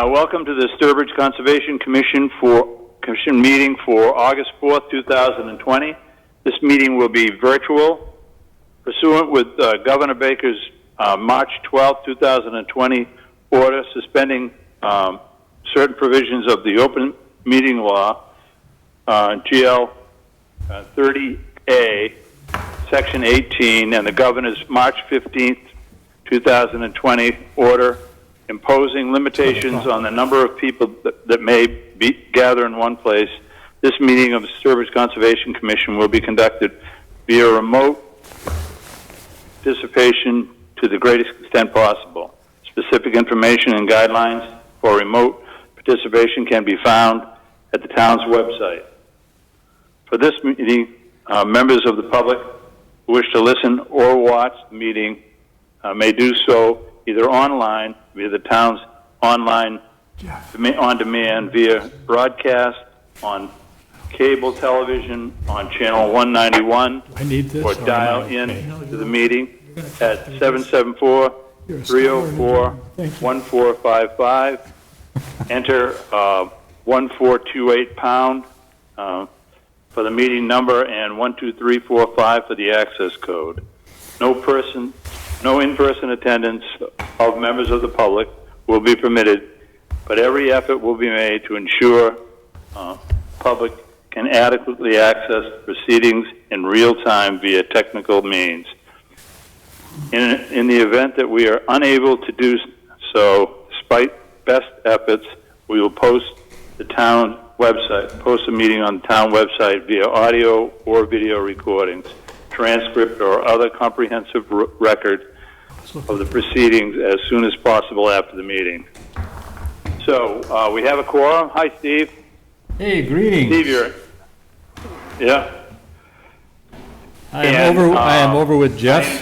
Welcome to the Sturbridge Conservation Commission meeting for August 4th, 2020. This meeting will be virtual, pursuant with Governor Baker's March 12th, 2020 order suspending certain provisions of the open meeting law, GL 30A, Section 18, and the Governor's March 15th, 2020 order imposing limitations on the number of people that may gather in one place. This meeting of the Sturbridge Conservation Commission will be conducted via remote participation to the greatest extent possible. Specific information and guidelines for remote participation can be found at the town's website. For this meeting, members of the public who wish to listen or watch the meeting may do so either online via the town's online on-demand via broadcast on cable television on channel 191 or dial in to the meeting at 774-304-1455. Enter 1428 pound for the meeting number and 12345 for the access code. No in-person attendance of members of the public will be permitted, but every effort will be made to ensure public can adequately access proceedings in real time via technical means. In the event that we are unable to do so, despite best efforts, we will post a meeting on the town website via audio or video recordings, transcript, or other comprehensive record of the proceedings as soon as possible after the meeting. So we have a quorum. Hi, Steve. Hey, greetings. Steve, yeah. I am over with Jeff.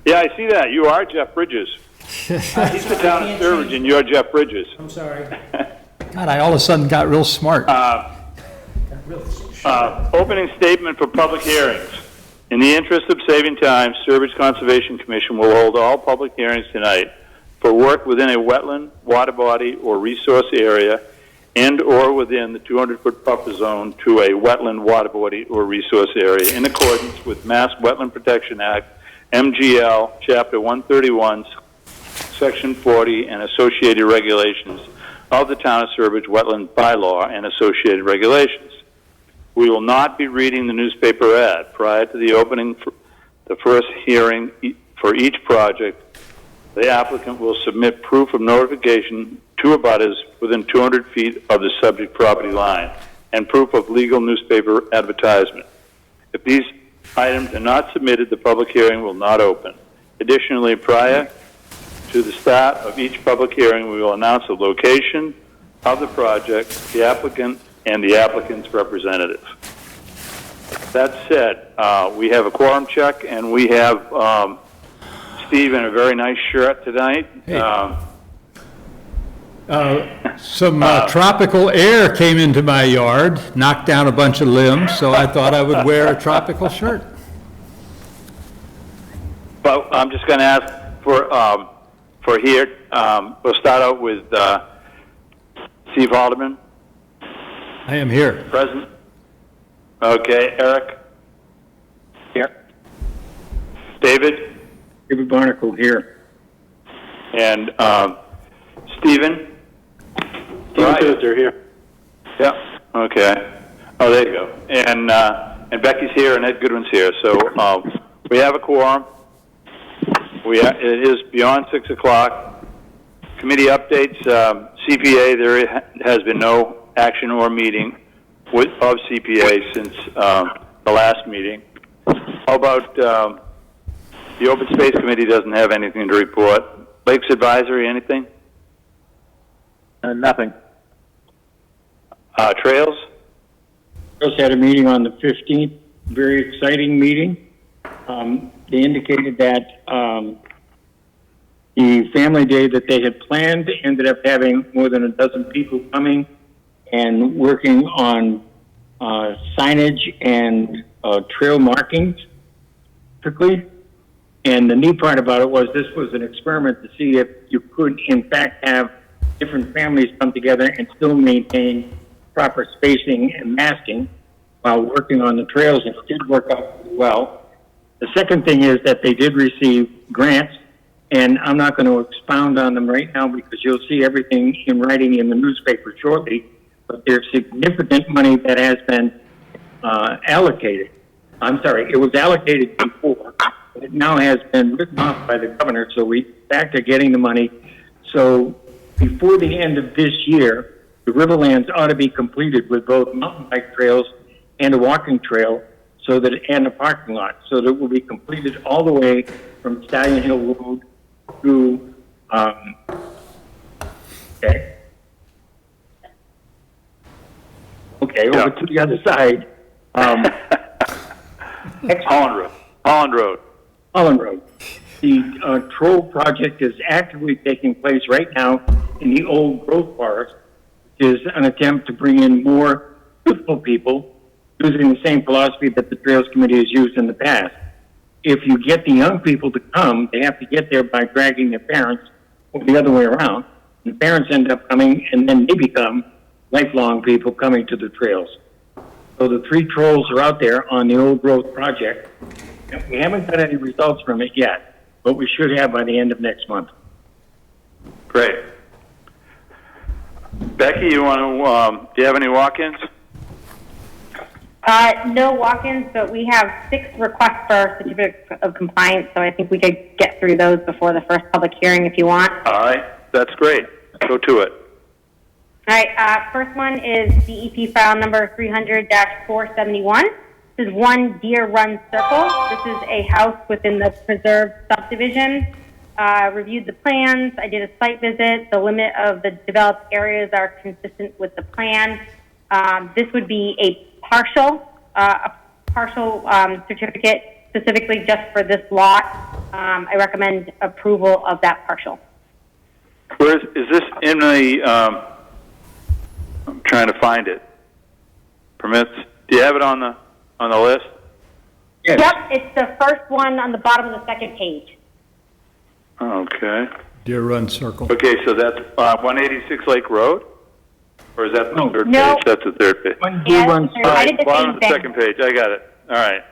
Yeah, I see that. You are Jeff Bridges. He's the town of Sturbridge, and you're Jeff Bridges. I'm sorry. God, I all of a sudden got real smart. Opening statement for public hearings. In the interest of saving time, Sturbridge Conservation Commission will hold all public hearings tonight for work within a wetland, water body, or resource area and or within the 200-foot buffer zone to a wetland, water body, or resource area in accordance with Mass Wetland Protection Act, MGL, Chapter 131, Section 40, and associated regulations of the Town of Sturbridge Wetland Bylaw and associated regulations. We will not be reading the newspaper ad. Prior to the opening for the first hearing for each project, the applicant will submit proof of notification to abutters within 200 feet of the subject property line and proof of legal newspaper advertisement. If these items are not submitted, the public hearing will not open. Additionally, prior to the start of each public hearing, we will announce the location of the project, the applicant, and the applicant's representative. That said, we have a quorum check, and we have Steve in a very nice shirt tonight. Hey. Some tropical air came into my yard, knocked down a bunch of limbs, so I thought I would wear a tropical shirt. But I'm just going to ask for here. We'll start out with Steve Haldeman. I am here. Present. Okay, Eric. Here. David. David Barnacle here. And Stephen. They're here. Yeah. Okay. Oh, there you go. And Becky's here, and Ed Goodwin's here. So we have a quorum. It is beyond 6 o'clock. Committee updates. CPA. There has been no action or meeting of CPA since the last meeting. How about the Open Space Committee doesn't have anything to report. Lakes Advisory, anything? Nothing. Trails? Trails had a meeting on the 15th, very exciting meeting. They indicated that the family day that they had planned ended up having more than a dozen people coming and working on signage and trail markings, particularly. And the neat part about it was this was an experiment to see if you could, in fact, have different families come together and still maintain proper spacing and masking while working on the trails, and it did work out pretty well. The second thing is that they did receive grants, and I'm not going to expound on them right now because you'll see everything in writing in the newspaper shortly, but there's significant money that has been allocated. I'm sorry, it was allocated before, but it now has been written off by the governor, so we're back to getting the money. So before the end of this year, the Riverlands ought to be completed with both mountain bike trails and a walking trail, so that and a parking lot, so that it will be completed all the way from Stallion Hill Road through. Over to the other side. Holland Road. Holland Road. The Troll project is actively taking place right now in the old growth forest, which is an attempt to bring in more youthful people using the same philosophy that the Trails Committee has used in the past. If you get the young people to come, they have to get there by dragging their parents, or the other way around. The parents end up coming, and then they become lifelong people coming to the trails. So the 3 trolls are out there on the old growth project. And we haven't got any results from it yet, but we should have by the end of next month. Great. Becky, you want to? Do you have any walk-ins? No walk-ins, but we have 6 requests for certificates of compliance, so I think we could get through those before the first public hearing if you want. All right, that's great. Go to it. All right, first one is DEP file number 300-471. This is 1 Deer Run Circle. This is a house within the preserved subdivision. Reviewed the plans. I did a site visit. The limit of the developed areas are consistent with the plan. This would be a partial certificate specifically just for this lot. I recommend approval of that partial. Where is this in the? I'm trying to find it. Permits. Do you have it on the list? Yes. Yep, it's the first one on the bottom of the second page. Okay. Deer Run Circle. Okay, so that's 186 Lake Road? Or is that the third No. page? That's the third page. One Deer Yes, Run sir. Circle. I did the Bottom same of the thing. second page. I got it. All right.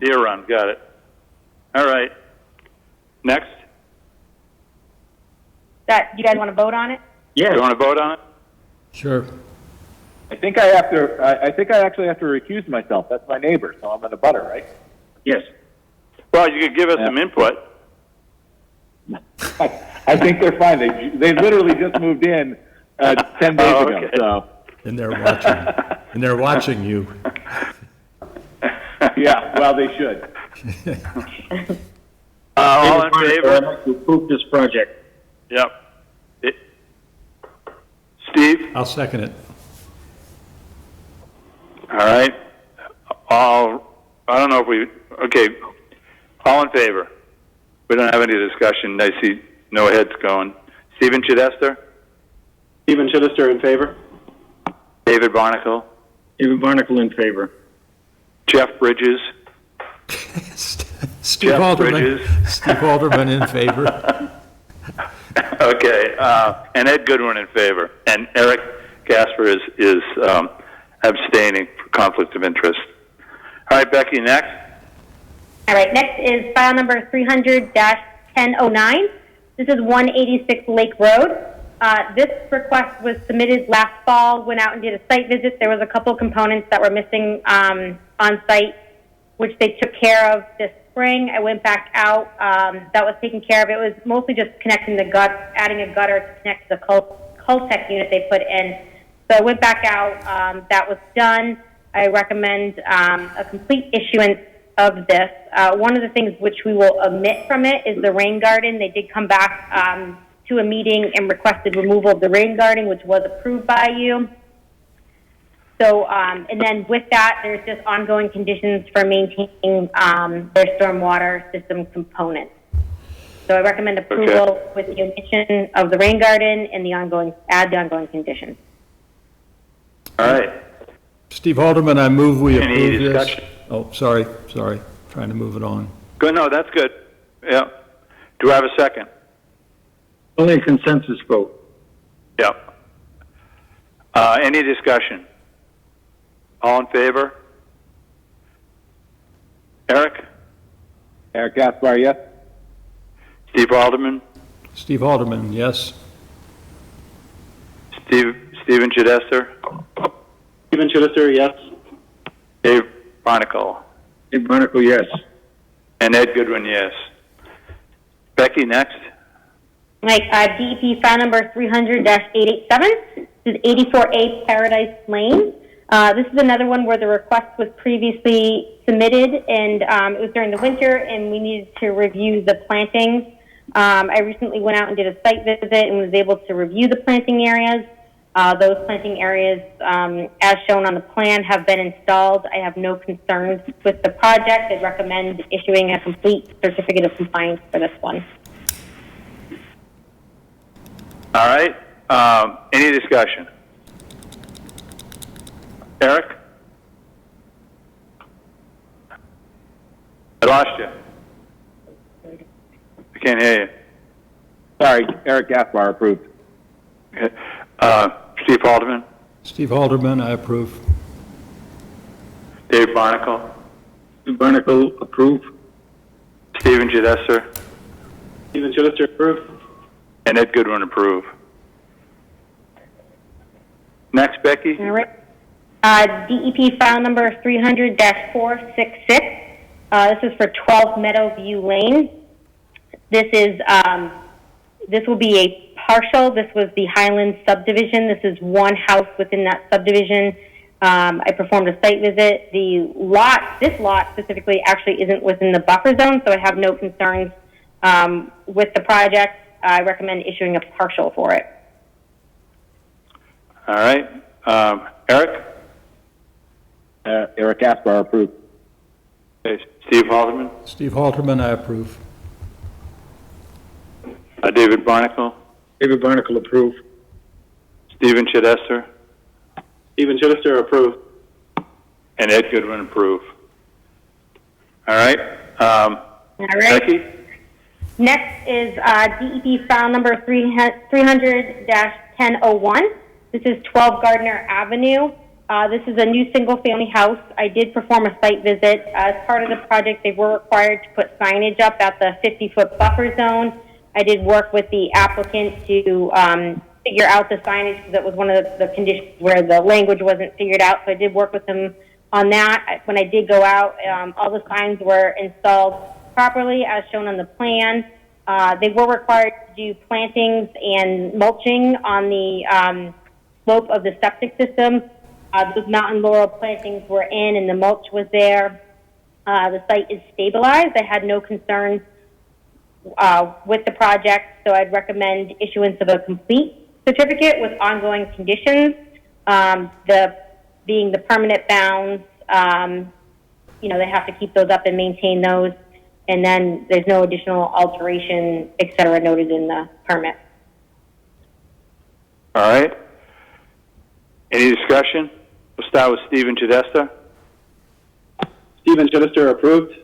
Deer Run. Got it. All right. Next. You guys want to vote on it? Yes. You want to vote on it? Sure. I think I actually have to recuse myself. That's my neighbor, so I'm in a butter, right? Yes. Well, you could give us some input. I think they're fine. They literally just moved in 10 days ago. Okay. So And they're watching. And they're watching you. yeah, well they should. All in I'd favor? like to approve this project. Yep. Steve? I'll second it. All right. I don't know if we, okay. All in favor? We don't have any discussion. I see no heads going. Stephen Chidester? Stephen Chittister in favor. David Barnacle? David Barnacle in favor. Jeff Bridges? Steve Jeff Alderman. Bridges. Steve Alderman in favor. Okay. And Ed Goodwin in favor. And Eric Gasper is abstaining for conflict of interest. All right, Becky, next. All right, next is file number 300-1009. This is 186 Lake Road. This request was submitted last fall, went out and did a site visit. There was a couple components that were missing on site, which they took care of this spring. I went back out. That was taken care of. It was mostly just connecting the adding a gutter to connect to the Cultec unit they put in. So I went back out. That was done. I recommend a complete issuance of this. One of the things which we will omit from it is the rain garden. They did come back to a meeting and requested removal of the rain garden, which was approved by you. So, and then with that, there's just ongoing conditions for maintaining their stormwater system components. So I recommend approval with the omission of the rain garden and the ongoing conditions. All right. Steve Alderman, I move we Any approve this. discussion? Oh, sorry. Trying to move it on. Good, no, that's good. Yeah. Do I have a second? Only a consensus vote. Yeah. Any discussion? All in favor? Eric? Eric Gaspar, yes. Steve Alderman? Steve Alderman, yes. Stephen Chidester? Stephen Chittister, yes. Dave Barnacle? Dave Barnacle, yes. And Ed Goodwin, yes. Becky, next. Like, DEP file number 300-887. This is 84A Paradise Lane. This is another one where the request was previously submitted, and it was during the winter, and we needed to review the plantings. I recently went out and did a site visit and was able to review the planting areas. Those planting areas, as shown on the plan, have been installed. I have no concerns with the project. I'd recommend issuing a complete certificate of compliance for this one. All right. Any discussion? Eric? I lost you. I can't hear you. Sorry, Eric Gaspar, approved. Okay. Steve Alderman? Steve Alderman, I approve. Dave Barnacle? Dave Barnacle, approve. Stephen Chidester? Stephen Chittister, approved. And Ed Goodwin, approve. Next, Becky? All right. DEP file number 300-466. This is for 12 Meadowview Lane. This will be a partial. This was the Highlands subdivision. This is one house within that subdivision. I performed a site visit. This lot specifically actually isn't within the buffer zone, so I have no concerns with the project. I recommend issuing a partial for it. All right. Eric? Eric Gaspar, approved. Okay. Steve Alderman? Steve Alderman, I approve. David Barnacle? David Barnacle, approve. Stephen Chidester? Stephen Chittister, approved. And Ed Goodwin, approve. All right. All right. Becky? Next is DEP file number 300-1001. This is 12 Gardner Avenue. This is a new single-family house. I did perform a site visit. As part of the project, they were required to put signage up at the 50-foot buffer zone. I did work with the applicant to figure out the signage because that was one of the conditions where the language wasn't figured out. So I did work with them on that. When I did go out, all the signs were installed properly as shown on the plan. They were required to do plantings and mulching on the slope of the septic system. Those mountain laurel plantings were in and the mulch was there. The site is stabilized. I had no concerns with the project, so I'd recommend issuance of a complete certificate with ongoing conditions, being the permanent bounds. They have to keep those up and maintain those, and then there's no additional alteration, et cetera, noted in the permit. All right. Any discussion? We'll start with Stephen Chidester. Stephen Chittister, approved.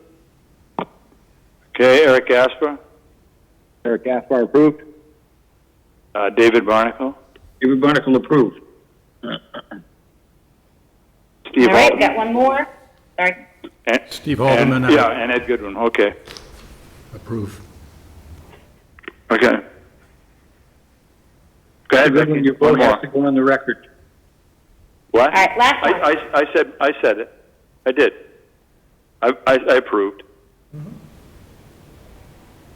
Okay. Eric Gaspar? Eric Gaspar, approved. David Barnacle? David Barnacle, approved. Steve All right, Alderman? got one more. Sorry. Steve Alderman, And Ed Goodwin. Okay. approve. Okay. Go ahead, Goodwin, Becky. your One vote has more. to go on the record. What? All right, last one. I said it. I did. I approved.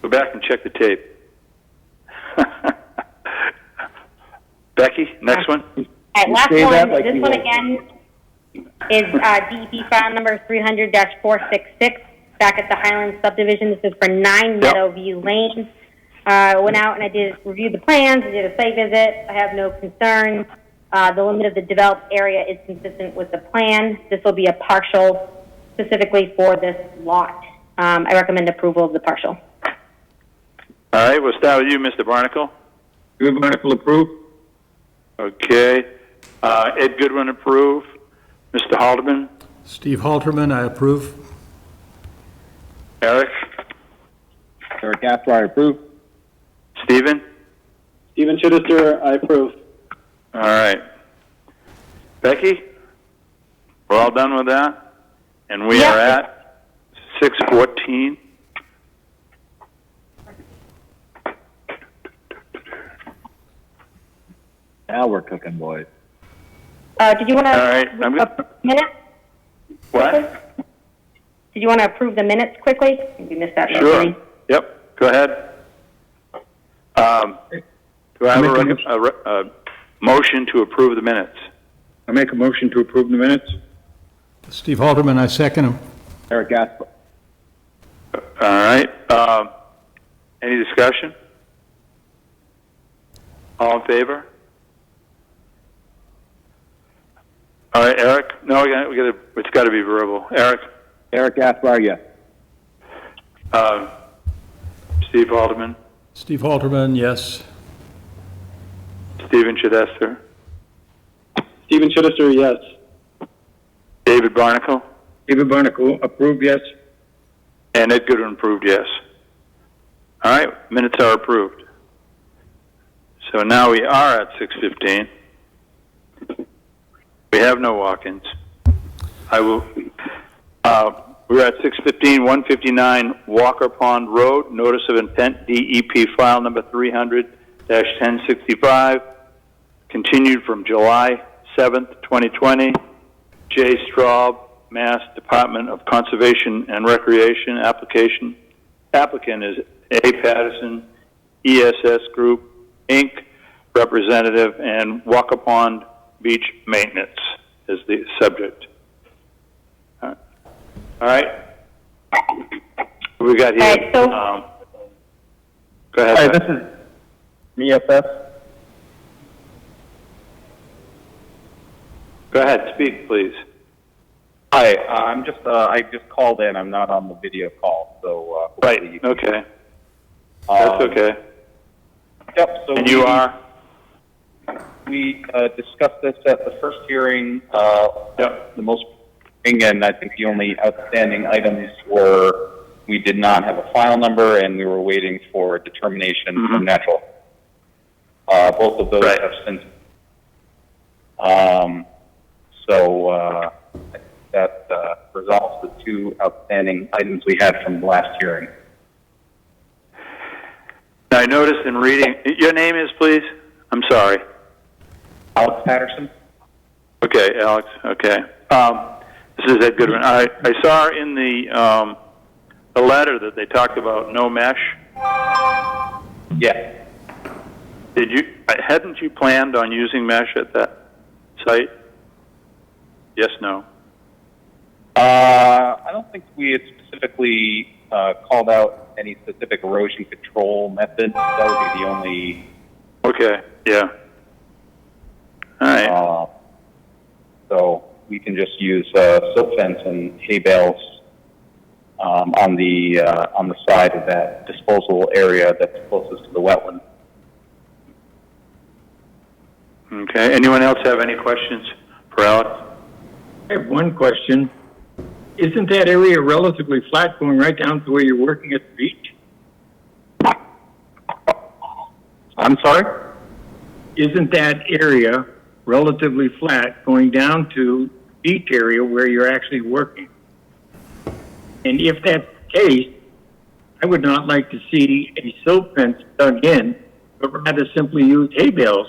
Go back and check the tape. Becky, next one. All right, last say that one. like This you one will. again is DEP file number 300-466 back at the Highlands subdivision. This is for 9 Meadowview Lane. Went out and I did review the plans. I did a site visit. I have no concerns. The limit of the developed area is consistent with the plan. This will be a partial specifically for this lot. I recommend approval of the partial. All right, we'll start with you, Mr. Barnacle. David Barnacle, approved. Okay. Ed Goodwin, approve. Mr. Haldeman. Steve Halterman, I approve. Eric? Eric Gaspar, I approve. Stephen? Stephen Chittister, I approve. All right. Becky? We're all done with that? And we Yeah. are at 6:14. Now we're cooking, boys. Did you want to All right, I'm good. approve the minutes? What? quickly? Did you want to approve the minutes quickly? We missed that. Sure. Yep, go ahead. Do I have a motion to approve the minutes? I make a motion to approve the minutes. Steve Halterman, I second him. Eric Gaspar. All right. Any discussion? All in favor? All right, Eric? No, it's got to be verbal. Eric? Eric Gaspar, yes. Steve Haldeman? Steve Halterman, yes. Stephen Chidester? Stephen Chittister, yes. David Barnacle? David Barnacle, approved, yes. And Ed Goodwin approved, yes. All right, minutes are approved. So now we are at 6:15. We have no walk-ins. I will. We're at 6:15, 159 Walker Pond Road. Notice of intent, DEP file number 300-1065. Continued from July 7th, 2020. J. Straub, Mass Department of Conservation and Recreation application. Applicant is A. Patterson, ESS Group, Inc., representative, and Walker Pond Beach Maintenance is the subject. All right. What we got here? All right, so- Go ahead. Hi, Beth. this is ESS. Go ahead. Speak, please. Hi, I'm just, I just called in. I'm not on the video call, so. Right. hopefully you can- Okay. That's okay. Yep, so. And you are? We discussed this at the first hearing, Yep. the most, and I think the only outstanding items were, we did not have a file number and we were waiting for a determination from natural. Both of those Right. have since, so, that resolves the two outstanding items we had from the last hearing. Now, I noticed in reading, your name is, please? I'm sorry. Alex Patterson? Okay, Alex, okay. This is Ed Goodwin. I saw in the letter that they talked about no mesh. Yeah. Hadn't you planned on using mesh at that site? Yes, no? I don't think we had specifically called out any specific erosion control method. That would be the only. Okay, yeah. All right. So we can just use silt fence and hay bales on the side of that disposal area that's closest to the wetland. Okay. Anyone else have any questions for Alex? I have one question. Isn't that area relatively flat going right down to where you're working at the beach? I'm sorry? Isn't that area relatively flat going down to the beach area where you're actually working? And if that's the case, I would not like to see a silt fence dug in, but rather simply use hay bales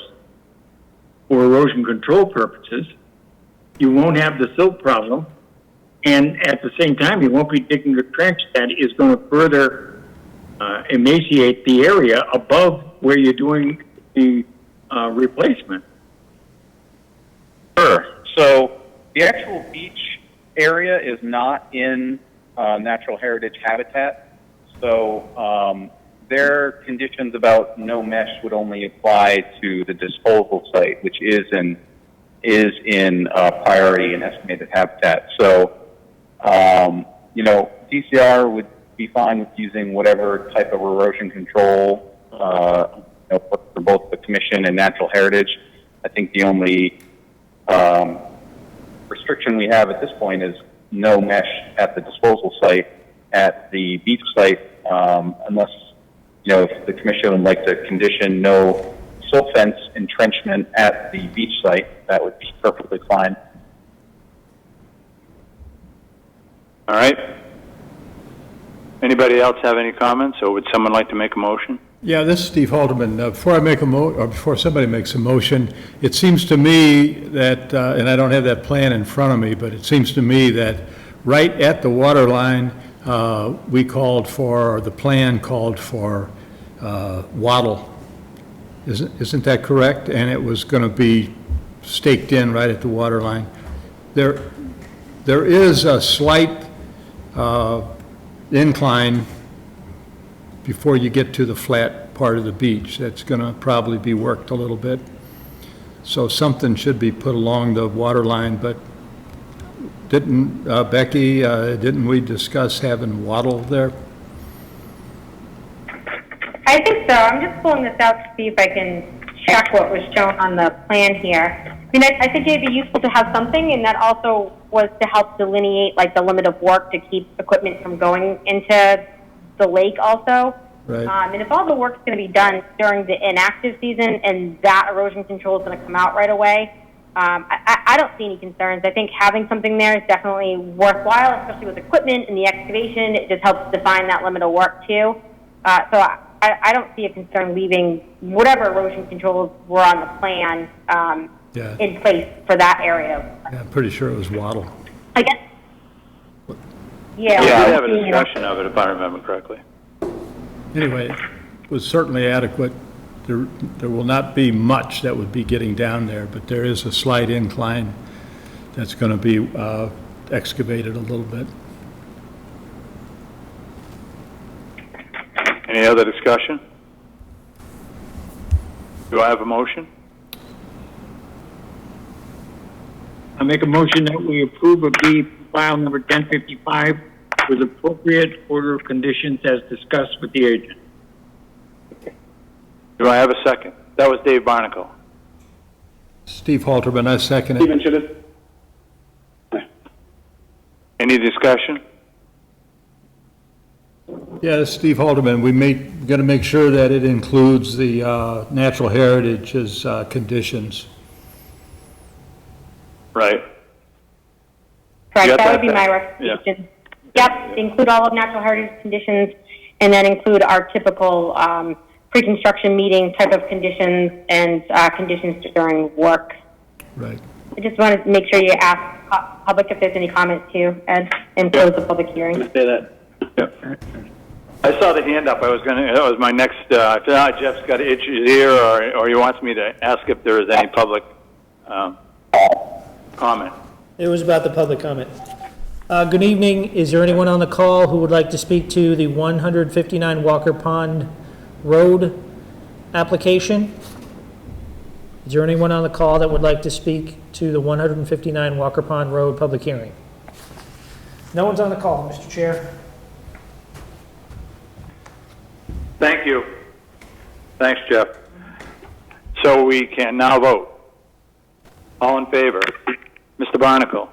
for erosion control purposes. You won't have the silt problem, and at the same time, you won't be digging a trench that is going to further emaciate the area above where you're doing the replacement. Sure. So the actual beach area is not in natural heritage habitat. So their conditions about no mesh would only apply to the disposal site, which is in priority and estimated habitat. So DCR would be fine with using whatever type of erosion control for both the commission and natural heritage. I think the only restriction we have at this point is no mesh at the disposal site. at the beach site, unless, if the commission would like to condition no silt fence entrenchment at the beach site, that would be perfectly fine. All right. Anybody else have any comments, or would someone like to make a motion? Yeah, this is Steve Halterman. Before I make or before somebody makes a motion, it seems to me that, and I don't have that plan in front of me, but it seems to me that right at the water line, we called for, or the plan called for, wattle. Isn't that correct? And it was going to be staked in right at the water line. There is a slight incline before you get to the flat part of the beach. That's going to probably be worked a little bit. So something should be put along the water line, but didn't, Becky, didn't we discuss having wattle there? I think so. I'm just pulling this out to see if I can check what was shown on the plan here. I mean, I think it'd be useful to have something, and that also was to help delineate like the limit of work to keep equipment from going into the lake also. Right. And if all the work's going to be done during the inactive season and that erosion control is going to come out right away, I don't see any concerns. I think having something there is definitely worthwhile, especially with equipment and the excavation. It just helps define that limit of work too. So I don't see a concern leaving whatever erosion controls were on the plan in place for that area. Yeah, I'm pretty sure it was wattle. I guess. Yeah. Yeah, I have a discussion of it if I remember correctly. Anyway, it was certainly adequate. There will not be much that would be getting down there, but there is a slight incline that's going to be excavated a little bit. Any other discussion? Do I have a motion? I make a motion that we approve of B file number 1055 with appropriate order of conditions as discussed with the agent. Do I have a second? That was Dave Barnacle. Steve Halterman, I second it. Stephen Chittister. Any discussion? Yeah, this is Steve Halterman. We got to make sure that it includes the natural heritage's conditions. Right. Correct, got that would that be my then? recommendation. Yep, include all of natural heritage conditions, and then include our typical pre-construction meeting type of conditions and conditions during work. Right. I just wanted to make sure you ask public if there's any comments too, Ed, and close the public hearing. Say that. I saw the hand up. That was my next, I thought Jeff's got itches here, or he wants me to ask if there is any public comment. It was about the public comment. Good evening. Is there anyone on the call who would like to speak to the 159 Walker Pond Road application? Is there anyone on the call that would like to speak to the 159 Walker Pond Road public hearing? No one's on the call, Mr. Chair. Thank you. Thanks, Jeff. So we can now vote. All in favor? Mr. Barnacle?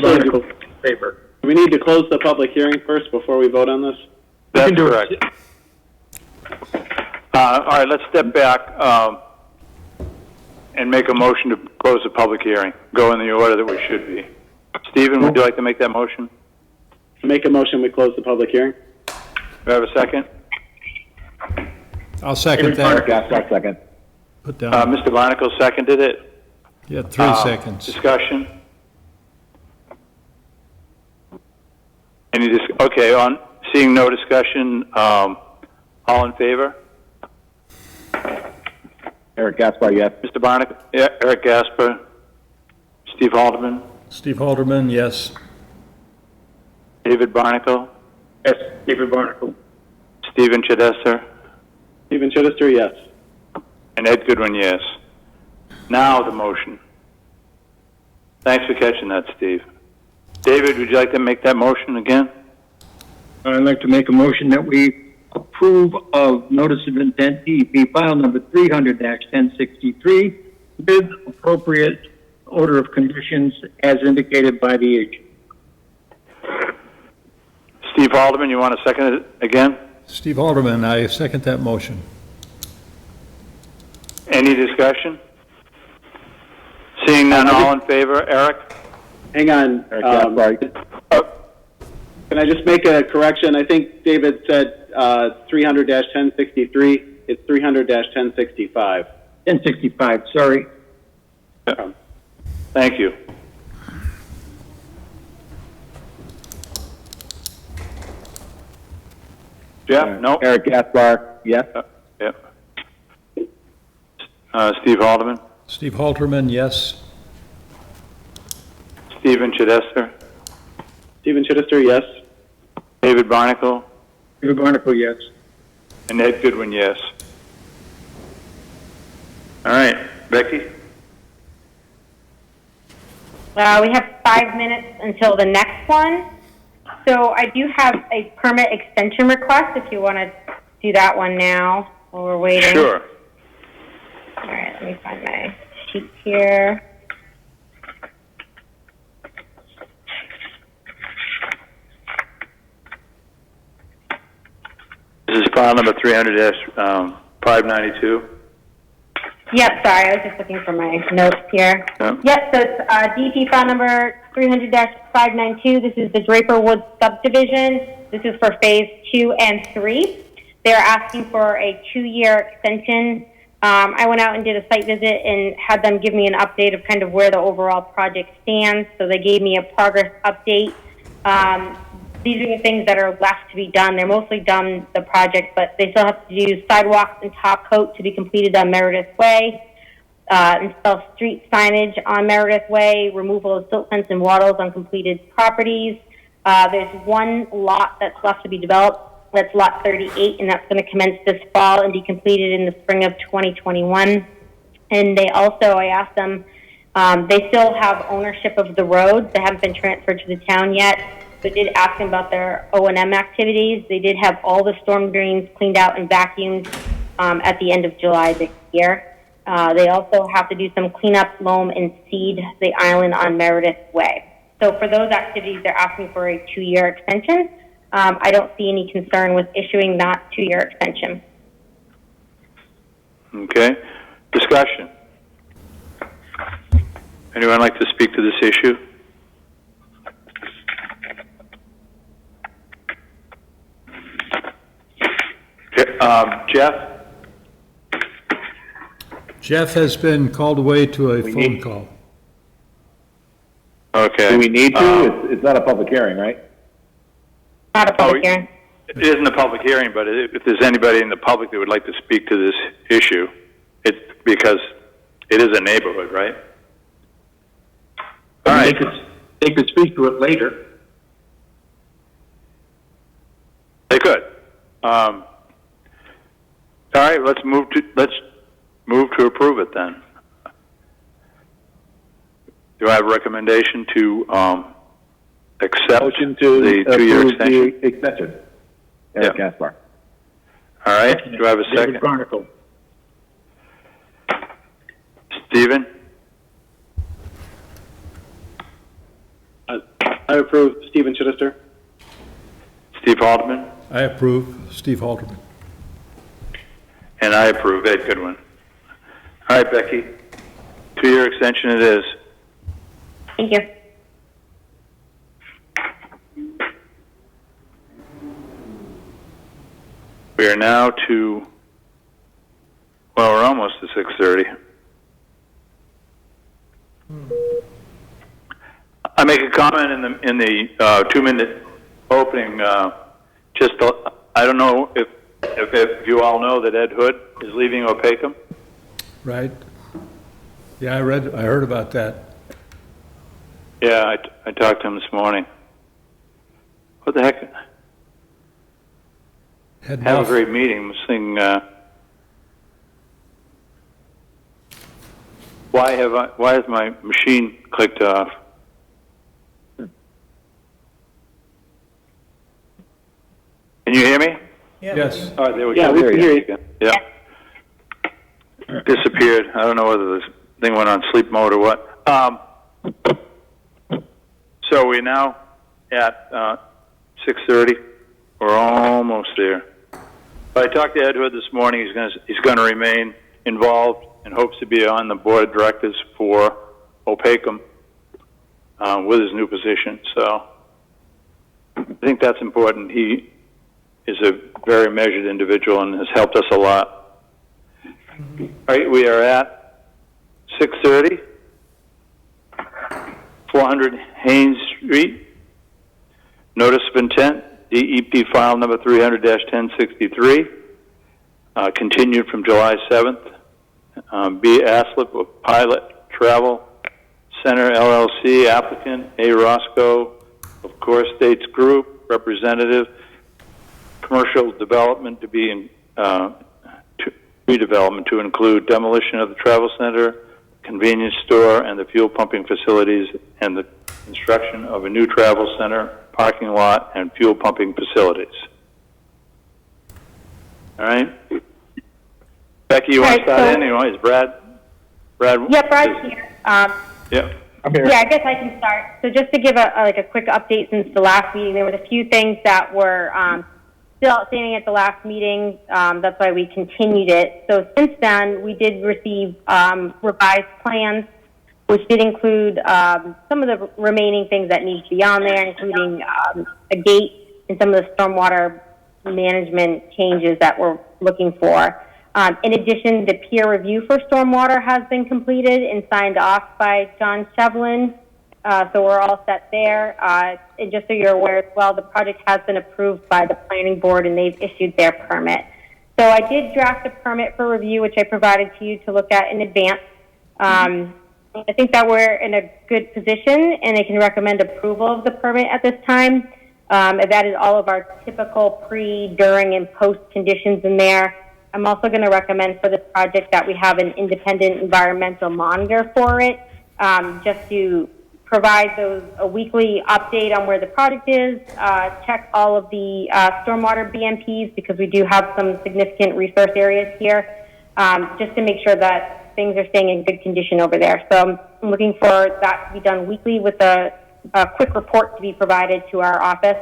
Barnacle, favor. Do we need to close the public hearing first before we vote on this? That's correct. All right, let's step back and make a motion to close the public hearing. Go in the order that we should be. Stephen, would you like to make that motion? Make a motion, we close the public hearing. Do I have a second? I'll second that. Gaspar, second. Put down, Mr. Barnacle seconded it. yeah, 3 seconds. Discussion? Okay, on seeing no discussion, all in favor? Eric Gaspar, yes. Mr. Barnacle? Yeah, Eric Gasper? Steve Haldeman? Steve Halterman, yes. David Barnacle? Yes, David Barnacle. Stephen Chidester? Stephen Chittister, yes. And Ed Goodwin, yes. Now the motion. Thanks for catching that, Steve. David, would you like to make that motion again? I'd like to make a motion that we approve of notice of intent DEP file number 300-1063 with appropriate order of conditions as indicated by the agent. Steve Haldeman, you want to second it again? Steve Haldeman, I second that motion. Any discussion? Seeing none, all in favor? Eric? Hang on. Can I just make a correction? I think David said 300-1063. It's 300-1065. 1065, sorry. Thank you. Jeff? No? Eric Gaspar, yes. Yep. Steve Haldeman? Steve Halterman, yes. Stephen Chidester? Stephen Chittister, yes. David Barnacle? David Barnacle, yes. And Ed Goodwin, yes. All right, Becky? We have 5 minutes until the next one. So I do have a permit extension request if you want to do that one now while we're waiting. Sure. All right, let me find my sheet here. This is file number 300-592. Yep, sorry, I was just looking for my notes here. Yep, so it's DP file number 300-592. This is the Draper Woods subdivision. This is for phase 2 and 3. They're asking for a 2-year extension. I went out and did a site visit and had them give me an update of kind of where the overall project stands. So they gave me a progress update. These are the things that are left to be done. They're mostly done, the project, but they still have to do sidewalks and top coat to be completed on Meredith Way, install street signage on Meredith Way, removal of silt fence and wattles on completed properties. There's one lot that's left to be developed. That's lot 38, and that's going to commence this fall and be completed in the spring of 2021. And they also, I asked them, they still have ownership of the roads. They haven't been transferred to the town yet. But did ask them about their O&M activities. They did have all the storm drains cleaned out and vacuumed at the end of July this year. They also have to do some cleanup, loam, and seed the island on Meredith Way. So for those activities, they're asking for a 2-year extension. I don't see any concern with issuing that 2-year extension. Okay. Discussion. Anyone like to speak to this issue? Jeff? Jeff has been called away to a phone call. Okay. Do we need to? It's not a public hearing, right? Not a public hearing. It isn't a public hearing, but if there's anybody in the public that would like to speak to this issue, it's because it is a neighborhood, right? All right. They could speak to it later. They could. All right, let's move to approve it then. Do I have a recommendation to accept Motion to the 2-year approve extension? the extension. Eric Gaspar. All right. Do I have a David second? Barnacle. Stephen? I approve Stephen Chittister. Steve Haldeman? I approve. Steve Halterman. And I approve. Ed Goodwin. All right, Becky. 2-year extension it is. Thank you. We are now to, well, we're almost to 6:30. I make a comment in the 2-minute opening. I don't know if you all know that Ed Hood is leaving Opakam. Right? Yeah, I heard about that. Yeah, I talked to him this morning. What the heck? Heading Had a off. great meeting. This thing. Why has my machine clicked off? Can you hear me? Yes. All right, there we Yeah, go. we can hear you. Yeah. Disappeared. I don't know whether this thing went on sleep mode or what. So we're now at 6:30? We're almost there. I talked to Ed Hood this morning. He's going to remain involved and hopes to be on the board of directors for Opakam with his new position. So I think that's important. He is a very measured individual and has helped us a lot. All right, we are at 6:30, 400 Haynes Street. Notice of intent, DEP file number 300-1063, continued from July 7th. B. Aslip of Pilot Travel Center LLC, applicant A. Roscoe of Core States Group, representative, commercial development to be in redevelopment to include demolition of the travel center, convenience store, and the fuel pumping facilities, and the construction of a new travel center, parking lot, and fuel pumping facilities. All right. Becky, you want to start in? Is Brad? Yeah, Brad's here. Yeah. I'm here. Yeah, I guess I can start. So just to give a quick update since the last meeting, there were a few things that were still outstanding at the last meeting. That's why we continued it. So since then, we did receive revised plans, which did include some of the remaining things that need to be on there, including a gate and some of the stormwater management changes that we're looking for. In addition, the peer review for stormwater has been completed and signed off by John Shevlin. So we're all set there. And just so you're aware as well, the project has been approved by the planning board and they've issued their permit. So I did draft a permit for review, which I provided to you to look at in advance. I think that we're in a good position and I can recommend approval of the permit at this time. I've added all of our typical pre, during, and post conditions in there. I'm also going to recommend for this project that we have an independent environmental monitor for it, just to provide a weekly update on where the project is, check all of the stormwater BMPs because we do have some significant resource areas here, just to make sure that things are staying in good condition over there. So I'm looking for that to be done weekly with a quick report to be provided to our office.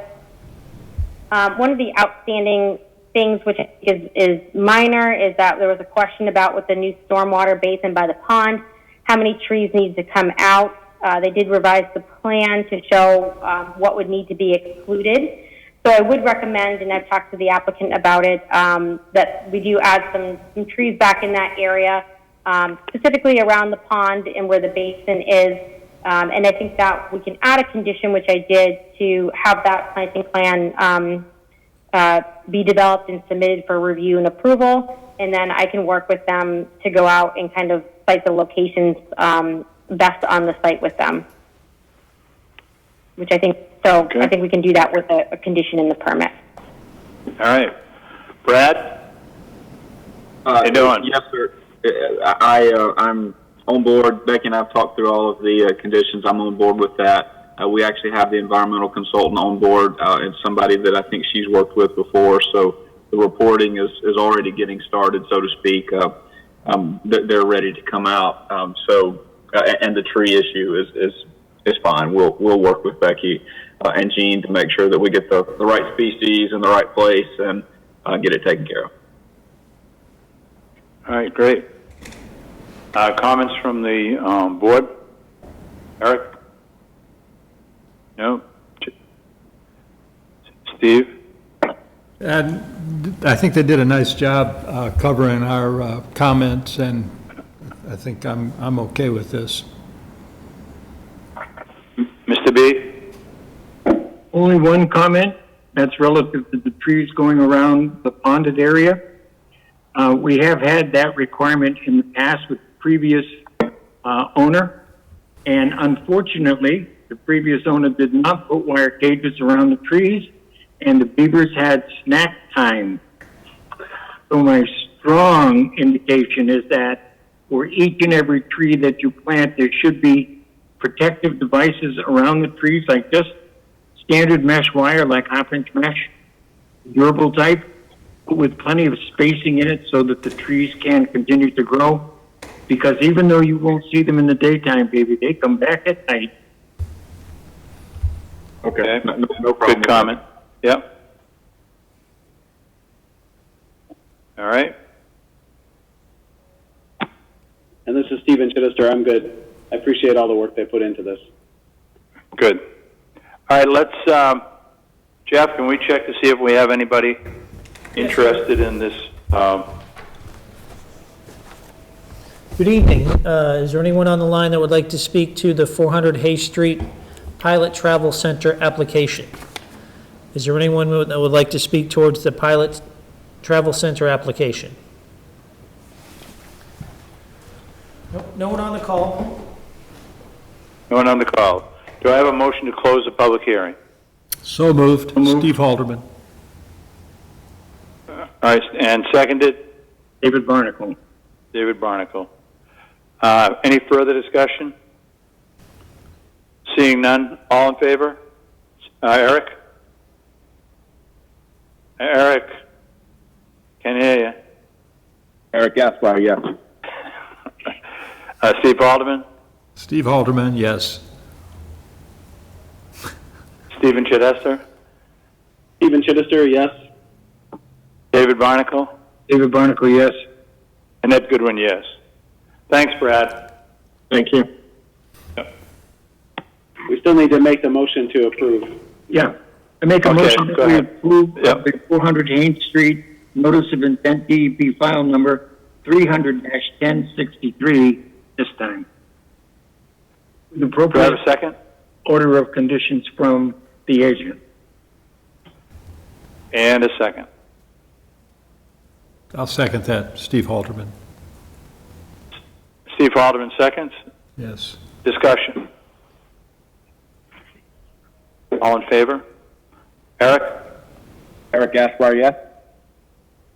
One of the outstanding things, which I think is minor, is that there was a question about with the new stormwater basin by the pond, how many trees need to come out. They did revise the plan to show what would need to be excluded. So I would recommend, and I've talked to the applicant about it, that we do add some trees back in that area, specifically around the pond and where the basin is. And I think that we can add a condition, which I did, to have that planting plan be developed and submitted for review and approval. And then I can work with them to go out and kind of site the locations best on the site with them. Which I think, so Okay. I think we can do that with a condition in the permit. All right. Brad? How you doing? Yes, sir. I'm on board. Becky and I have talked through all of the conditions. I'm on board with that. We actually have the environmental consultant on board and somebody that I think she's worked with before. So the reporting is already getting started, so to speak. They're ready to come out. And the tree issue is fine. We'll work with Becky and Gene to make sure that we get the right species in the right place and get it taken care of. All right, great. Comments from the board? Eric? No? Steve? And I think they did a nice job covering our comments, and I think I'm okay with this. Mr. B? Only one comment, that's relative to the trees going around the ponded area. We have had that requirement in the past with the previous owner, and unfortunately, the previous owner did not put wire cages around the trees, and the beavers had snack time. So my strong indication is that for each and every tree that you plant, there should be protective devices around the trees, like just standard mesh wire, like half-inch mesh, durable type, with plenty of spacing in it so that the trees can continue to grow. Because even though you won't see them in the daytime, baby, they come back at night. Okay. No problem. Good comment. Yep. All right. And this is Stephen Chittister. I'm good. I appreciate all the work they put into this. Good. All right, let's, Jeff, can we check to see if we have anybody interested in this? Good evening. Is there anyone on the line that would like to speak to the 400 Hay Street Pilot Travel Center application? Is there anyone that would like to speak towards the Pilot Travel Center application? Nope, no one on the call. No one on the call. Do I have a motion to close the public hearing? So moved. Steve Halderman. All right, and seconded? David Barnacle. David Barnacle. Any further discussion? Seeing none, all in favor? Eric? Eric? Can't hear you. Eric Gaspar, yes. Steve Alderman? Steve Halderman, yes. Stephen Chittister? Stephen Chittister, yes. David Barnacle? David Barnacle, yes. And Ed Goodwin, yes. Thanks, Brad. Thank you. We still need to make the motion to approve. Yeah. I make a Okay, motion go that we ahead. approve Yep. of the 400 Haines Street Notice of Intent DEP file number 300-1063 this time. With Do I have appropriate a second? order of conditions from the agent. And a second. I'll second that, Steve Halderman. Steve Alderman seconds. Yes. Discussion. All in favor? Eric? Eric Gaspar, yes.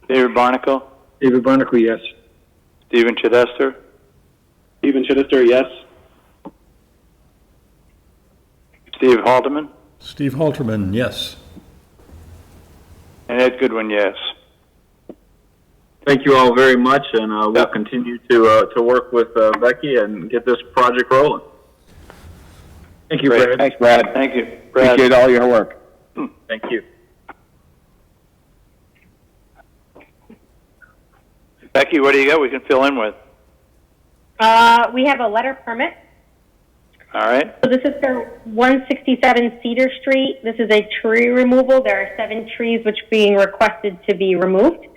David Barnacle? David Barnacle, yes. Stephen Chittister? Stephen Chittister, yes. Steve Halderman? Steve Halderman, yes. And Ed Goodwin, yes. Thank you all very much, and we'll Yep. continue to work with Becky and get this project rolling. Thank you, Great. Brad. Thanks, Brad. Thank you. Brad? Appreciate all your work. Thank you. Becky, what do you got we can fill in with? We have a letter permit. All right. So this is for 167 Cedar Street. This is a tree removal. There are 7 trees which are being requested to be removed.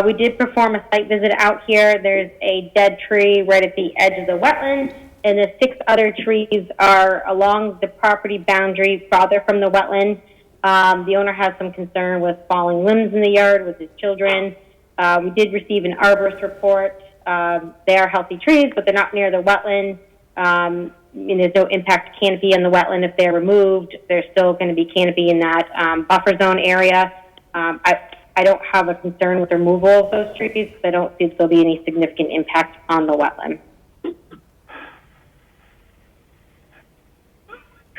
We did perform a site visit out here. There's a dead tree right at the edge of the wetland, and the 6 other trees are along the property boundary farther from the wetland. The owner has some concern with falling limbs in the yard with his children. We did receive an arborist report. They are healthy trees, but they're not near the wetland. And there's no impact to canopy on the wetland if they're removed. There's still going to be canopy in that buffer zone area. I don't have a concern with removal of those trees because I don't think there'll be any significant impact on the wetland.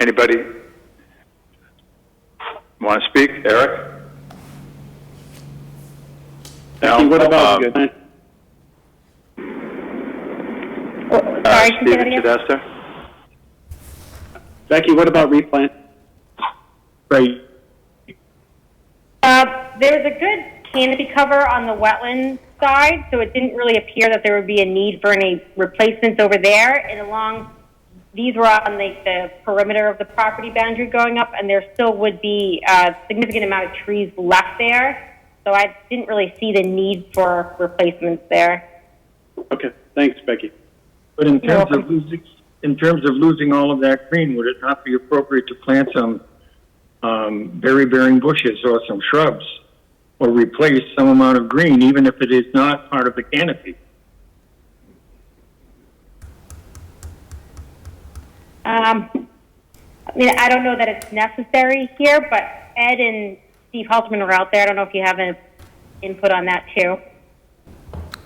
Anybody want to speak? Eric? Becky, what about Stephen Sorry, can you say that again? Chittister? Becky, what about replant? Right. There's a good canopy cover on the wetland side, so it didn't really appear that there would be a need for any replacements over there. And along, these were on the perimeter of the property boundary going up, and there still would be a significant amount of trees left there. So I didn't really see the need for replacements there. Okay, thanks, Becky. But in You're terms of losing all of that green, would it not be appropriate to plant some berry-bearing bushes or some shrubs, or replace some amount of green, even if it is not part of the canopy? I mean, I don't know that it's necessary here, but Ed and Steve Halterman are out there. I don't know if you have an input on that too.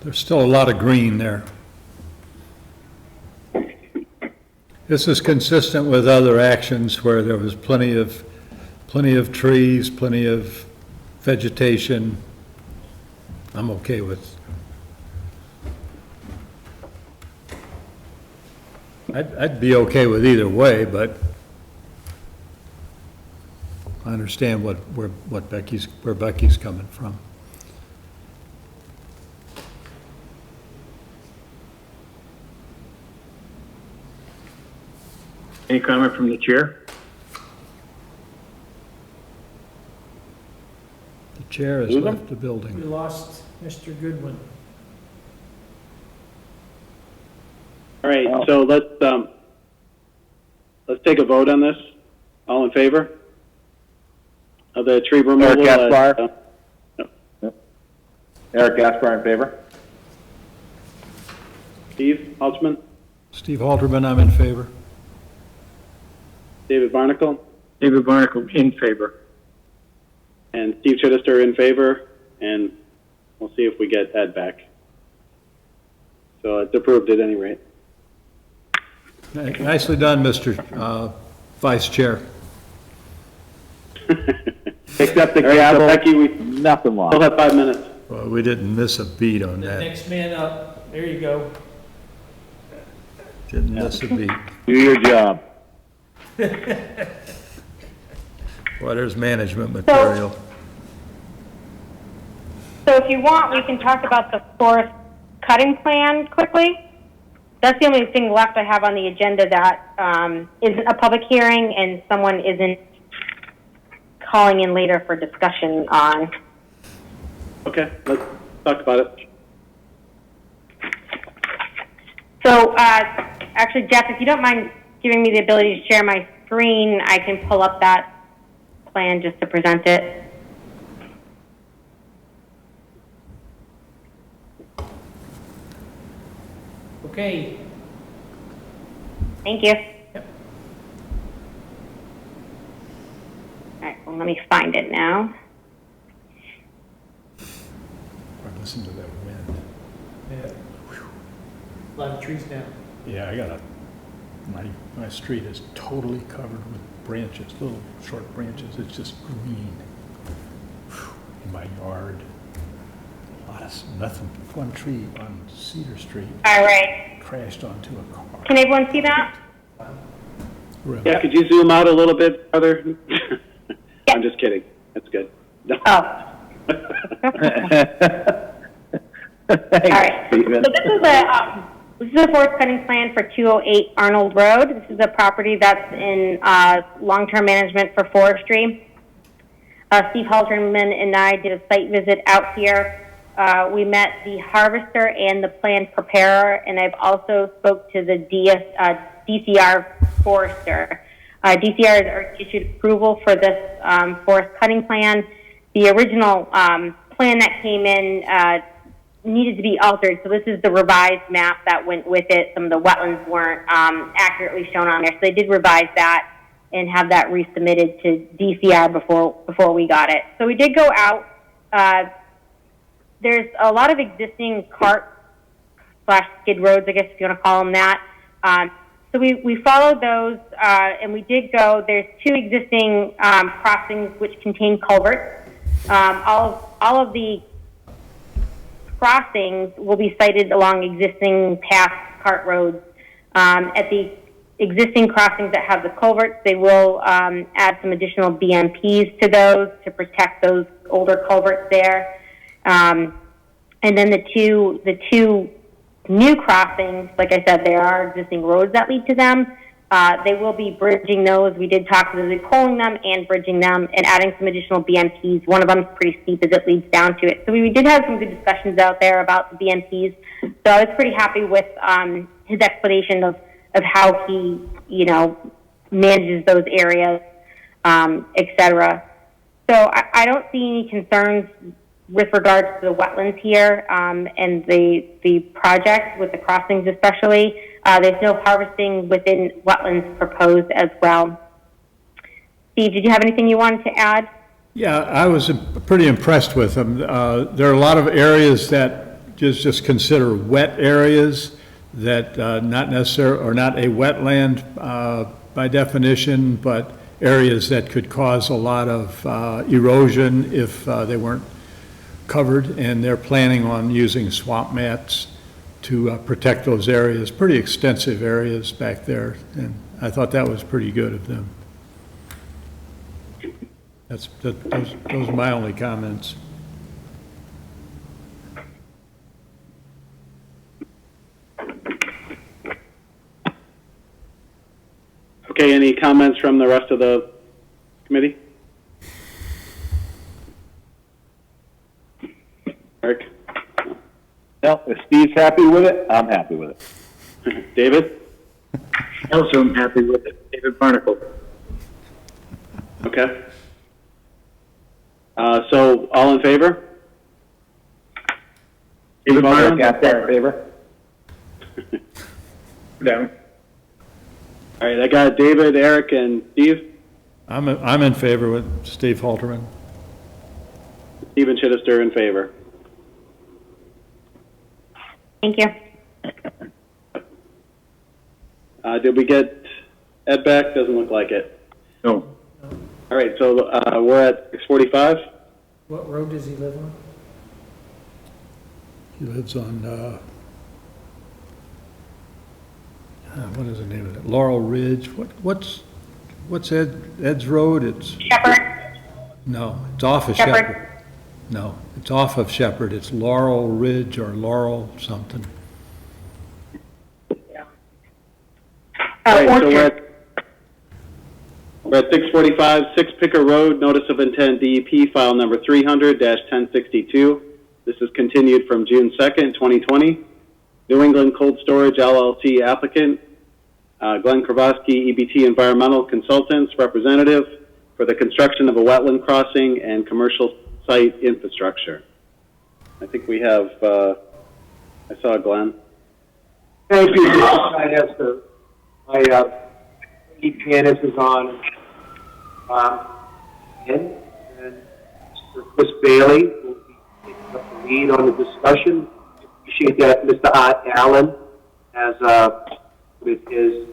There's still a lot of green there. This is consistent with other actions where there was plenty of trees, plenty of vegetation. I'm okay with. I'd be okay with either way, but I understand where Becky's coming from. Any comment from the chair? The chair has left the building. We lost Mr. Goodwin. All right, so let's take a vote on this. All in favor of the tree removal? Eric Gaspar. Eric Gaspar in favor. Steve Halterman, Steve Halterman, I'm in favor. David Barnacle, David Barnacle in favor. and Steve Chittister in favor, and we'll see if we get Ed back. So it's approved at any rate. Nicely done, Mr. Vice Chair. Except the All right, gavel, Becky, we nothing still long. have 5 minutes. Well, we didn't miss a beat on that. Next man up, there you go. Didn't miss a beat. Do your job. Well, there's management material. So if you want, we can talk about the forest cutting plan quickly. That's the only thing left I have on the agenda that isn't a public hearing and someone isn't calling in later for discussion on. Okay, let's talk about it. So actually, Jeff, if you don't mind giving me the ability to share my screen, I can pull up that plan just to present it. Okay, Thank you. All right, well, let me find it now. Listen to that wind. yeah. A lot of trees down. Yeah, I got my street is totally covered with branches, little short branches. It's just green. In my yard. Nothing, one tree on Cedar Street All right. crashed onto a car. Can everyone see that? Really? Yeah, could you zoom out a little bit further? I'm just kidding. That's good. No. Oh. All right. So this is a forest cutting plan for 208 Arnold Road. This is a property that's in long-term management for forestry. Steve Halterman and I did a site visit out here. We met the harvester and the plan preparer, and I've also spoke to the DCR forester. DCR has issued approval for this forest cutting plan. The original plan that came in needed to be altered, so this is the revised map that went with it. Some of the wetlands weren't accurately shown on there, so they did revise that and have that resubmitted to DCR before we got it. So we did go out. There's a lot of existing cart/skid roads, I guess if you want to call them that. So we followed those, and we did go. There's 2 existing crossings which contain culverts. All of the crossings will be sited along existing past cart roads. At the existing crossings that have the culverts, they will add some additional BMPs to those to protect those older culverts there. And then the two new crossings, like I said, there are existing roads that lead to them. They will be bridging those. We did talk to them, pulling them and bridging them and adding some additional BMPs. One of them is pretty steep as it leads down to it. So we did have some good discussions out there about the BMPs. So I was pretty happy with his explanation of how he, manages those areas, et cetera. So I don't see any concerns with regards to the wetlands here and the project with the crossings especially. There's no harvesting within wetlands proposed as well. Steve, did you have anything you wanted to add? Yeah, I was pretty impressed with them. There are a lot of areas that just consider wet areas that not necessarily, or not a wetland by definition, but areas that could cause a lot of erosion if they weren't covered, and they're planning on using swamp mats to protect those areas, pretty extensive areas back there, and I thought that was pretty good of them. Those are my only comments. Okay, any comments from the rest of the committee? Eric? No, if Steve's happy with it, I'm happy with it. David? Also, I'm happy with it. David Barnacle. Okay. So, all in favor? David Barnacle? Barnacle, in favor. Down. All right, I got David, Eric, and Steve. I'm in favor with Steve Halterman. Stephen Chittister in favor. Thank you. Did we get Ed back? Doesn't look like it. No. All right, so we're at 6:45. What road does he live on? He lives on, what is the name of it? Laurel Ridge. What's Ed's road? It's, Shepherd. no, it's off of Shepherd. Shepherd. No, it's off of Shepherd. It's Laurel Ridge or Laurel something. Right, so Orchard. we're at 6:45, 6 Picker Road, Notice of Intent, DEP, file number 300-1062. This is continued from June 2nd, 2020. New England Cold Storage LLC applicant, Glenn Kravosky, EBT Environmental Consultants representative for the construction of a wetland crossing and commercial site infrastructure. I think we have, I saw Glenn. Thank you, Mr. Sinester. My pianist is on and Mr. Chris Bailey will be taking up the lead on the discussion. I appreciate that Mr. Art Allen has with his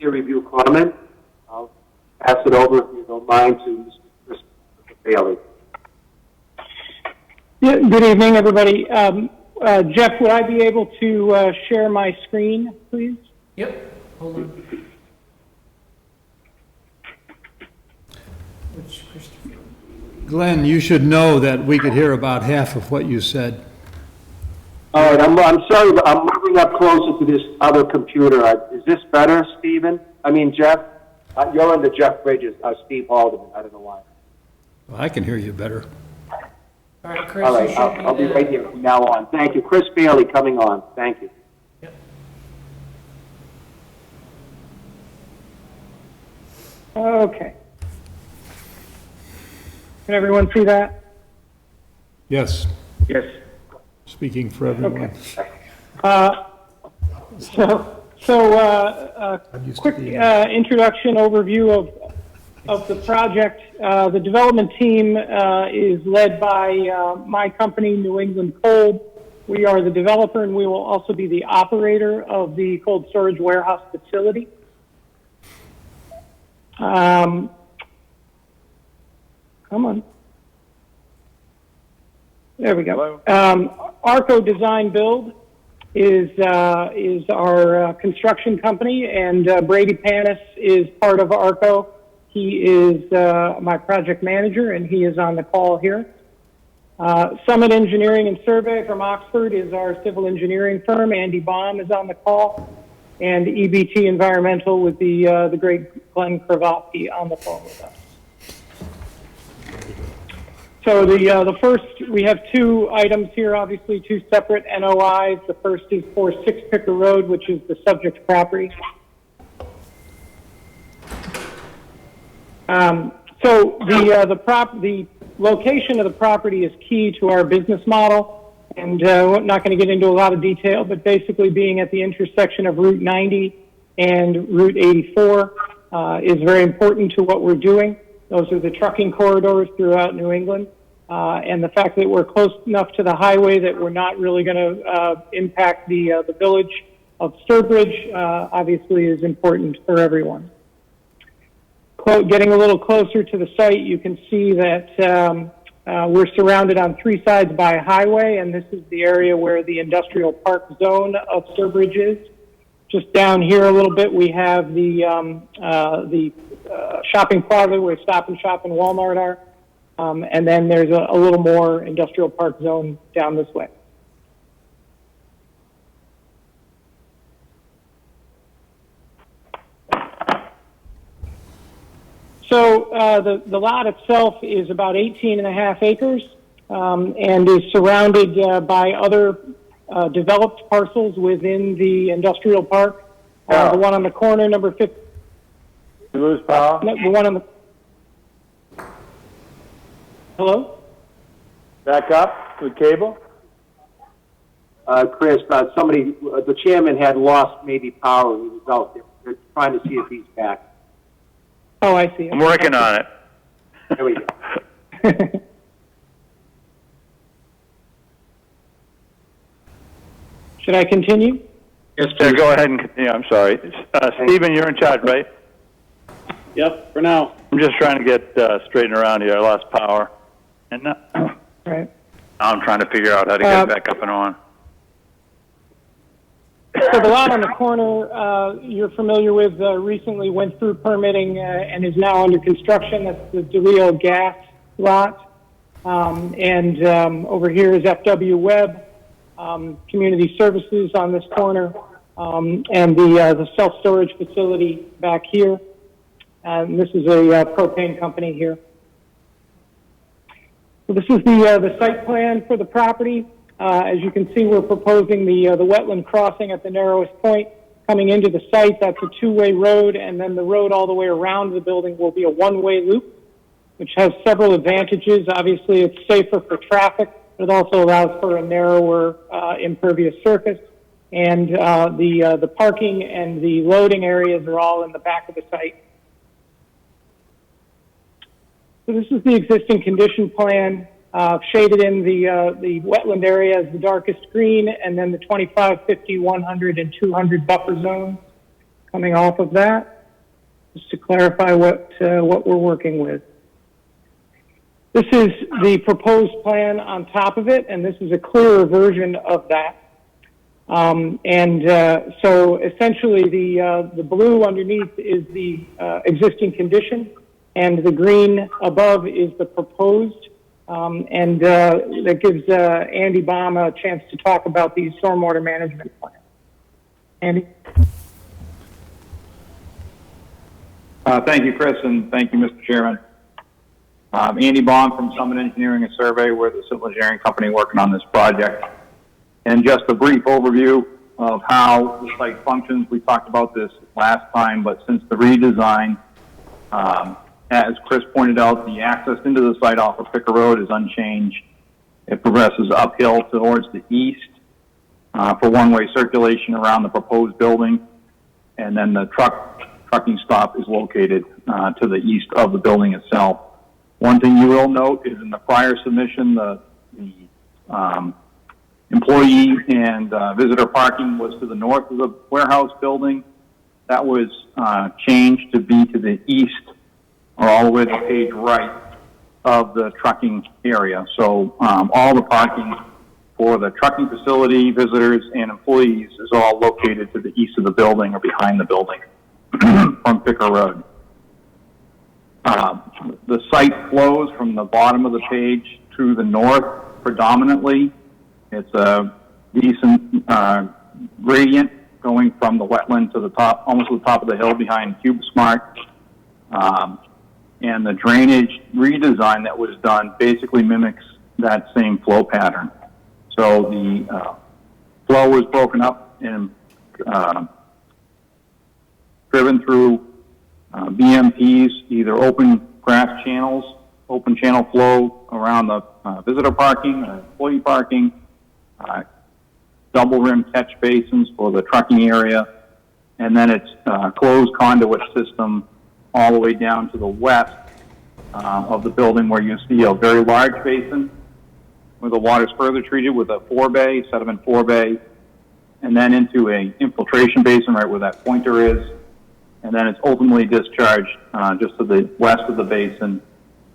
peer review comment. I'll pass it over, if you don't mind, to Mr. Chris Bailey. Yeah, good evening, everybody. Jeff, would I be able to share my screen, please? Yep, hold on. Which Christopher? Glenn, you should know that we could hear about half of what you said. All right, I'm sorry, but I'm moving up closer to this other computer. Is this better, Stephen? I mean, Jeff? You're under Jeff Bridges, Steve Haldeman. I don't know why. Well, I can hear you better. All right, Chris, All right, you should I'll be there. right here from now on. Thank you. Chris Bailey coming on. Thank you. Yep. Okay. Can everyone see that? Yes, Yes. speaking for everyone. Quick introduction overview of the project. The development team is led by my company, New England Cold. We are the developer, and we will also be the operator of the cold storage warehouse facility. Come on. There we go. Arco Design Build is our construction company, and Brady Panis is part of Arco. He is my project manager, and he is on the call here. Summit Engineering and Survey from Oxford is our civil engineering firm. Andy Baum is on the call, and EBT Environmental with the great Glenn Kravosky on the phone with us. So the first, we have two items here, obviously two separate NOIs. The first is for 6 Picker Road, which is the subject property. So the location of the property is key to our business model, and we're not going to get into a lot of detail, but basically being at the intersection of Route 90 and Route 84 is very important to what we're doing. Those are the trucking corridors throughout New England, and the fact that we're close enough to the highway that we're not really going to impact the village of Sturbridge obviously is important for everyone. Getting a little closer to the site, you can see that we're surrounded on 3 sides by a highway, and this is the area where the industrial park zone of Sturbridge is. Just down here a little bit, we have the shopping plaza where Stop and Shop and Walmart are. And then there's a little more industrial park zone down this way. So the lot itself is about 18.5 acres and is surrounded by other developed parcels within the industrial park. The one on the corner, number 50. You lose power? The one on the... Hello? Back up with cable? Chris, somebody, the chairman had lost maybe power when he was out there. They're trying to see if he's back. Oh, I see. I'm working on it. There we go. Should I continue? Yes, Yeah, please. go ahead and continue. I'm sorry. Stephen, you're in charge, right? Yep, for now. I'm just trying to get straightened around here. I lost power. And now Right. I'm trying to figure out how to get back up and on. So the lot on the corner you're familiar with recently went through permitting and is now under construction. That's the DeRio Gas lot. Over here is FW Webb, Community Services on this corner, and the self-storage facility back here. And this is a propane company here. So this is the site plan for the property. As you can see, we're proposing the wetland crossing at the narrowest point coming into the site. That's a two-way road, and then the road all the way around the building will be a one-way loop, which has several advantages. Obviously, it's safer for traffic, but it also allows for a narrower impervious surface. And the parking and the loading areas are all in the back of the site. So this is the existing condition plan. Shaded in the wetland area is the darkest green, and then the 25, 50, 100, and 200 buffer zones coming off of that. Just to clarify what we're working with. This is the proposed plan on top of it, and this is a clearer version of that. So essentially, the blue underneath is the existing condition, and the green above is the proposed. That gives Andy Baum a chance to talk about the stormwater management plan. Andy? Thank you, Chris, and thank you, Mr. Chairman. Andy Baum from Summit Engineering and Survey. We're the civil engineering company working on this project. And just a brief overview of how the site functions. We talked about this last time, but since the redesign, as Chris pointed out, the access into the site off of Picker Road is unchanged. It progresses uphill towards the east for one-way circulation around the proposed building, and then the trucking stop is located to the east of the building itself. One thing you will note is in the prior submission, the employee and visitor parking was to the north of the warehouse building. That was changed to be to the east, or all the way to the page right of the trucking area. So all the parking for the trucking facility, visitors, and employees is all located to the east of the building or behind the building from Picker Road. The site flows from the bottom of the page to the north predominantly. It's a decent gradient going from the wetland to the top, almost to the top of the hill behind CubeSmart. And the drainage redesign that was done basically mimics that same flow pattern. So the flow was broken up and driven through BMPs, either open grass channels, open channel flow around the visitor parking, employee parking, double rim catch basins for the trucking area, and then it's closed conduit system all the way down to the west of the building, where you see a very large basin where the water is further treated with a sediment 4-bay, and then into a infiltration basin right where that pointer is, and then it's ultimately discharged just to the west of the basin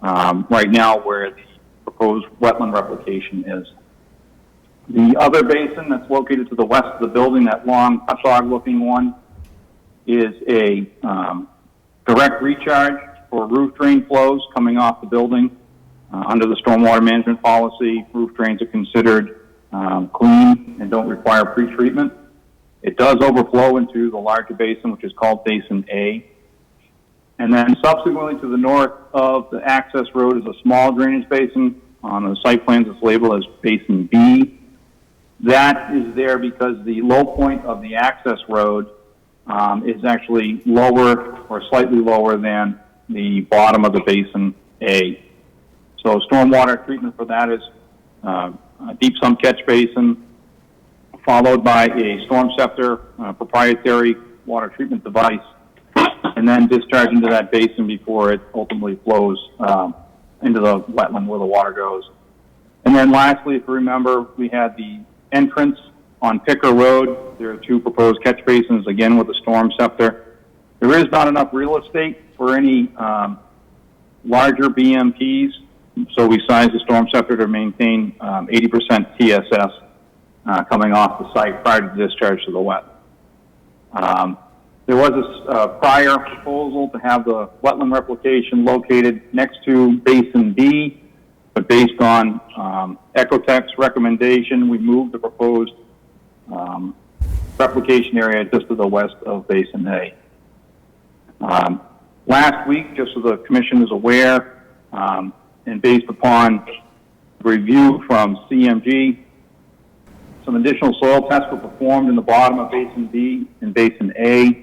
right now where the proposed wetland replication is. The other basin that's located to the west of the building, that long hot dog looking one, is a direct recharge for roof drain flows coming off the building Under the stormwater management policy, roof drains are considered clean and don't require pretreatment. It does overflow into the larger basin, which is called Basin A. And then subsequently to the north of the access road is a small drainage basin. On the site plans, it's labeled as Basin B. That is there because the low point of the access road is actually lower or slightly lower than the bottom of the Basin A. So stormwater treatment for that is a deep sump catch basin, followed by a storm scepter, proprietary water treatment device, and then discharge into that basin before it ultimately flows into the wetland where the water goes. And then lastly, if you remember, we had the entrance on Picker Road. There are 2 proposed catch basins, again with a storm scepter. There is not enough real estate for any larger BMPs, so we sized the storm scepter to maintain 80% TSS coming off the site prior to discharge to the wet. There was a prior proposal to have the wetland replication located next to Basin B, but based on Ecotech's recommendation, we moved the proposed replication area just to the west of Basin A. Last week, just so the Commission is aware, and based upon review from CMG, some additional soil tests were performed in the bottom of Basin B and Basin A,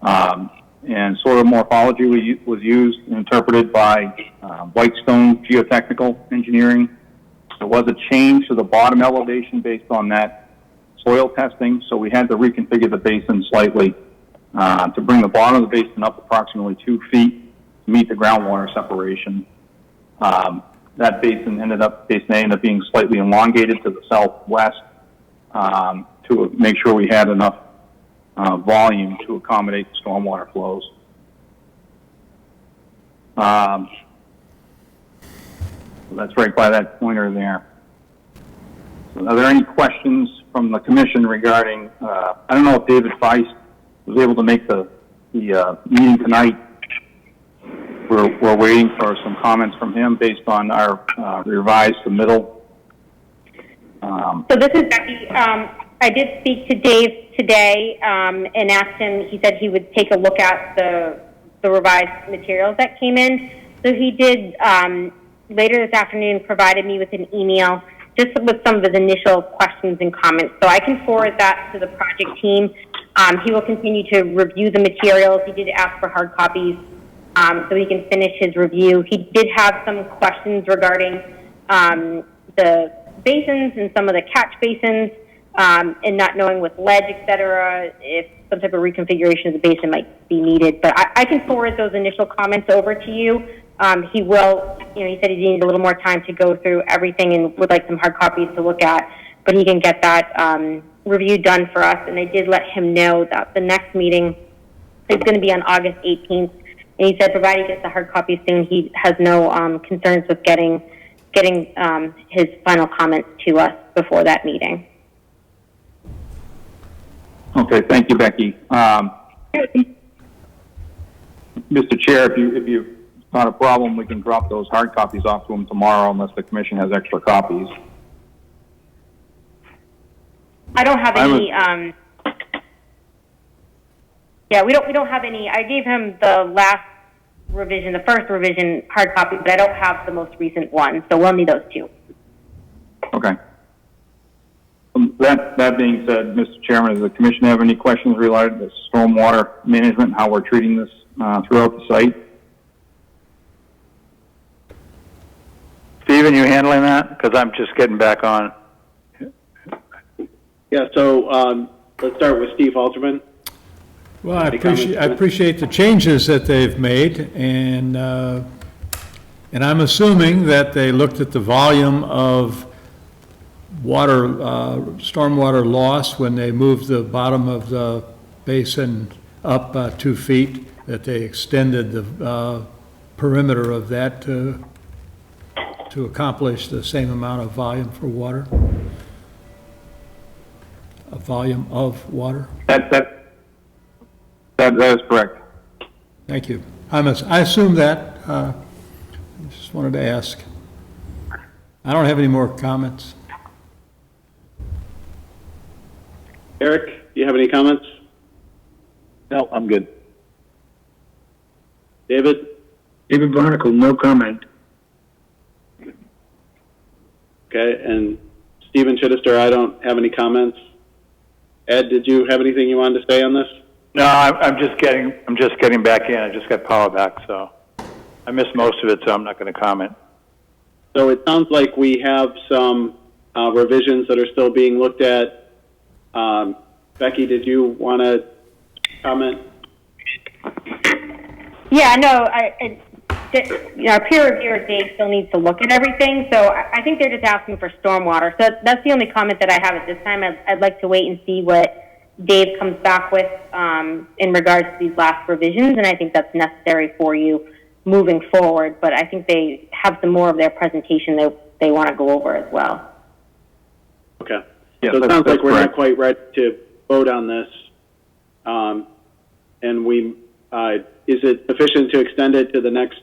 and soil morphology was used and interpreted by Whitestone Geotechnical Engineering. There was a change to the bottom elevation based on that soil testing, so we had to reconfigure the basin slightly to bring the bottom of the basin up approximately 2 feet to meet the groundwater separation. That basin Basin A ended up being slightly elongated to the southwest to make sure we had enough volume to accommodate the stormwater flows. So that's right by that pointer there. So are there any questions from the Commission regarding, I don't know if David Feist was able to make the meeting tonight. We're waiting for some comments from him based on our revised submittal. So this is Becky. I did speak to Dave today and asked him, he said he would take a look at the revised materials that came in. So he did, later this afternoon, provided me with an email just with some of his initial questions and comments. So I can forward that to the project team. He will continue to review the materials. He did ask for hard copies so he can finish his review. He did have some questions regarding the basins and some of the catch basins and not knowing with ledge, et cetera, if some type of reconfiguration of the basin might be needed. But I can forward those initial comments over to you. He will, he said he needed a little more time to go through everything and would like some hard copies to look at, but he can get that review done for us. And I did let him know that the next meeting is going to be on August 18th. And he said, provided he gets the hard copies soon, he has no concerns with getting his final comments to us before that meeting. Okay, thank you, Becky. Mr. Chair, if you not a problem, we can drop those hard copies off to him tomorrow unless the Commission has extra copies. I don't have any, we don't have any. I gave him the last revision, the first revision hard copy, but I don't have the most recent one, so we'll need those two. Okay. That being said, Mr. Chairman, does the Commission have any questions related to stormwater management and how we're treating this throughout the site? Stephen, you handling that? Because I'm just getting back on. Yeah, so let's start with Steve Halterman. Well, I appreciate the changes that they've made, and I'm assuming that they looked at the volume of water, stormwater loss when they moved the bottom of the basin up 2 feet, that they extended the perimeter of that to accomplish the same amount of volume for water, a volume of water. That is correct. Thank you. I assume that. I just wanted to ask. I don't have any more comments. Eric, do you have any comments? No, I'm good. David? David Barnacle, no comment. Okay, and Stephen Chittister, I don't have any comments. Ed, did you have anything you wanted to say on this? No, I'm just getting back in. I just got power back, so I missed most of it, so I'm not going to comment. So it sounds like we have some revisions that are still being looked at. Becky, did you want to comment? Yeah, no, our peer reviewer, Dave, still needs to look at everything, so I think they're just asking for stormwater. So that's the only comment that I have at this time. I'd like to wait and see what Dave comes back with in regards to these last revisions, and I think that's necessary for you moving forward. But I think they have some more of their presentation they want to go over as well. Okay. Yes, so it sounds like we're correct. not quite ready to vote on this. And we, is it sufficient to extend it to the next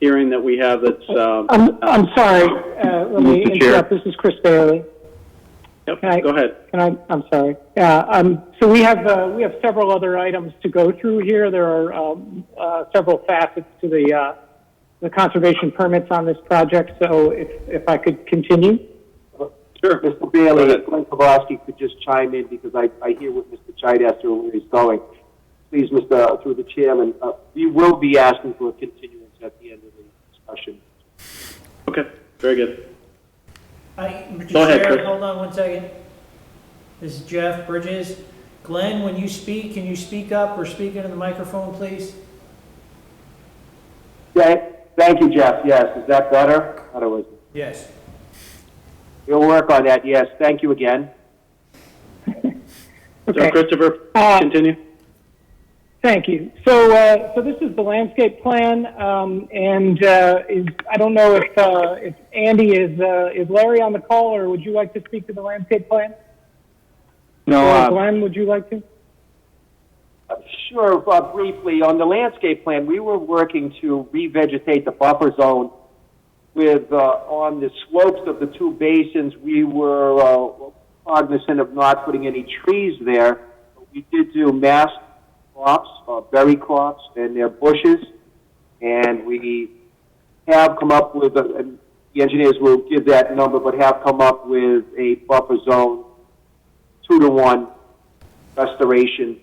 hearing that we have that's... I'm sorry, let me Mr. Chair. interrupt. This is Chris Bailey. Yep, Can I- go ahead. I'm sorry. So we have several other items to go through here. There are several facets to the conservation permits on this project. So if I could continue. Sure. Mr. Bailey, if Glenn Kowalski could just chime in because I hear what Mr. Chides or where he's going. Please, through the chairman, we will be asking for a continuance at the end of the discussion. Okay, very good. Mr. Go ahead, Chair, Chris. hold on one second. This is Jeff Bridges. Glenn, when you speak, can you speak up or speak into the microphone, please? Thank you, Jeff. Yes, is that better? Otherwise, Yes. we'll work on that. Yes, thank you again. So Christopher, continue. Thank you. So this is the landscape plan, and I don't know if Andy is Larry on the call, or would you like to speak to the landscape plan? No, Or Glenn, would you like to? Sure, briefly, on the landscape plan, we were working to revegetate the buffer zone with, on the slopes of the two basins, we were cognizant of not putting any trees there. We did do mass crops, berry crops, and their bushes, and we have come up with, the engineers will give that number, but have come up with a buffer zone 2-to-1 restoration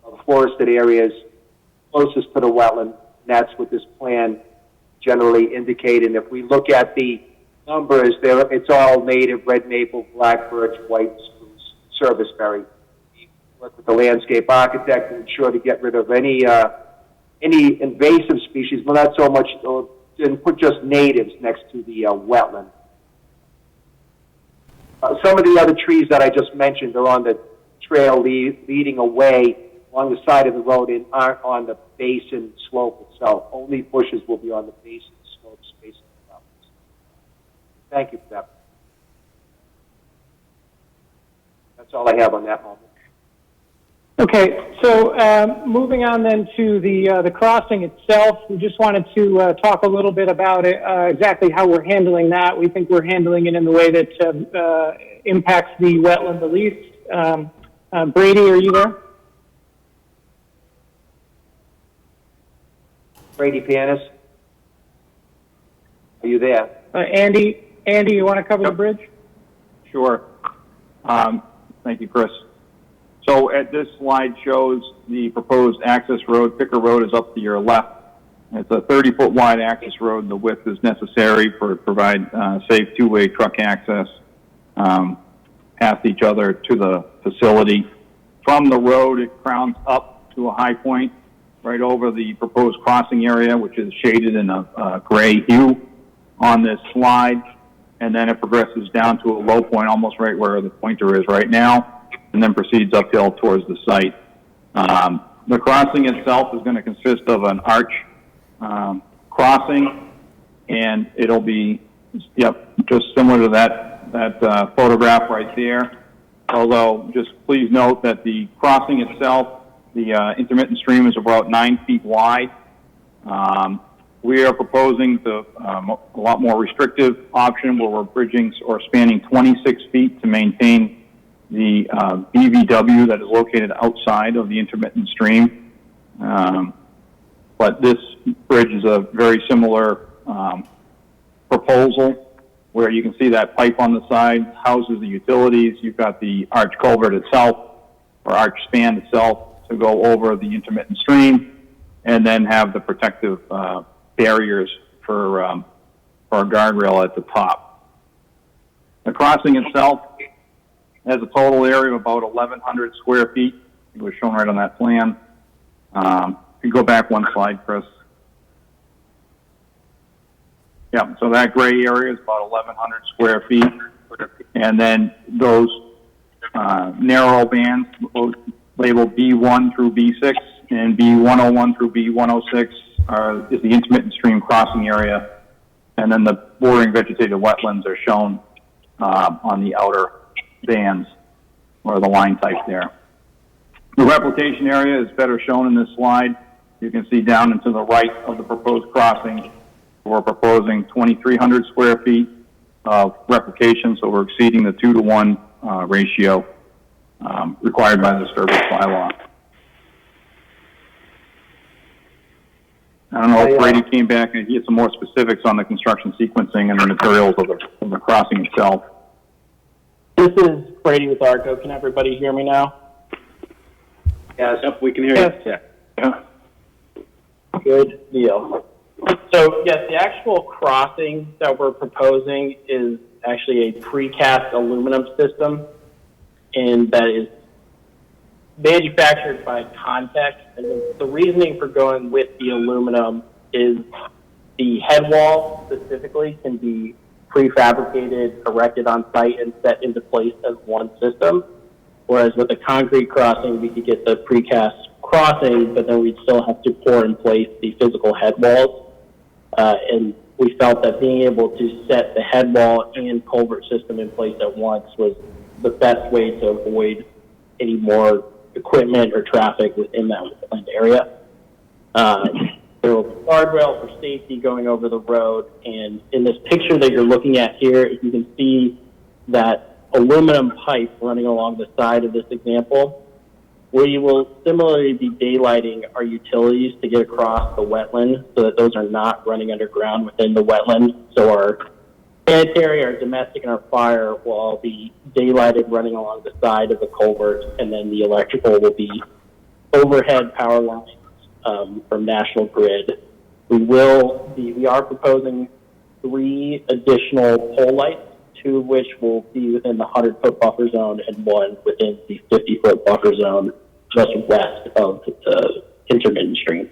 of forested areas closest to the wetland. That's what this plan generally indicates. And if we look at the numbers, it's all native red maple, black birch, white spruce, serviceberry. We work with the landscape architect to ensure to get rid of any invasive species, but not so much, and put just natives next to the wetland. Some of the other trees that I just mentioned are on the trail leading away along the side of the road and aren't on the basin slope itself. Only bushes will be on the basin slopes facing the mountains. Thank you for that. That's all I have on that moment. Okay, so moving on then to the crossing itself, we just wanted to talk a little bit about it, exactly how we're handling that. We think we're handling it in the way that impacts the wetland the least. Brady, are you there? Brady Panis, are you there? Andy, you want to cover the bridge? Sure. Thank you, Chris. So at this slide shows the proposed access road. Picker Road is up to your left. It's a 30-foot wide access road. The width is necessary for provide safe two-way truck access past each other to the facility. From the road, it crowns up to a high point right over the proposed crossing area, which is shaded in a gray hue on this slide. And then it progresses down to a low point, almost right where the pointer is right now, and then proceeds uphill towards the site. The crossing itself is going to consist of an arch crossing, and it'll be, just similar to that photograph right there. Although, just please note that the crossing itself, the intermittent stream is about 9 feet wide. we are proposing a lot more restrictive option where we're bridging or spanning 26 feet to maintain the BVW that is located outside of the intermittent stream. But this bridge is a very similar proposal where you can see that pipe on the side houses the utilities. You've got the arch culvert itself, or arch span itself, to go over the intermittent stream, and then have the protective barriers for a guardrail at the top. The crossing itself has a total area of about 1,100 square feet. It was shown right on that plan. If you go back one slide, Chris. Yeah, so that gray area is about 1,100 square feet. And then those narrow bands labeled B1 through B6 and B101 through B106 is the intermittent stream crossing area. And then the bordering vegetated wetlands are shown on the outer bands or the line type there. The replication area is better shown in this slide. You can see down and to the right of the proposed crossing, we're proposing 2,300 square feet of replication, so we're exceeding the 2-to-1 ratio required by the disturbance bylaw. I don't know if Brady came back and he had some more specifics on the construction sequencing and the materials of the crossing itself. This is Brady with Arco. Can everybody hear me now? Yes, yep, we can hear you. Yeah. Good deal. So, yes, the actual crossing that we're proposing is actually a precast aluminum system, and that is manufactured by Contex. And the reasoning for going with the aluminum is the head wall specifically can be prefabricated, erected on site, and set into place as one system. Whereas with the concrete crossing, we could get the precast crossing, but then we'd still have to pour in place the physical head walls. And we felt that being able to set the head wall and culvert system in place at once was the best way to avoid any more equipment or traffic within that wetland area. There will be a guardrail for safety going over the road, and in this picture that you're looking at here, you can see that aluminum pipe running along the side of this example. We will similarly be daylighting our utilities to get across the wetland so that those are not running underground within the wetland. So our sanitary, our domestic, and our fire will all be daylighted running along the side of the culvert, and then the electrical will be overhead power lines from National Grid. We are proposing 3 additional pole lights, 2 of which will be within the 100-foot buffer zone and 1 within the 50-foot buffer zone just west of the intermittent stream.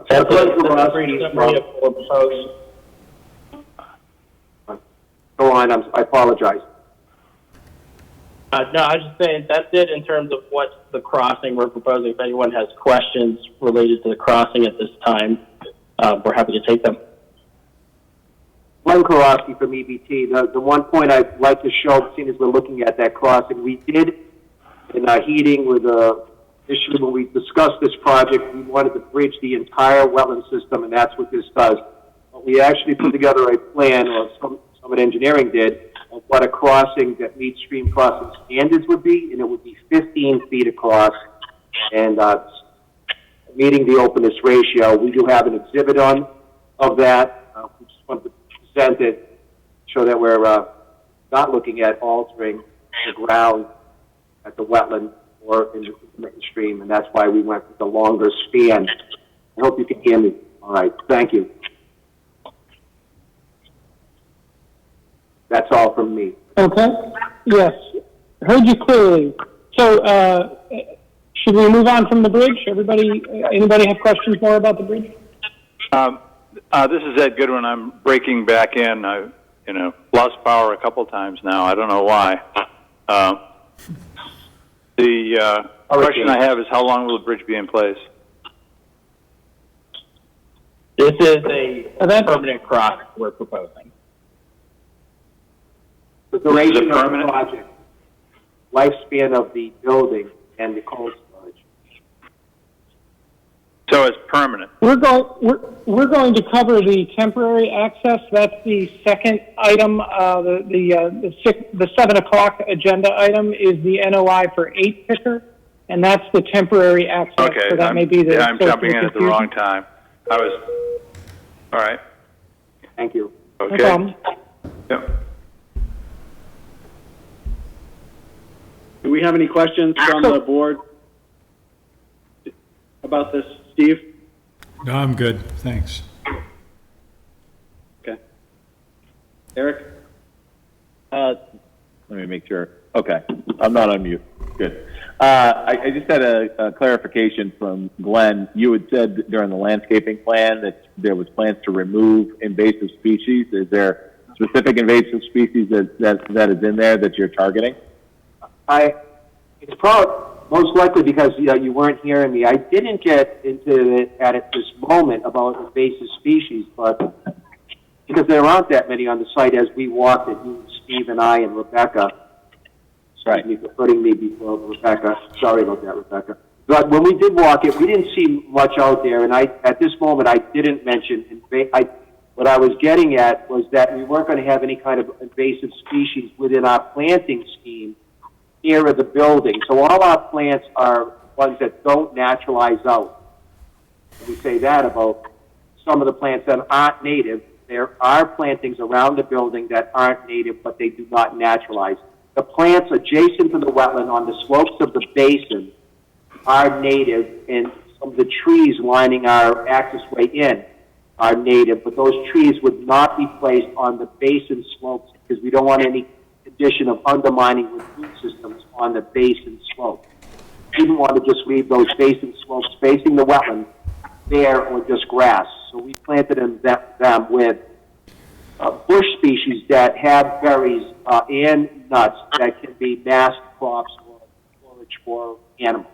That's a pretty summary of what we're proposing. Go on, I apologize. No, I was just saying that's it in terms of what the crossing we're proposing. If anyone has questions related to the crossing at this time, we're happy to take them. Glenn Karofsky from EBT. The one point I'd like to show, seeing as we're looking at that crossing, we did in our heating with issue when we discussed this project, we wanted to bridge the entire wetland system, and that's what this does. But we actually put together a plan, or some of engineering did, of what a crossing that meets stream crossing standards would be, and it would be 15 feet across, and meeting the openness ratio. We do have an exhibit of that. We just wanted to present it, show that we're not looking at altering the ground at the wetland or in the intermittent stream, and that's why we went with the longer span. I hope you can hear me. All right, thank you. That's all from me. Okay. Yes. Heard you clearly. So, should we move on from the bridge? Anybody have questions more about the bridge? This is Ed Goodwin. I'm breaking back in. I've lost power a couple times now. I don't know why. The question I have is, how long will the bridge be in place? This is a permanent cross we're proposing. The duration of the project, lifespan of the building, and the cold storage. permanent? We're going to cover the temporary access. That's the second item. The 7 o'clock agenda item is the NOI for 8 Picker, and that's the temporary access. Okay, so that may be the. I'm jumping in at the wrong time. All right. Thank you. Okay. No problem. Yep. Do we have any questions from the board about this, Steve? No, I'm good, thanks. Okay. Eric? Let me make sure. Okay, I'm not on mute. Good. I just had a clarification from Glenn. You had said during the landscaping plan that there was plans to remove invasive species. Is there specific invasive species that is in there that you're targeting? It's probably most likely because you weren't hearing me. I didn't get into it at this moment about invasive species, but because there aren't that many on the site as we walked it, you, Steve, and I, and Rebecca. Right. Me for putting me before Rebecca. Sorry about that, Rebecca. But when we did walk it, we didn't see much out there, and at this moment I didn't mention what I was getting at was that we weren't going to have any kind of invasive species within our planting scheme near the building. So all our plants are ones that don't naturalize out. And we say that about some of the plants that aren't native. There are plantings around the building that aren't native, but they do not naturalize. The plants adjacent to the wetland on the slopes of the basin are native, and some of the trees lining our access way in are native, but those trees would not be placed on the basin slopes because we don't want any condition of undermining the root systems on the basin slope. We didn't want to just leave those basin slopes facing the wetland there or just grass. So we planted them with bush species that have berries and nuts that can be mast crops or forage for animals.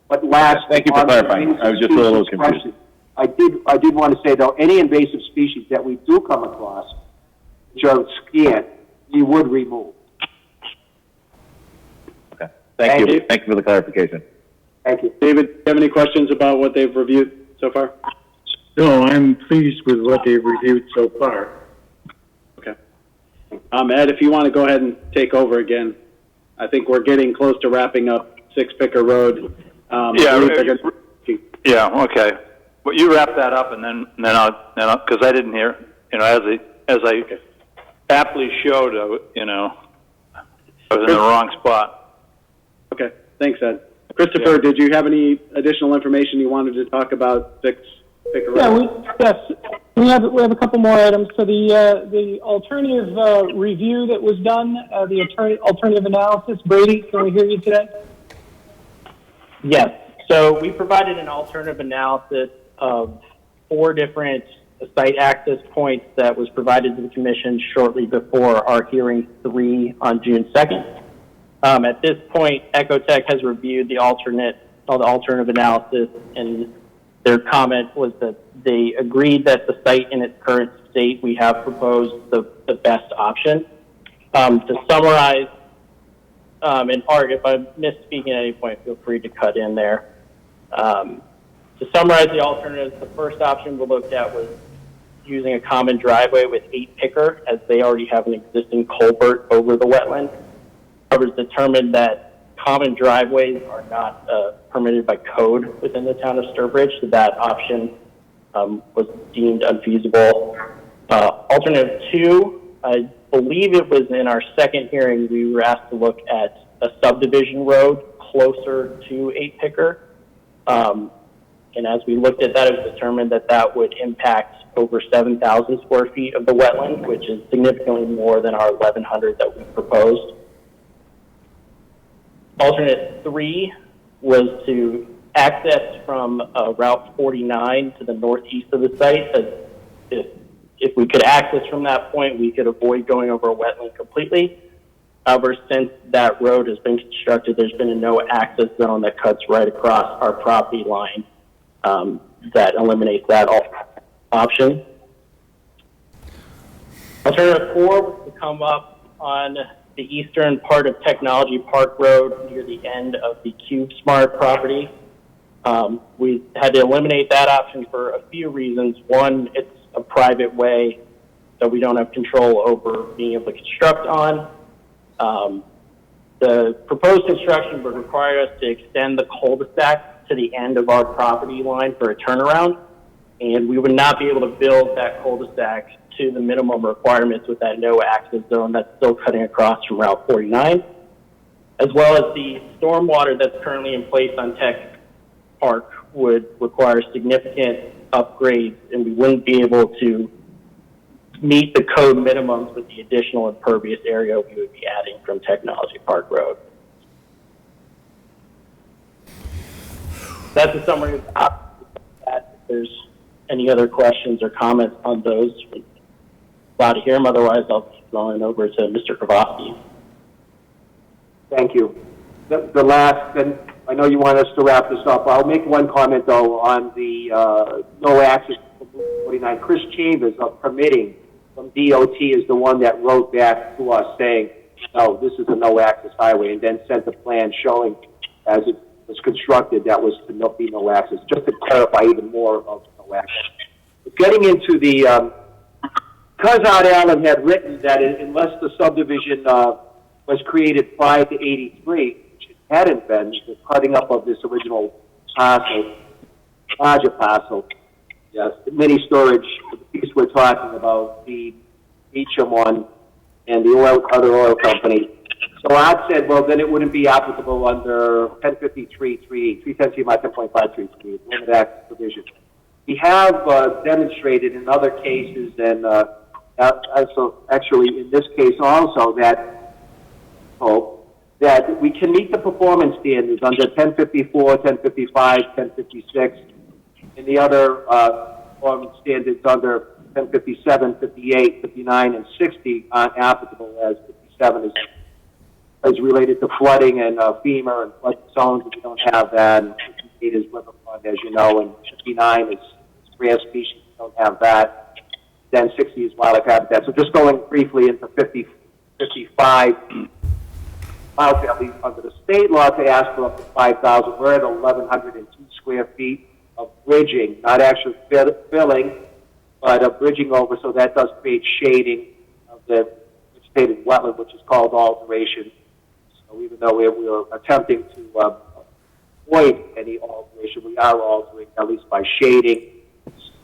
But last, thank you for clarifying. I was just a little confused. I did want to say though, any invasive species that we do come across, which are scant, we would remove. Okay. Thank you. Thank you for the clarification. Thank you. David, do you have any questions about what they've reviewed so far? No, I'm pleased with what they've reviewed so far. Okay. Ed, if you want to go ahead and take over again, I think we're getting close to wrapping up 6 Picker Road. Yeah, okay. Well, you wrap that up, and then I'll, because I didn't hear, as I aptly showed, I was in the wrong spot. Okay, thanks, Ed. Christopher, did you have any additional information you wanted to talk about 6 Picker Road? We have a couple more items. So the alternative review that was done, the alternative analysis. Brady, can we hear you today? Yes. So we provided an alternative analysis of 4 different site access points that was provided to the Commission shortly before our hearing 3 on June 2nd. At this point, Ecotech has reviewed the alternative analysis, and their comment was that they agreed that the site in its current state, we have proposed the best option. To summarize, and Art, if I'm misspeaking at any point, feel free to cut in there. To summarize the alternatives, the first option we looked at was using a common driveway with 8 Picker, as they already have an existing culvert over the wetland. It was determined that common driveways are not permitted by code within the town of Sturbridge, so that option was deemed unfeasible. Alternative 2, I believe it was in our second hearing, we were asked to look at a subdivision road closer to 8 Picker. And as we looked at that, it was determined that that would impact over 7,000 square feet of the wetland, which is significantly more than our 1,100 that we proposed. Alternate 3 was to access from Route 49 to the northeast of the site. If we could access from that point, we could avoid going over a wetland completely. However, since that road has been constructed, there's been a no access zone that cuts right across our property line that eliminates that option. Alternative 4 was to come up on the eastern part of Technology Park Road near the end of the CubeSmart property. We had to eliminate that option for a few reasons. One, it's a private way, so we don't have control over being able to construct on. The proposed construction would require us to extend the cul-de-sac to the end of our property line for a turnaround, and we would not be able to build that cul-de-sac to the minimum requirements with that no access zone that's still cutting across from Route 49, as well as the stormwater that's currently in place on Tech Park would require significant upgrades, and we wouldn't be able to meet the code minimums with the additional impervious area we would be adding from Technology Park Road. That's a summary of that. If there's any other questions or comments on those, we're glad to hear them. Otherwise, I'll keep going over to Mr. Kravosky. Thank you. The last, and I know you want us to wrap this up. I'll make one comment, though, on the no access to 49. Chris Chambers of permitting from DOT is the one that wrote back to us saying, no, this is a no access highway, and then sent a plan showing as it was constructed that was to not be no access, just to clarify even more of no access. Getting into the, because Art Allen had written that unless the subdivision was created prior to 83, which it hadn't been, the cutting up of this original parcel, larger parcel, yes, the mini storage, the piece we're talking about, the Beecham one, and the other oil company. So Art said, well, then it wouldn't be applicable under 1053.3, 310 CMI 10.533, limited access provision. We have demonstrated in other cases, and also actually in this case also, that we can meet the performance standards under 1054, 1055, 1056, and the other performance standards under 1057, 58, 59, and 60 aren't applicable, as 57 is related to flooding and FEMA and flood zones, and we don't have that. And 58 is riverfront, as you know, and 59 is rare species, we don't have that. Then 60 is wildlife habitat. So just going briefly into 50, 55, at least under the state law, to ask for up to 5,000. We're at 1,102 square feet of bridging, not actually filling, but bridging over, so that does create shading of the vegetated wetland, which is called alteration. So even though we're attempting to avoid any alteration, we are altering, at least by shading,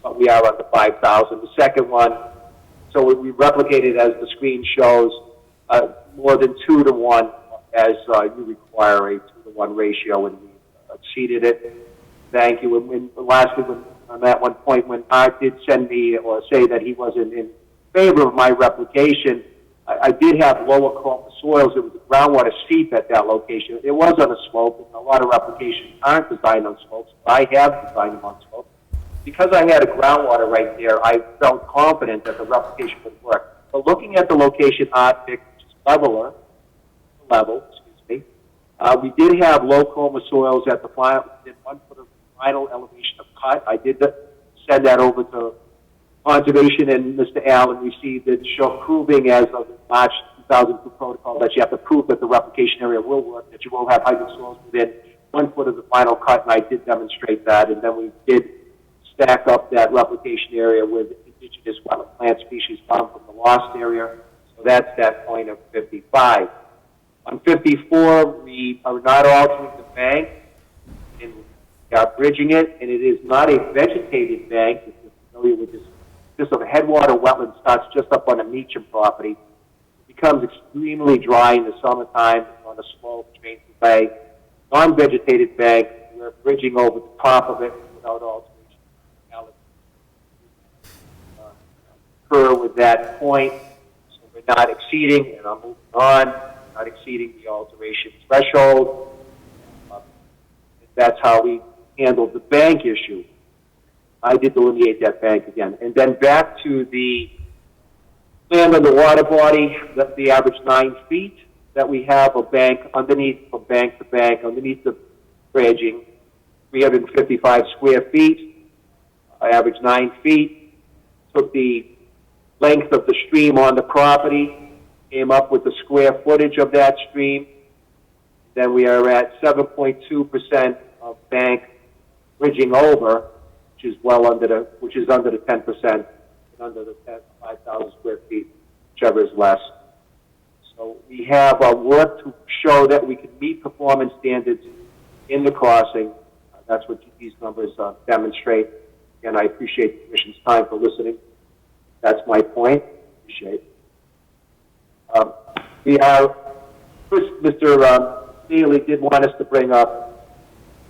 but we are under 5,000. The second one, so we replicated, as the screen shows, more than 2 to 1, as you require a 2 to 1 ratio, and we exceeded it. Thank you. And lastly, on that one point, when Art did send me or say that he wasn't in favor of my replication, I did have lower crop soils. It was a groundwater seep at that location. It was on a slope, and a lot of replications aren't designed on slopes. I have designed them on slopes. Because I had a groundwater right there, I felt confident that the replication would work. But looking at the location Art picked, which is level, we did have low chroma soils at the final, within 1 foot of the final elevation of cut. I did send that over to Conservation, and Mr. Allen received it, proving as of the March 2002 protocol that you have to prove that the replication area will work, that you will have hydro soils within 1 foot of the final cut, and I did demonstrate that. And then we did stack up that replication area with indigenous wetland plant species found from the lost area. So that's that point of 55. On 54, we are not altering the bank, and we are bridging it, and it is not a vegetated bank. If you're familiar with this, just a headwater wetland starts just up on a Meacham property. It becomes extremely dry in the summertime on a slope, drains the bay. Non-vegetated bank, we're bridging over the top of it without alteration. Occur with that point, so we're not exceeding, and I'm moving on. Not exceeding the alteration threshold. That's how we handled the bank issue. I did delineate that bank again. And then back to the land on the water body, the average 9 feet that we have a bank underneath, from bank to bank, underneath the dredging, 355 square feet, average 9 feet. Took the length of the stream on the property, came up with the square footage of that stream. Then we are at 7.2% of bank bridging over, which is well under the, which is under the 10%, and under the 5,000 square feet, whichever is less. So we have work to show that we can meet performance standards in the crossing. That's what these numbers demonstrate. And I appreciate the Commission's time for listening. That's my point. Appreciate it. Mr. Neely did want us to bring up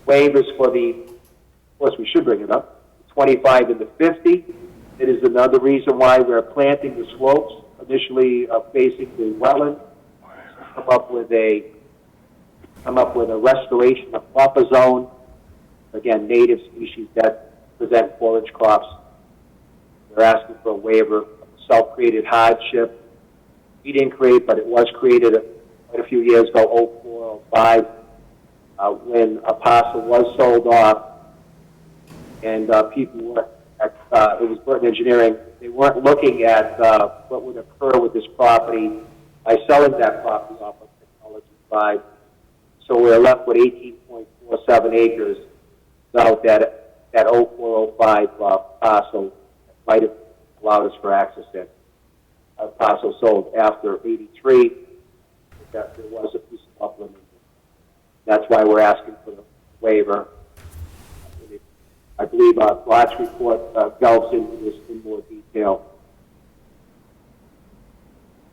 waivers for the, of course we should bring it up, 25 and the 50. It is another reason why we're planting the slopes, initially facing the wetland. Come up with a restoration of buffer zone. Again, native species that present forage crops. They're asking for a waiver of self-created hardship. We didn't create, but it was created quite a few years ago, 04, 05, when a parcel was sold off, and people were at, it was Burton Engineering, they weren't looking at what would occur with this property by selling that property off of Technology 5. So we're left with 18.47 acres without that 0405 parcel that might have allowed us for access there. A parcel sold after 83, that there was a piece of upland. That's why we're asking for the waiver. I believe Rod's report delves into this in more detail.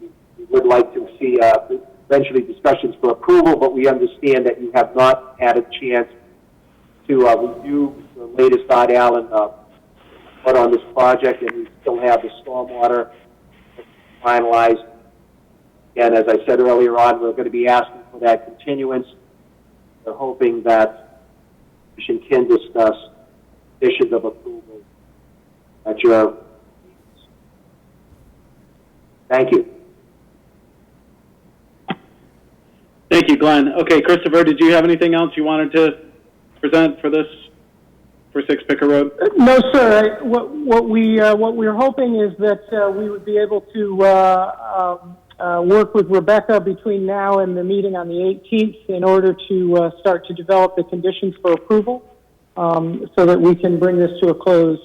We would like to see eventually discussions for approval, but we understand that you have not had a chance to review the latest Art Allen put on this project, and we still have the stormwater finalized. And as I said earlier on, we're going to be asking for that continuance. We're hoping that we can discuss conditions of approval at your meetings. Thank you. Thank you, Glenn. Okay, Christopher, did you have anything else you wanted to present for this, for 6 Picker Road? No, sir. What we're hoping is that we would be able to work with Rebecca between now and the meeting on the 18th in order to start to develop the conditions for approval, so that we can bring this to a close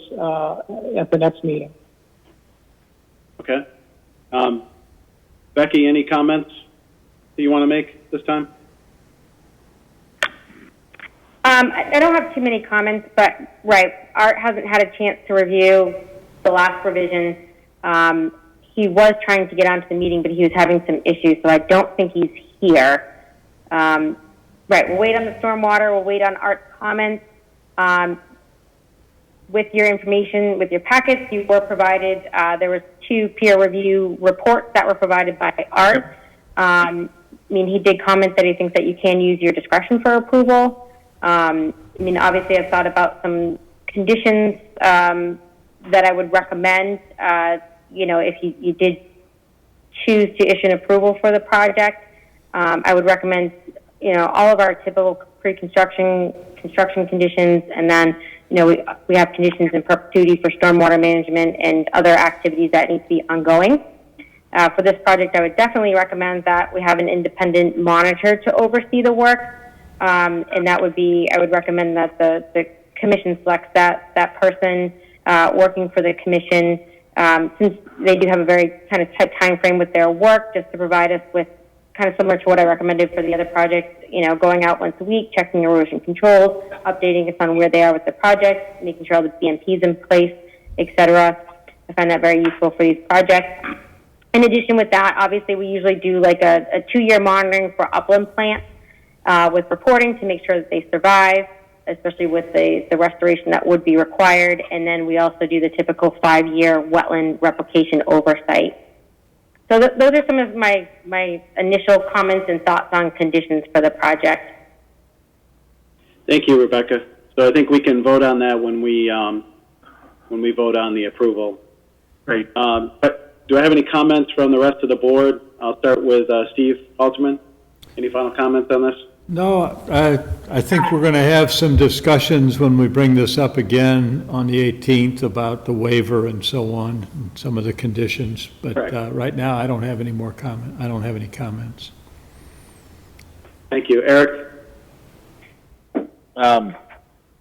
at the next meeting. Okay. Becky, any comments that you want to make this time? I don't have too many comments, but Art hasn't had a chance to review the last revision. He was trying to get onto the meeting, but he was having some issues, so I don't think he's here. We'll wait on the stormwater. We'll wait on Art's comments. With your information, with your packets, you were provided, there was 2 peer review reports that were provided by Art. He did comment that he thinks that you can use your discretion for approval. Obviously I've thought about some conditions that I would recommend, if you did choose to issue an approval for the project. I would recommend, all of our typical pre-construction conditions, and then, we have conditions in perpetuity for stormwater management and other activities that need to be ongoing. For this project, I would definitely recommend that we have an independent monitor to oversee the work. And that would be, I would recommend that the commission selects that person working for the commission, since they do have a very kind of tight time frame with their work, just to provide us with kind of similar to what I recommended for the other projects, going out once a week, checking erosion controls, updating us on where they are with the project, making sure all the BMP's in place, etc. I find that very useful for these projects. In addition with that, obviously we usually do like a 2-year monitoring for upland plants, with reporting to make sure that they survive, especially with the restoration that would be required. And then we also do the typical 5-year wetland replication oversight. So those are some of my initial comments and thoughts on conditions for the project. Thank you, Rebecca. So I think we can vote on that when we vote on the approval. Great. But do I have any comments from the rest of the board? I'll start with Steve Halterman. Any final comments on this? No, I think we're going to have some discussions when we bring this up again on the 18th about the waiver and so on, and some of the conditions. But right now, I don't have any more comment. I don't have any comments. Thank you. Eric?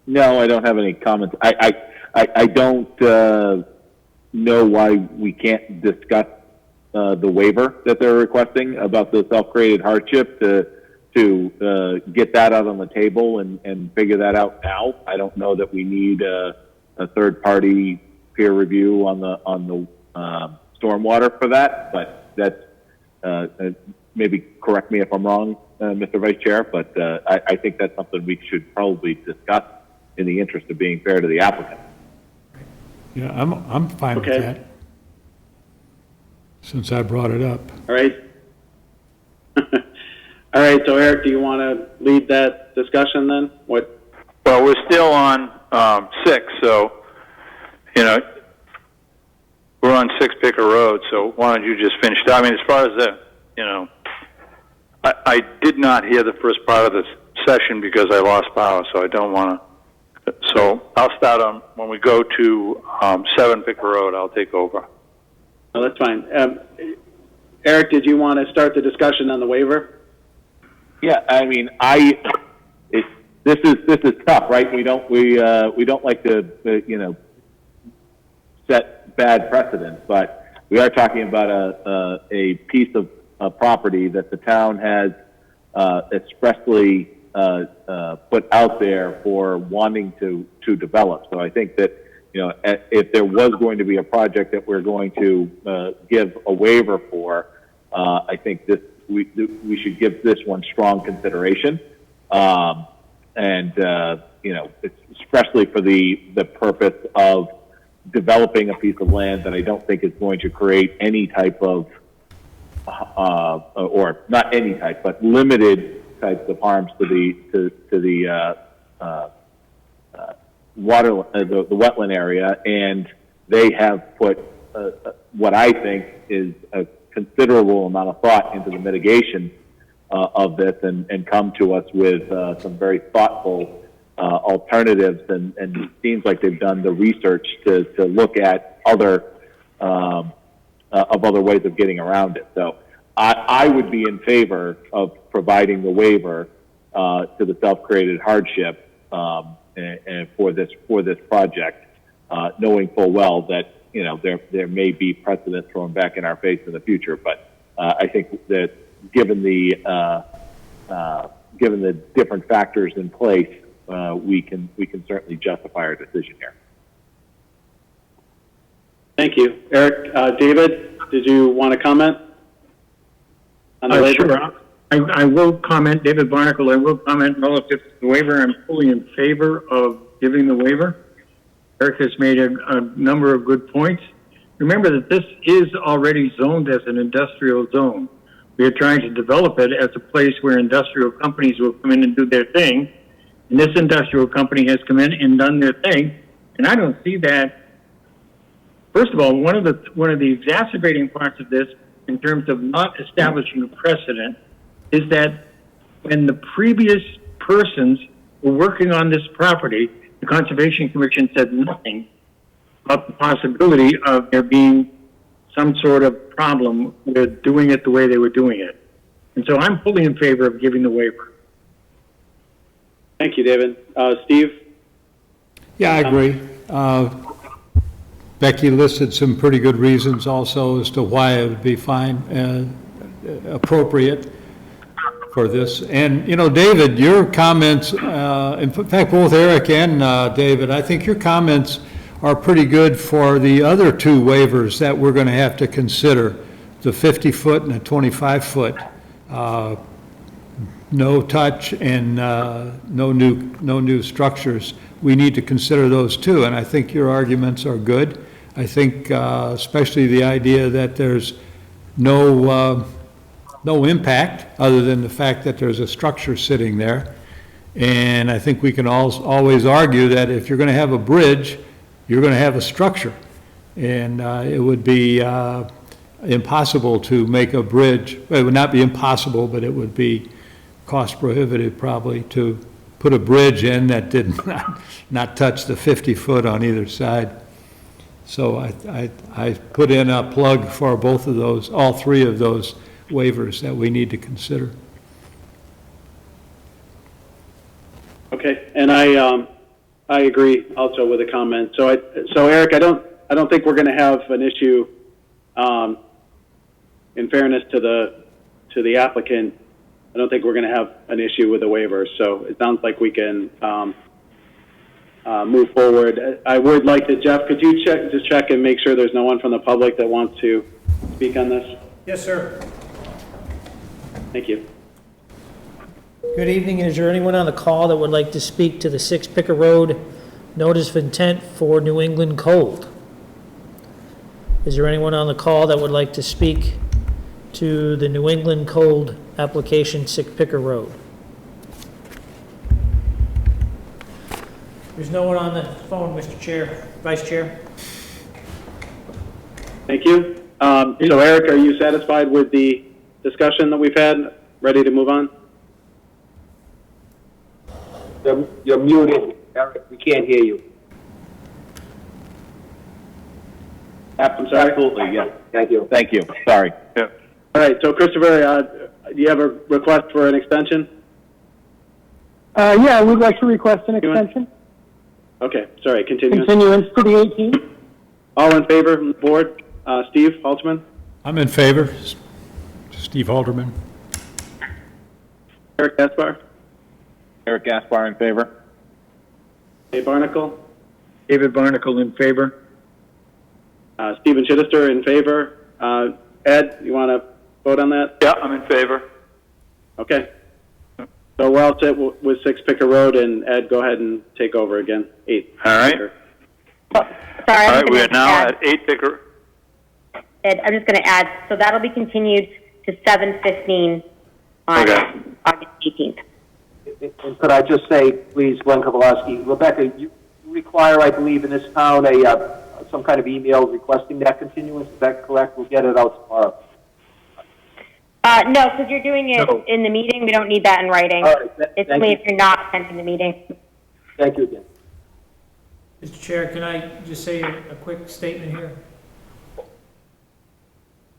No, I don't have any comments. I don't know why we can't discuss the waiver that they're requesting about the self-created hardship to get that out on the table and figure that out now. I don't know that we need a third-party peer review on the stormwater for that, but that's maybe correct me if I'm wrong, Mr. Vice Chair, but I think that's something we should probably discuss in the interest of being fair to the applicant. Yeah, I'm fine with that, since I brought it up. All right. All right, so Eric, do you want to lead that discussion then? What? Well, we're still on 6, so, we're on 6 Picker Road, so why don't you just finish that? I mean, as far as I did not hear the first part of the session because I lost power, so I don't want to. So I'll start on, when we go to 7 Picker Road, I'll take over. Oh, that's fine. Eric, did you want to start the discussion on the waiver? Yeah, I mean, this is tough, right? We don't like to set bad precedents, but we are talking about a piece of property that the town has expressly put out there for wanting to develop. So I think that if there was going to be a project that we're going to give a waiver for, I think we should give this one strong consideration, especially for the purpose of developing a piece of land that I don't think is going to create any type of, or not any type, but limited types of harms to the wetland area, and they have put what I think is a considerable amount of thought into the mitigation of this, and come to us with some very thoughtful alternatives, and it seems like they've done the research to look at other ways of getting around it. So I would be in favor of providing the waiver to the self-created hardship and for this project, knowing full well that there may be precedent thrown back in our face in the future. But I think that given the different factors in place, we can certainly justify our decision here. Thank you. Eric, David, did you want to comment on the waiver? Sure. I will comment, David Barnacle, I will comment relative to the waiver. I'm fully in favor of giving the waiver. Eric has made a number of good points. Remember that this is already zoned as an industrial zone. We are trying to develop it as a place where industrial companies will come in and do their thing. And this industrial company has come in and done their thing. And I don't see that. First of all, one of the exacerbating parts of this, in terms of not establishing a precedent, is that when the previous persons were working on this property, the Conservation Commission said nothing about the possibility of there being some sort of problem with doing it the way they were doing it. And so I'm fully in favor of giving the waiver. Thank you, David. Steve? Yeah, I agree. Becky listed some pretty good reasons also as to why it would be fine and appropriate for this. And, David, your comments, in fact, both Eric and David, I think your comments are pretty good for the other two waivers that we're going to have to consider, the 50-foot and the 25-foot. No touch and no new structures. We need to consider those too, and I think your arguments are good. I think especially the idea that there's no impact other than the fact that there's a structure sitting there. And I think we can always argue that if you're going to have a bridge, you're going to have a structure. And it would be impossible to make a bridge. Well, it would not be impossible, but it would be cost prohibitive probably to put a bridge in that did not touch the 50-foot on either side. So I put in a plug for both of those, all three of those waivers that we need to consider. Okay, and I I agree also with a comment. So Eric, I don't think we're going to have an issue, in fairness to the applicant. I don't think we're going to have an issue with the waiver. So it sounds like we can, move forward. I would like to, Jeff, could you check and make sure there's no one from the public that wants to speak on this? Yes, sir. Thank you. Good evening. Is there anyone on the call that would like to speak to the 6 Picker Road notice of intent for New England Cold? Is there anyone on the call that would like to speak to the New England Cold application, 6 Picker Road? There's no one on the phone, Mr. Chair, Vice Chair. Thank you. So Eric, are you satisfied with the discussion that we've had? Ready to move on? You're muted, Eric. We can't hear you. Absolutely, yeah. Thank you. Thank you. Sorry. Yeah. All right. So Christopher, do you have a request for an extension? Yeah, I would like to request an extension. Okay. Sorry. Continuance. Continuance to the 18th. All in favor from the board? Steve Halterman? I'm in favor. Steve Halterman. Eric Gaspar? Eric Gaspar in favor. Dave Barnacle? David Barnacle in favor. Stephen Chittister in favor. Ed, you want to vote on that? Yeah, I'm in favor. Okay. So we're all set with 6 Picker Road, and Ed, go ahead and take over again. 8. All right. Picker. Sorry, All right, we are now at 8 Picker. Ed, I'm just going to add, so that'll be continued to 7:15 on August 18th. And could I just say, please, Glenn Kowalski, Rebecca, you require, I believe, in this town some kind of email requesting that continuance. Is that correct? We'll get it out tomorrow. No, because you're doing it in the meeting. We don't need that in writing. All right, it's only if you're not attending the meeting. Thank you again. Mr. Chair, can I just say a quick statement here?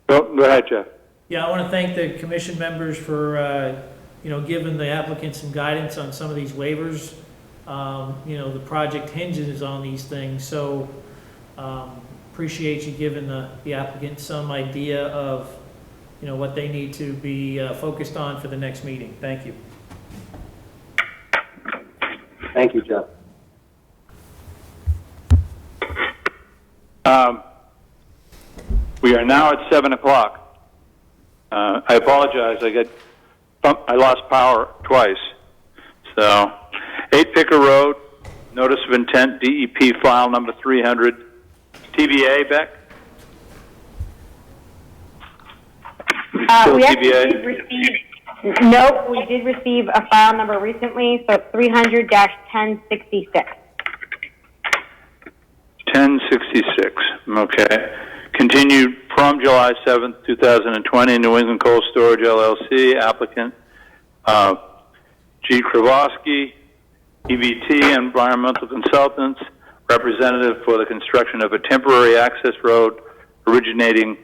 Go ahead, Jeff. Yeah, I want to thank the commission members for, giving the applicant some guidance on some of these waivers. The project hinges on these things, so appreciate you giving the applicant some idea of, what they need to be focused on for the next meeting. Thank you. Thank you, Jeff. We are now at 7 o'clock. I apologize. I lost power twice. So, 8 Picker Road, notice of intent, DEP file number 300. TBA, Beck? We actually did receive, nope, we did receive a file number recently, so it's 300-1066. 1066, okay. Continued from July 7th, 2020, New England Cold Storage LLC, applicant G. Kravosky, EVT Environmental Consultants, representative for the construction of a temporary access road originating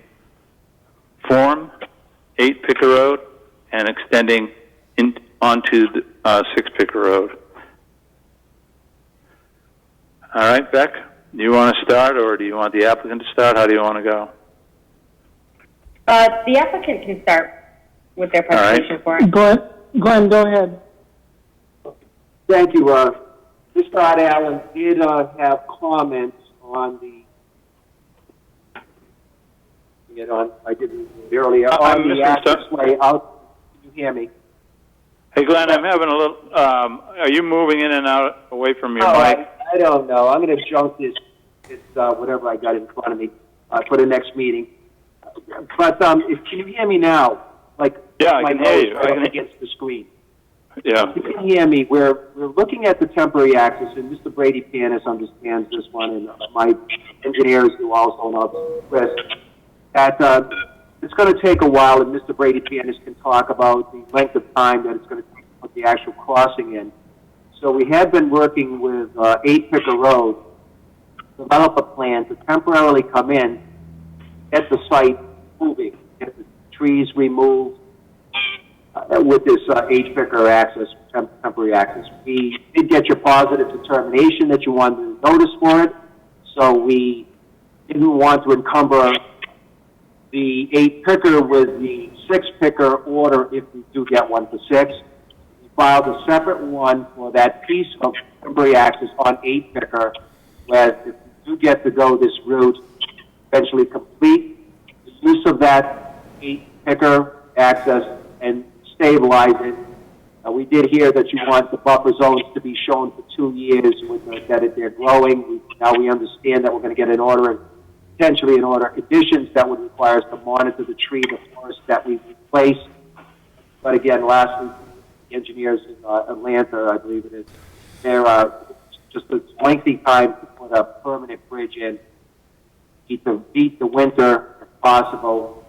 from 8 Picker Road and extending onto the 6 Picker Road. All right, Beck? Do you want to start, or do you want the applicant to start? How do you want to go? The applicant can start with their presentation for it. Glenn, go ahead. Thank you. Mr. Art Allen did have comments on I didn't earlier, on the access way out. Can you hear me? Hey, Glenn, I'm having a little, are you moving in and out away from your mic? I don't know. I'm going to junk this whatever I got in front of me for the next meeting. But can you hear me now? Yeah, I can hear you. Right against the screen. Yeah. You can hear me. We're looking at the temporary access, and Mr. Brady Panis understands this one, and my engineers do also, and Chris, that it's going to take a while, and Mr. Brady Panis can talk about the length of time that it's going to take to put the actual crossing in. So we have been working with 8 Picker Road to develop a plan to temporarily come in, get the site moving, get the trees removed, with this H-picker access, temporary access. We did get your positive determination that you wanted to notice for it, so we didn't want to encumber the 8-picker with the 6-picker order if we do get one for 6. We filed a separate one for that piece of temporary access on 8-picker, where if we do get to go this route, eventually complete the use of that 8-picker access and stabilize it. We did hear that you want the buffer zones to be shown for 2 years, with that they're growing. Now we understand that we're going to get an order, potentially an order of conditions that would require us to monitor the tree, the forest that we replace. But again, lastly, the engineers in Atlanta, I believe it is, they're just a lengthy time to put a permanent bridge in, beat the winter if possible.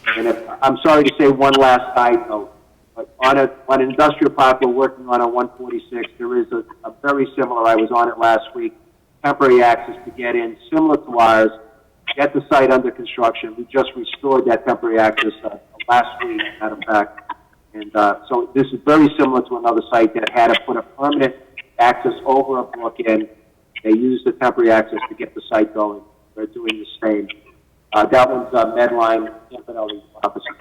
And I'm sorry to say one last side note, but on an industrial park we're working on 146, there is a very similar, I was on it last week, temporary access to get in, similar to ours, get the site under construction. We just restored that temporary access last week, matter of fact. And so this is very similar to another site that had to put a permanent access over a brook in. They used the temporary access to get the site going. They're doing the same. That one's Medline, Infidelity, opposite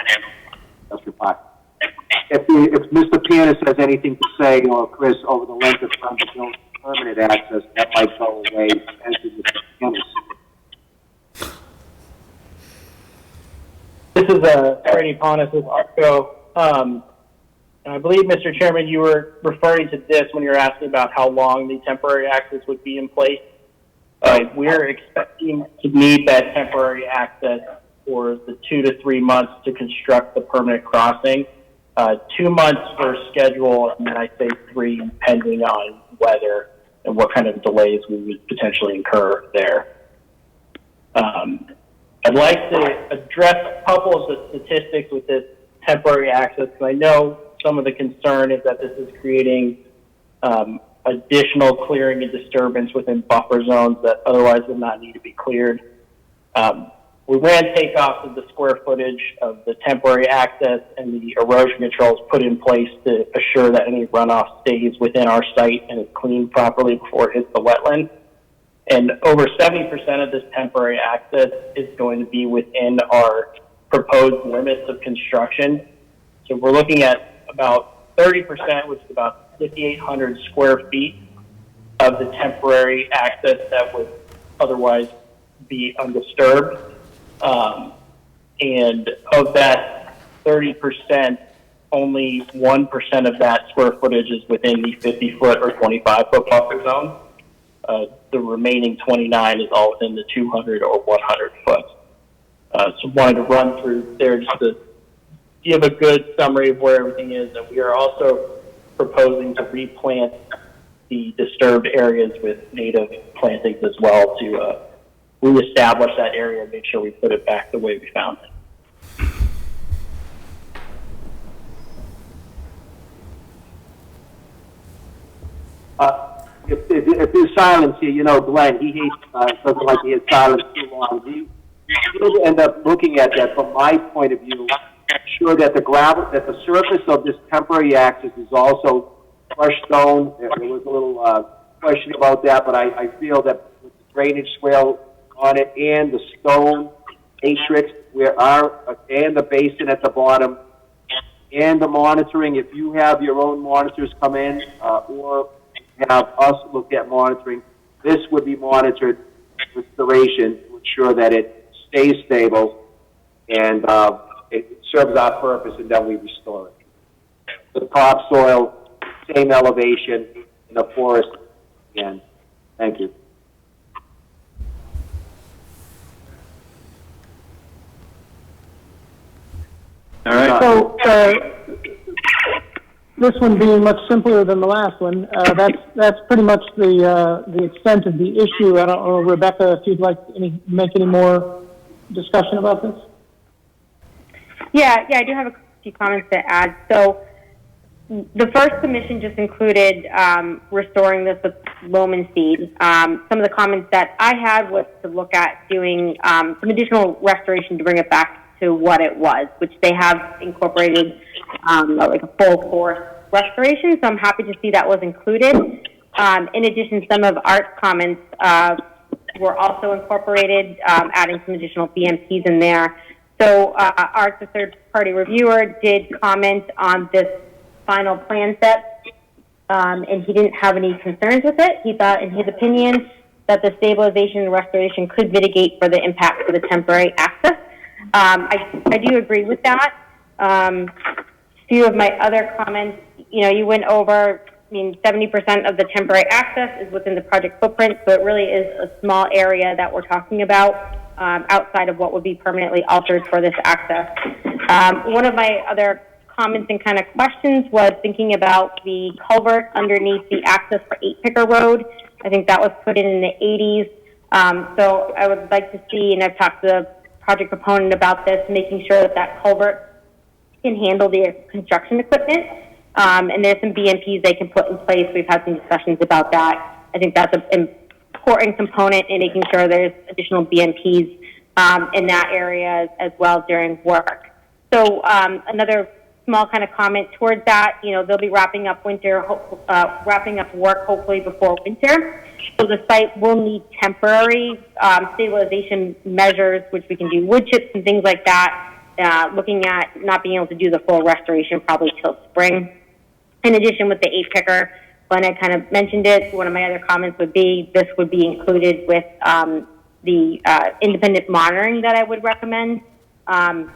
industrial park. If Mr. Pianis has anything to say, or Chris, over the length of time to build permanent access, that might go away, as did Mr. Pianis. This is Brady Ponis with ARCO. And I believe, Mr. Chairman, you were referring to this when you were asking about how long the temporary access would be in place. We're expecting to need that temporary access for the 2 to 3 months to construct the permanent crossing. 2 months for schedule, and then I say 3 depending on weather and what kind of delays we would potentially incur there. I'd like to address a couple of the statistics with this temporary access, because I know some of the concern is that this is creating additional clearing and disturbance within buffer zones that otherwise would not need to be cleared. We ran takeoffs of the square footage of the temporary access and the erosion controls put in place to assure that any runoff stays within our site and is cleaned properly before it hits the wetland. And over 70% of this temporary access is going to be within our proposed limits of construction. So we're looking at about 30%, which is about 5,800 square feet of the temporary access that would otherwise be undisturbed. And of that 30%, only 1% of that square footage is within the 50-foot or 25-foot buffer zone. The remaining 29 is all within the 200 or 100 foot. So wanted to run through there just to give a good summary of where everything is. And we are also proposing to replant the disturbed areas with native plantings as well to reestablish that area and make sure we put it back the way we found it. If there's silence here, you know, Glenn, he hates, doesn't like to hear silence too long. We end up looking at that from my point of view, sure that the gravel, that the surface of this temporary access is also crushed stone. There was a little question about that, but I feel that with the drainage swale on it and the stone matrix and the basin at the bottom and the monitoring, if you have your own monitors come in or have us look at monitoring, this would be monitored with duration to ensure that it stays stable and it serves our purpose, and then we restore it. The topsoil, same elevation in the forest again. Thank you. All right. So, this one being much simpler than the last one, that's pretty much the extent of the issue. I don't know, Rebecca, if you'd like to make any more discussion about this. Yeah, I do have a few comments to add. So the first submission just included restoring this with loam and seed. Some of the comments that I had was to look at doing some additional restoration to bring it back to what it was, which they have incorporated like a full course restoration. So I'm happy to see that was included. In addition, some of Art's comments were also incorporated, adding some additional BMPs in there. So Art, the third-party reviewer, did comment on this final plan set, and he didn't have any concerns with it. He thought, in his opinion, that the stabilization and restoration could mitigate for the impact for the temporary access. I do agree with that. A few of my other comments, you went over, 70% of the temporary access is within the project footprint, so it really is a small area that we're talking about outside of what would be permanently altered for this access. One of my other comments and kind of questions was thinking about the culvert underneath the access for 8 Picker Road. I think that was put in the 80s. So I would like to see, and I've talked to the project proponent about this, making sure that culvert can handle the construction equipment. And there's some BMPs they can put in place. We've had some discussions about that. I think that's an important component in making sure there's additional BMPs in that area as well during work. So another small kind of comment towards that, they'll be wrapping up wrapping up work hopefully before winter. So the site will need temporary stabilization measures, which we can do wood chips and things like that, looking at not being able to do the full restoration probably till spring. In addition, with the 8 Picker, Glenn had kind of mentioned it. One of my other comments would be this would be included with the independent monitoring that I would recommend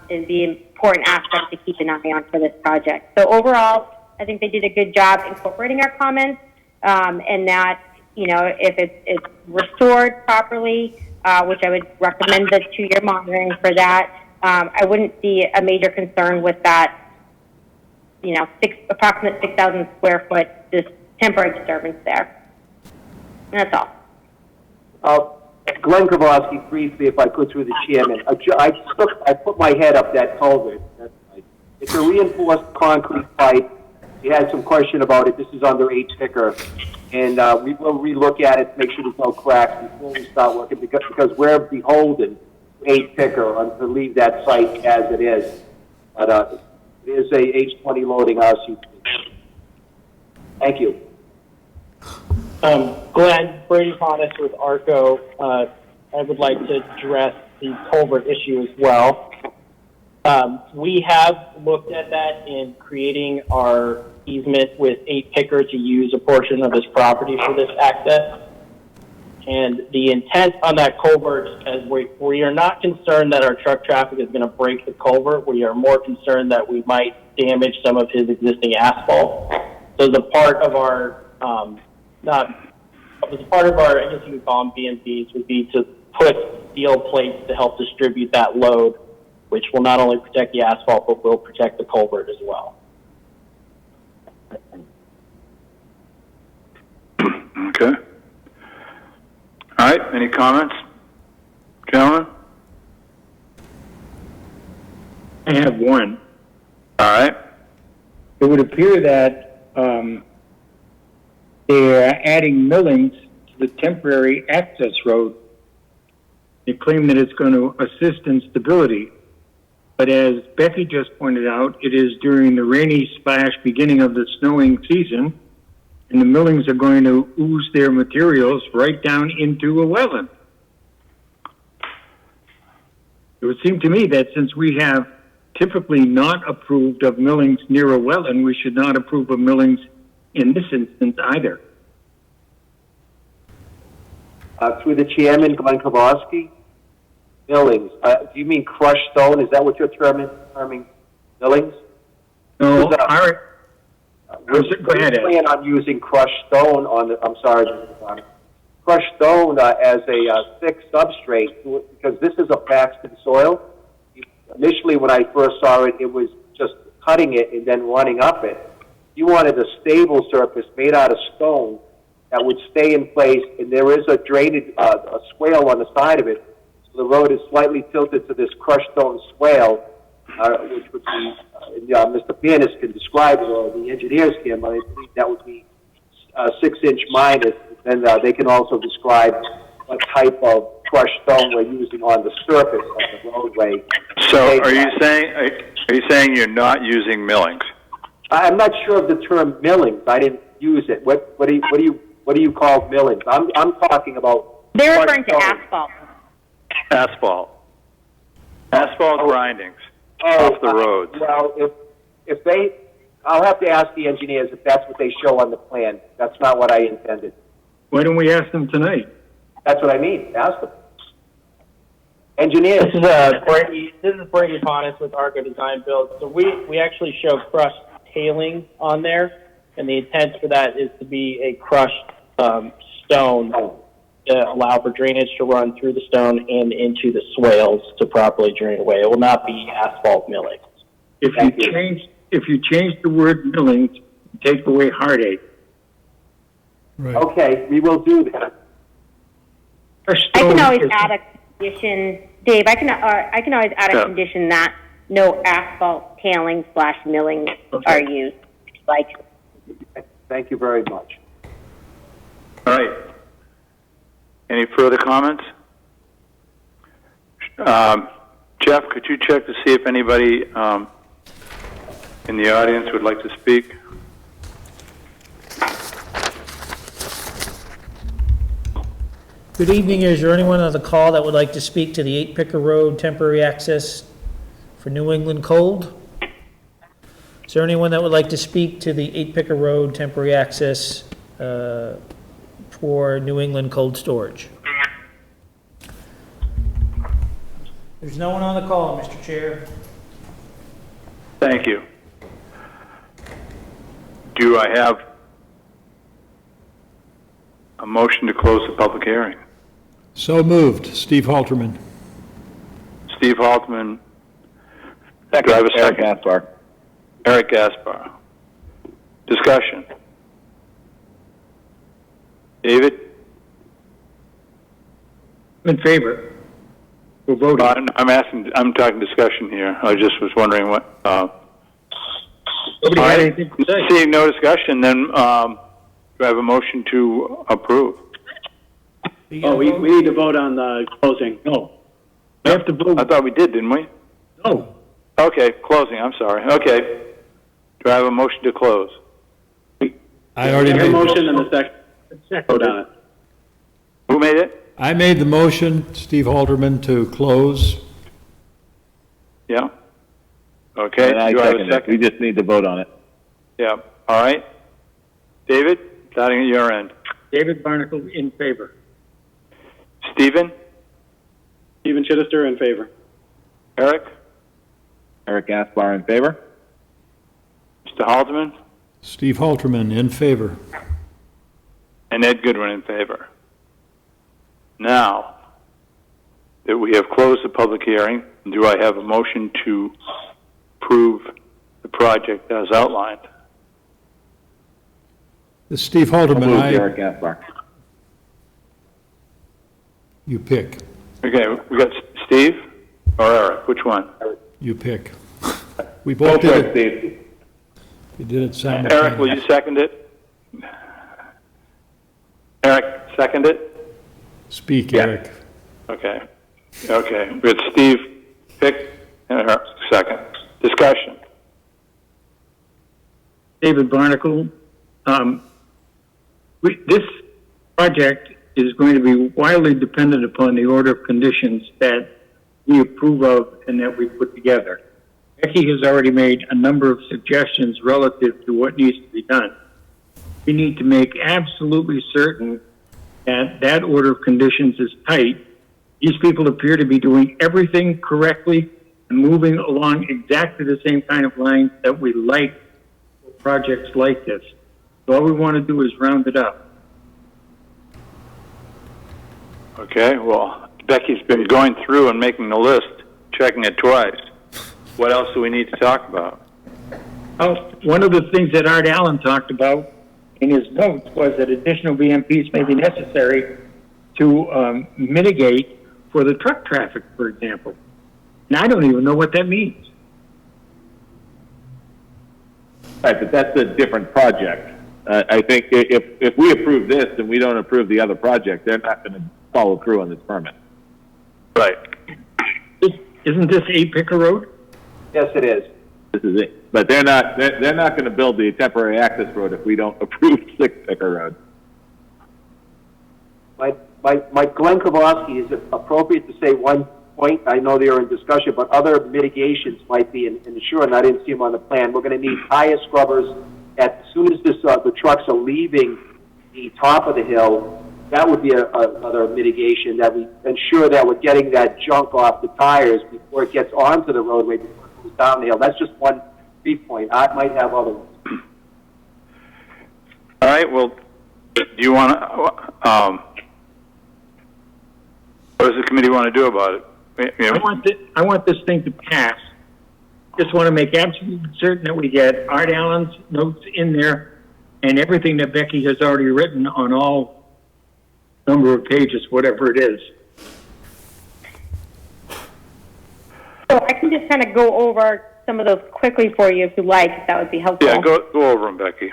is the important aspect to keep an eye on for this project. So overall, I think they did a good job incorporating our comments, and that, if it's restored properly, which I would recommend the 2-year monitoring for that, I wouldn't see a major concern with that, approximate 6,000 square foot, this temporary disturbance there. And that's all. Glenn Kowalski, briefly, if I could, through the chairman. I put my head up that culvert. That's right. It's a reinforced concrete pipe. You had some question about it. This is under 8 Picker. And we will relook at it to make sure there's no cracks before we start working, because we're beholden to 8 Picker to leave that site as it is. But it is a H20 loading RCP. Thank you. Glenn, Brady Pontus with ARCO. I would like to address the culvert issue as well. We have looked at that in creating our easement with 8 Picker to use a portion of his property for this access. And the intent on that culvert, as we are not concerned that our truck traffic is going to break the culvert. We are more concerned that we might damage some of his existing asphalt. So the part of our, I guess you could call them BMPs, would be to put steel plates to help distribute that load, which will not only protect the asphalt, but will protect the culvert as well. Okay. All right, any comments, gentlemen? I have one. All right. It would appear that they're adding millings to the temporary access road. They claim that it's going to assist in stability. But as Becky just pointed out, it is during the rainy/beginning of the snowing season, and the millings are going to ooze their materials right down into a wetland. It would seem to me that since we have typically not approved of millings near a wetland, we should not approve of millings in this instance either. Through the chairman, Glenn Kowalski, millings. Do you mean crushed stone? Is that what you're terming millings? No, all right. Go ahead, Ed. We plan on using crushed stone on the, I'm sorry, crushed stone as a thick substrate, because this is a Paxton soil. Initially, when I first saw it, it was just cutting it and then running up it. You wanted a stable surface made out of stone that would stay in place, and there is a drainage, a swale on the side of it. So the road is slightly tilted to this crushed stone swale, which would be, Mr. Pianis can describe it, or the engineers can, but I believe that would be 6-inch minus. And they can also describe what type of crushed stone we're using on the surface of the roadway. So are you saying you're not using millings? I'm not sure of the term millings. I didn't use it. What do you call millings? I'm talking about. They're referring to asphalt. Asphalt grindings off the roads. Well, if they, I'll have to ask the engineers if that's what they show on the plan. That's not what I intended. Why don't we ask them tonight? That's what I mean. Ask them. Engineers. This is Brady Pontus with Argo Design Build. So we actually show crushed tailings on there, and the intent for that is to be a crushed stone to allow for drainage to run through the stone and into the swales to properly drain away. It will not be asphalt milling. If you change the word millings, take away heartache. Right. Okay, we will do that. I can always add a condition, Dave. I can always add a condition that no asphalt tailing / milling are used. Like. Thank you very much. All right. Any further comments? Jeff, could you check to see if anybody in the audience would like to speak? Good evening. Is there anyone on the call that would like to speak to the 8 Picker Road temporary access for New England Cold? Is there anyone that would like to speak to the 8 Picker Road temporary access for New England Cold Storage? There's no one on the call, Mr. Chair. Thank you. Do I have a motion to close the public hearing? So moved. Steve Halterman. Steve Halterman. Second, Do I have a Eric second? Gaspar. Eric Gaspar. Discussion. David? I'm in favor. We're voting. I'm talking discussion here. I just was wondering what, Nobody had anything to say. seeing no discussion, then, do I have a motion to approve? Oh, we need to vote on the closing. No. We have to vote. I thought we did, didn't we? No. Okay, closing, I'm sorry. Okay. Do I have a motion to close? I already Your made, motion and the second. Vote on it. Who made it? I made the motion, Steve Halterman, to close. Yeah? Okay, And I do I have a second it. second? We just need to vote on it. Yeah, all right. David, starting at your end. David Barnacle in favor. Stephen? Stephen Chittister in favor. Eric? Eric Gaspar in favor. Mr. Haldeman? Steve Halterman, in favor. And Ed Goodwin in favor. Now that we have closed the public hearing, do I have a motion to approve the project as outlined? This is Steve I'll Halterman. move Eric Gaspar. You pick. Okay, we got Steve or Eric? Which one? You pick. We Go both for did it, it. Steve. We did it simultaneously. Eric, will you second it? Eric, second it? Speak, Yeah. Eric. Okay. Okay. We got Steve pick and Eric second. Discussion. David Barnacle. This project is going to be wildly dependent upon the order of conditions that we approve of and that we put together. Becky has already made a number of suggestions relative to what needs to be done. We need to make absolutely certain that that order of conditions is tight. These people appear to be doing everything correctly and moving along exactly the same kind of lines that we like for projects like this. So all we want to do is round it up. Okay. Well, Becky's been going through and making the list, checking it twice. What else do we need to talk about? Oh, one of the things that Art Allen talked about in his notes was that additional BMPs may be necessary to mitigate for the truck traffic, for example. And I don't even know what that means. Right, but that's a different project. I think if we approve this and we don't approve the other project, they're not going to follow through on this permit. Right. Isn't this 8 Picker Road? Yes, it is. This is it. But they're not going to build the temporary access road if we don't approve 6 Picker Road. Mike Glenn Kowalski, is it appropriate to say one point? I know they are in discussion, but other mitigations might be, and sure, and I didn't see them on the plan. We're going to need tire scrubbers as soon as the trucks are leaving the top of the hill. That would be another mitigation, that we ensure that we're getting that junk off the tires before it gets onto the roadway, before it goes down the hill. That's just one brief point. I might have other ones. All right, well, do you want to, what does the committee want to do about it? I want this thing to pass. Just want to make absolutely certain that we get Art Allen's notes in there and everything that Becky has already written on all number of pages, whatever it is. So I can just kind of go over some of those quickly for you if you like, if that would be helpful. Yeah, go over them, Becky.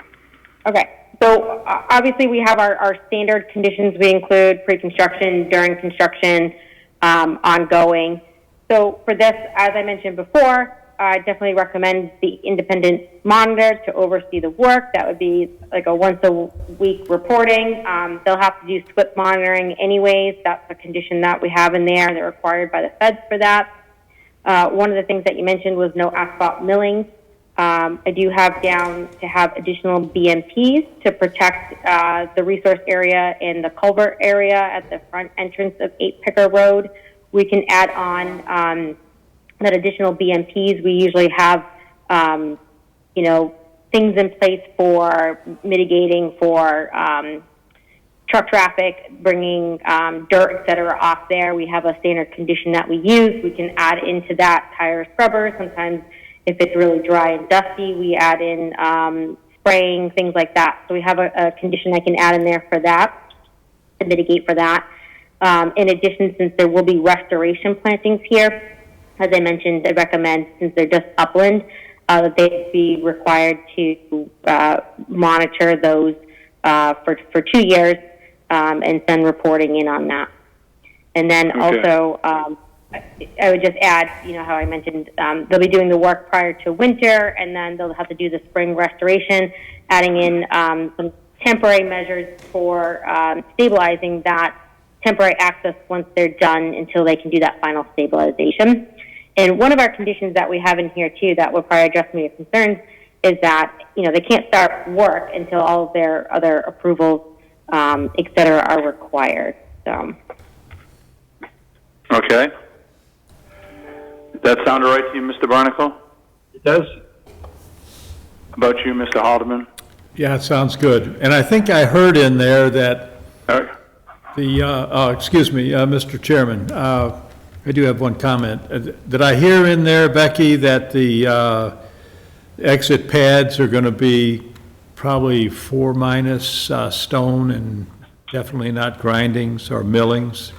Okay. So obviously we have our standard conditions. We include pre-construction, during construction, ongoing. So for this, as I mentioned before, I definitely recommend the independent monitor to oversee the work. That would be like a once-a-week reporting. They'll have to do SWIP monitoring anyways. That's a condition that we have in there. They're required by the feds for that. One of the things that you mentioned was no asphalt milling. I do have down to have additional BMPs to protect the resource area and the culvert area at the front entrance of 8 Picker Road. We can add on that additional BMPs. We usually have, things in place for mitigating for truck traffic, bringing dirt, et cetera, off there. We have a standard condition that we use. We can add into that tire scrubber. Sometimes if it's really dry and dusty, we add in spraying, things like that. So we have a condition I can add in there for that, to mitigate for that. In addition, since there will be restoration plantings here, as I mentioned, I recommend, since they're just upland, that they be required to monitor those for 2 years and send reporting in on that. And then also, I would just add, how I mentioned, they'll be doing the work prior to winter, and then they'll have to do the spring restoration, adding in some temporary measures for stabilizing that temporary access once they're done until they can do that final stabilization. And one of our conditions that we have in here, too, that will probably address some of your concerns is that, they can't start work until all of their other approvals, et cetera, are required. So. Okay. Does that sound all right to you, Mr. Barnacle? It does. About you, Mr. Haldeman? Yeah, it sounds good. And I think I heard in there that Mr. Chairman, I do have one comment. Did I hear in there, Becky, that the exit pads are going to be probably 4- stone and definitely not grindings or millings?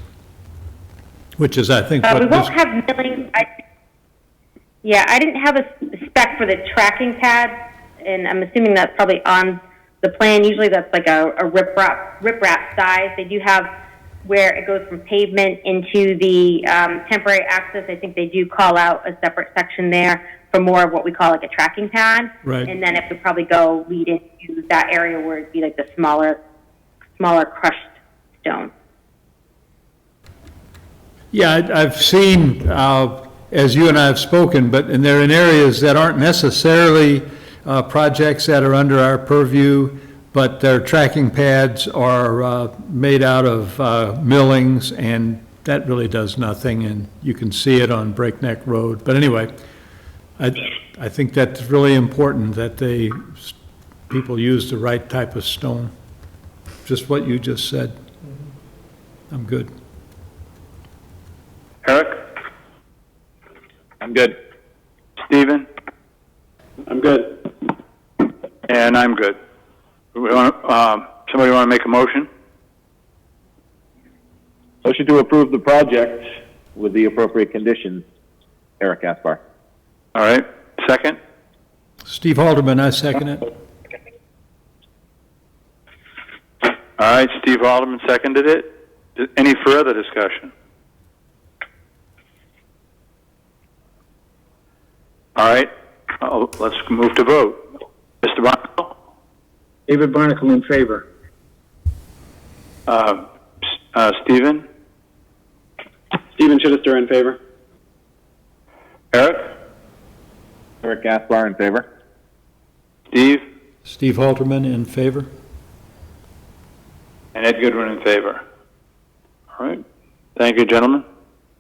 Which is, I think, we won't have milling. I didn't have a spec for the tracking pads, and I'm assuming that's probably on the plan. Usually that's like a riprap size. They do have where it goes from pavement into the temporary access. I think they do call out a separate section there for more of what we call like a tracking pad. Right. And then it would probably go lead into that area where it'd be like the smaller crushed stone. Yeah, I've seen, as you and I have spoken, and they're in areas that aren't necessarily projects that are under our purview, but their tracking pads are made out of millings, and that really does nothing, and you can see it on Breakneck Road. But anyway, I think that's really important that people use the right type of stone. Just what you just said. I'm good. Eric? I'm good. Stephen? I'm good. And I'm good. Somebody want to make a motion? Motion to approve the project with the appropriate conditions. Eric Gaspar. All right. Second? Steve Haldeman, I second it. All right. Steve Haldeman seconded it. Any further discussion? All right, let's move to vote. Mr. Barnacle? David Barnacle in favor. Stephen? Stephen Chittister in favor. Eric? Eric Gaspar in favor. Steve? Steve Halterman in favor. And Ed Goodwin in favor. All right. Thank you, gentlemen.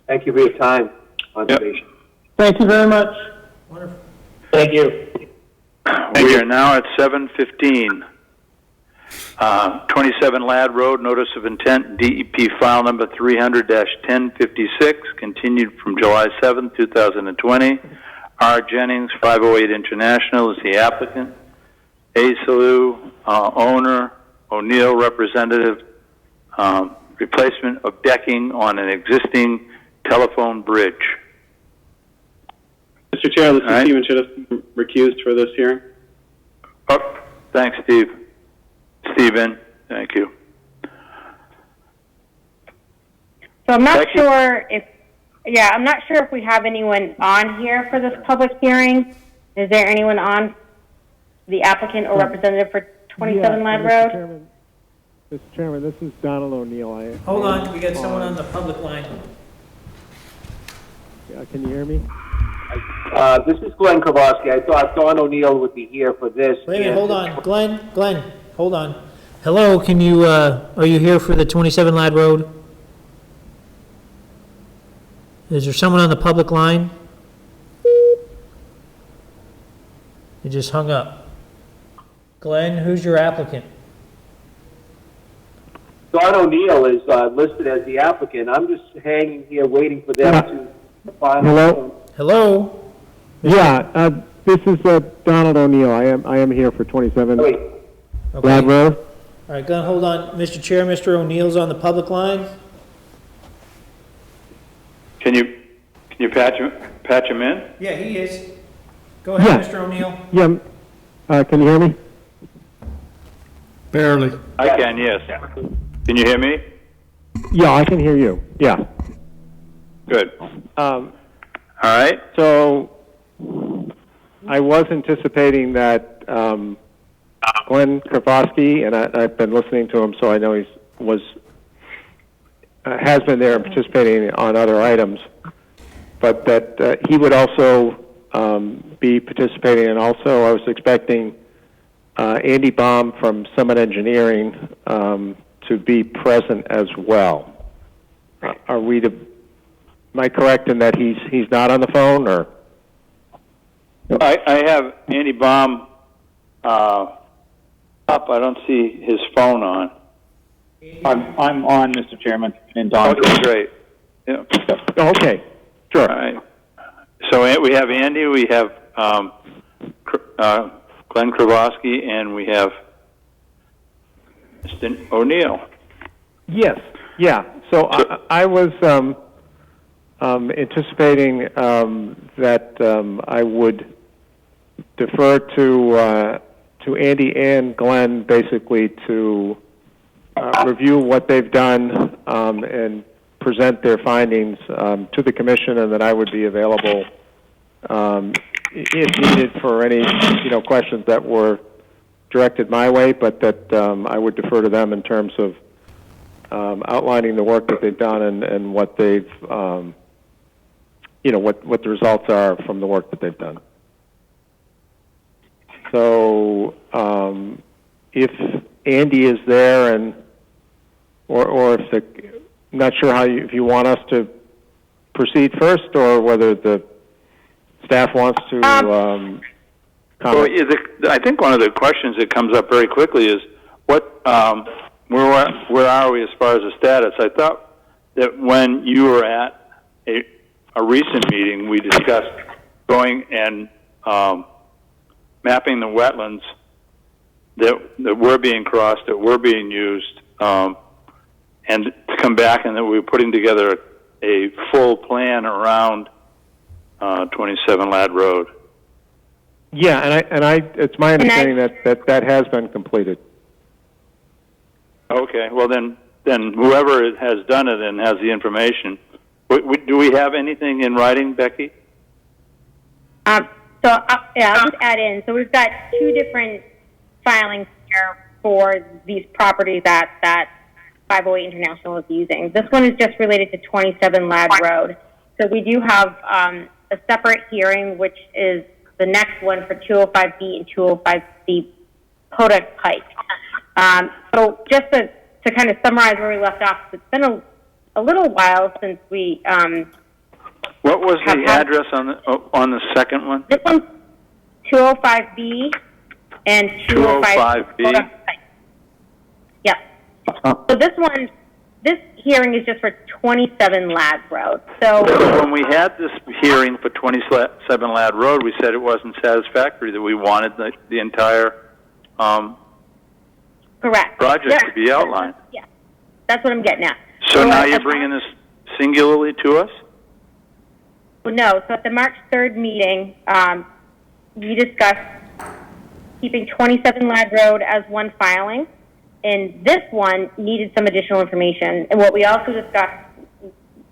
Thank you for your time, conservation. Thank you very much. Wonderful. Thank you. We are now at 7:15. 27 Ladd Road, notice of intent, DEP file number 300-1056, continued from July 7, 2020. R. Jennings, 508 International, is the applicant. A. Salu, owner. O'Neill, representative. Replacement of decking on an existing telephone bridge. Mr. Chair, this is All right. Stephen Chittister, recused for this hearing. Oh, thanks, Steve. Stephen, thank you. So I'm not Becky? sure if we have anyone on here for this public hearing. Is there anyone on, the applicant or representative for 27 Ladd Road? Mr. Chairman, this is Donald O'Neill. Hold on, we got someone on the public line. Can you hear me? This is Glenn Kowalski. I thought Don O'Neill would be here for this. Wait a minute, hold on. Glenn, hold on. Hello, can you, are you here for the 27 Ladd Road? Is there someone on the public line? It just hung up. Glenn, who's your applicant? Don O'Neill is listed as the applicant. I'm just hanging here waiting for them to file. Hello? Hello? Yeah, this is Donald O'Neill. I am here for 27 Wait. Okay. Ladd Road. All right, Glenn, hold on. Mr. Chair, Mr. O'Neill's on the public line. Can you patch him in? Yeah, he is. Go ahead, Yeah. Mr. O'Neill. Yeah, can you hear me? Barely. I can, yes. Can you hear me? Yeah, I can hear you. Yeah. Good. All right. So I was anticipating that Glenn Kravosky, and I've been listening to him, so I know has been there and participating on other items, but that he would also be participating, and also I was expecting Andy Baum from Summit Engineering to be present as well. Am I correct in that he's not on the phone, or? I have Andy Baum up. I don't see his phone on. I'm on, Mr. Chairman, and Don. Okay, great. Yeah. Okay, sure. All right. So we have Andy, we have Glenn Kravosky, and we have Mr. O'Neill. Yes, yeah. So I was anticipating that I would defer to Andy and Glenn basically to review what they've done and present their findings to the commission, and that I would be available if needed for any questions that were directed my way, but that I would defer to them in terms of outlining the work that they've done and what they've what the results are from the work that they've done. So if Andy is there, and or if not sure if you want us to proceed first, or whether the staff wants to comment. Well, I think one of the questions that comes up very quickly is where are we as far as the status? I thought that when you were at a recent meeting, we discussed going and mapping the wetlands that were being crossed, that were being used, and to come back, and that we were putting together a full plan around 27 Ladd Road. Yeah, and it's my understanding that has been completed. Okay, well then whoever has done it and has the information, do we have anything in writing, Becky? Yeah, I'll just add in. So we've got two different filings here for these properties that 508 International is using. This one is just related to 27 Ladd Road. So we do have a separate hearing, which is the next one for 205B and 205C Podak Pike. So just to kind of summarize where we left off, it's been a little while since we. What was the address on the second one? This one's 205B and 205B. Yep. So this hearing is just for 27 Ladd Road. So when we had this hearing for 27 Ladd Road, we said it wasn't satisfactory, that we wanted the entire correct project to be outlined. Yeah, that's what I'm getting at. So now you're bringing this singularly to us? No. So at the March 3rd meeting, we discussed keeping 27 Ladd Road as one filing, and this one needed some additional information. And what we also discussed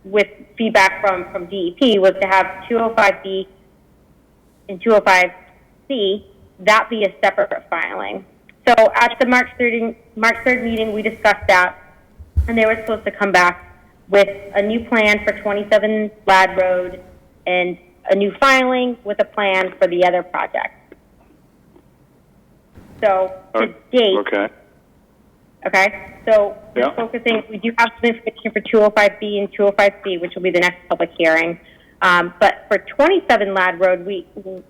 with feedback from DEP was to have 205B and 205C, that be a separate filing. So at the March 3rd meeting, we discussed that, and they were supposed to come back with a new plan for 27 Ladd Road and a new filing with a plan for the other project. So to date, okay, so we're focusing, we do have some information for 205B and 205C, which will be the next public hearing. But for 27 Ladd Road,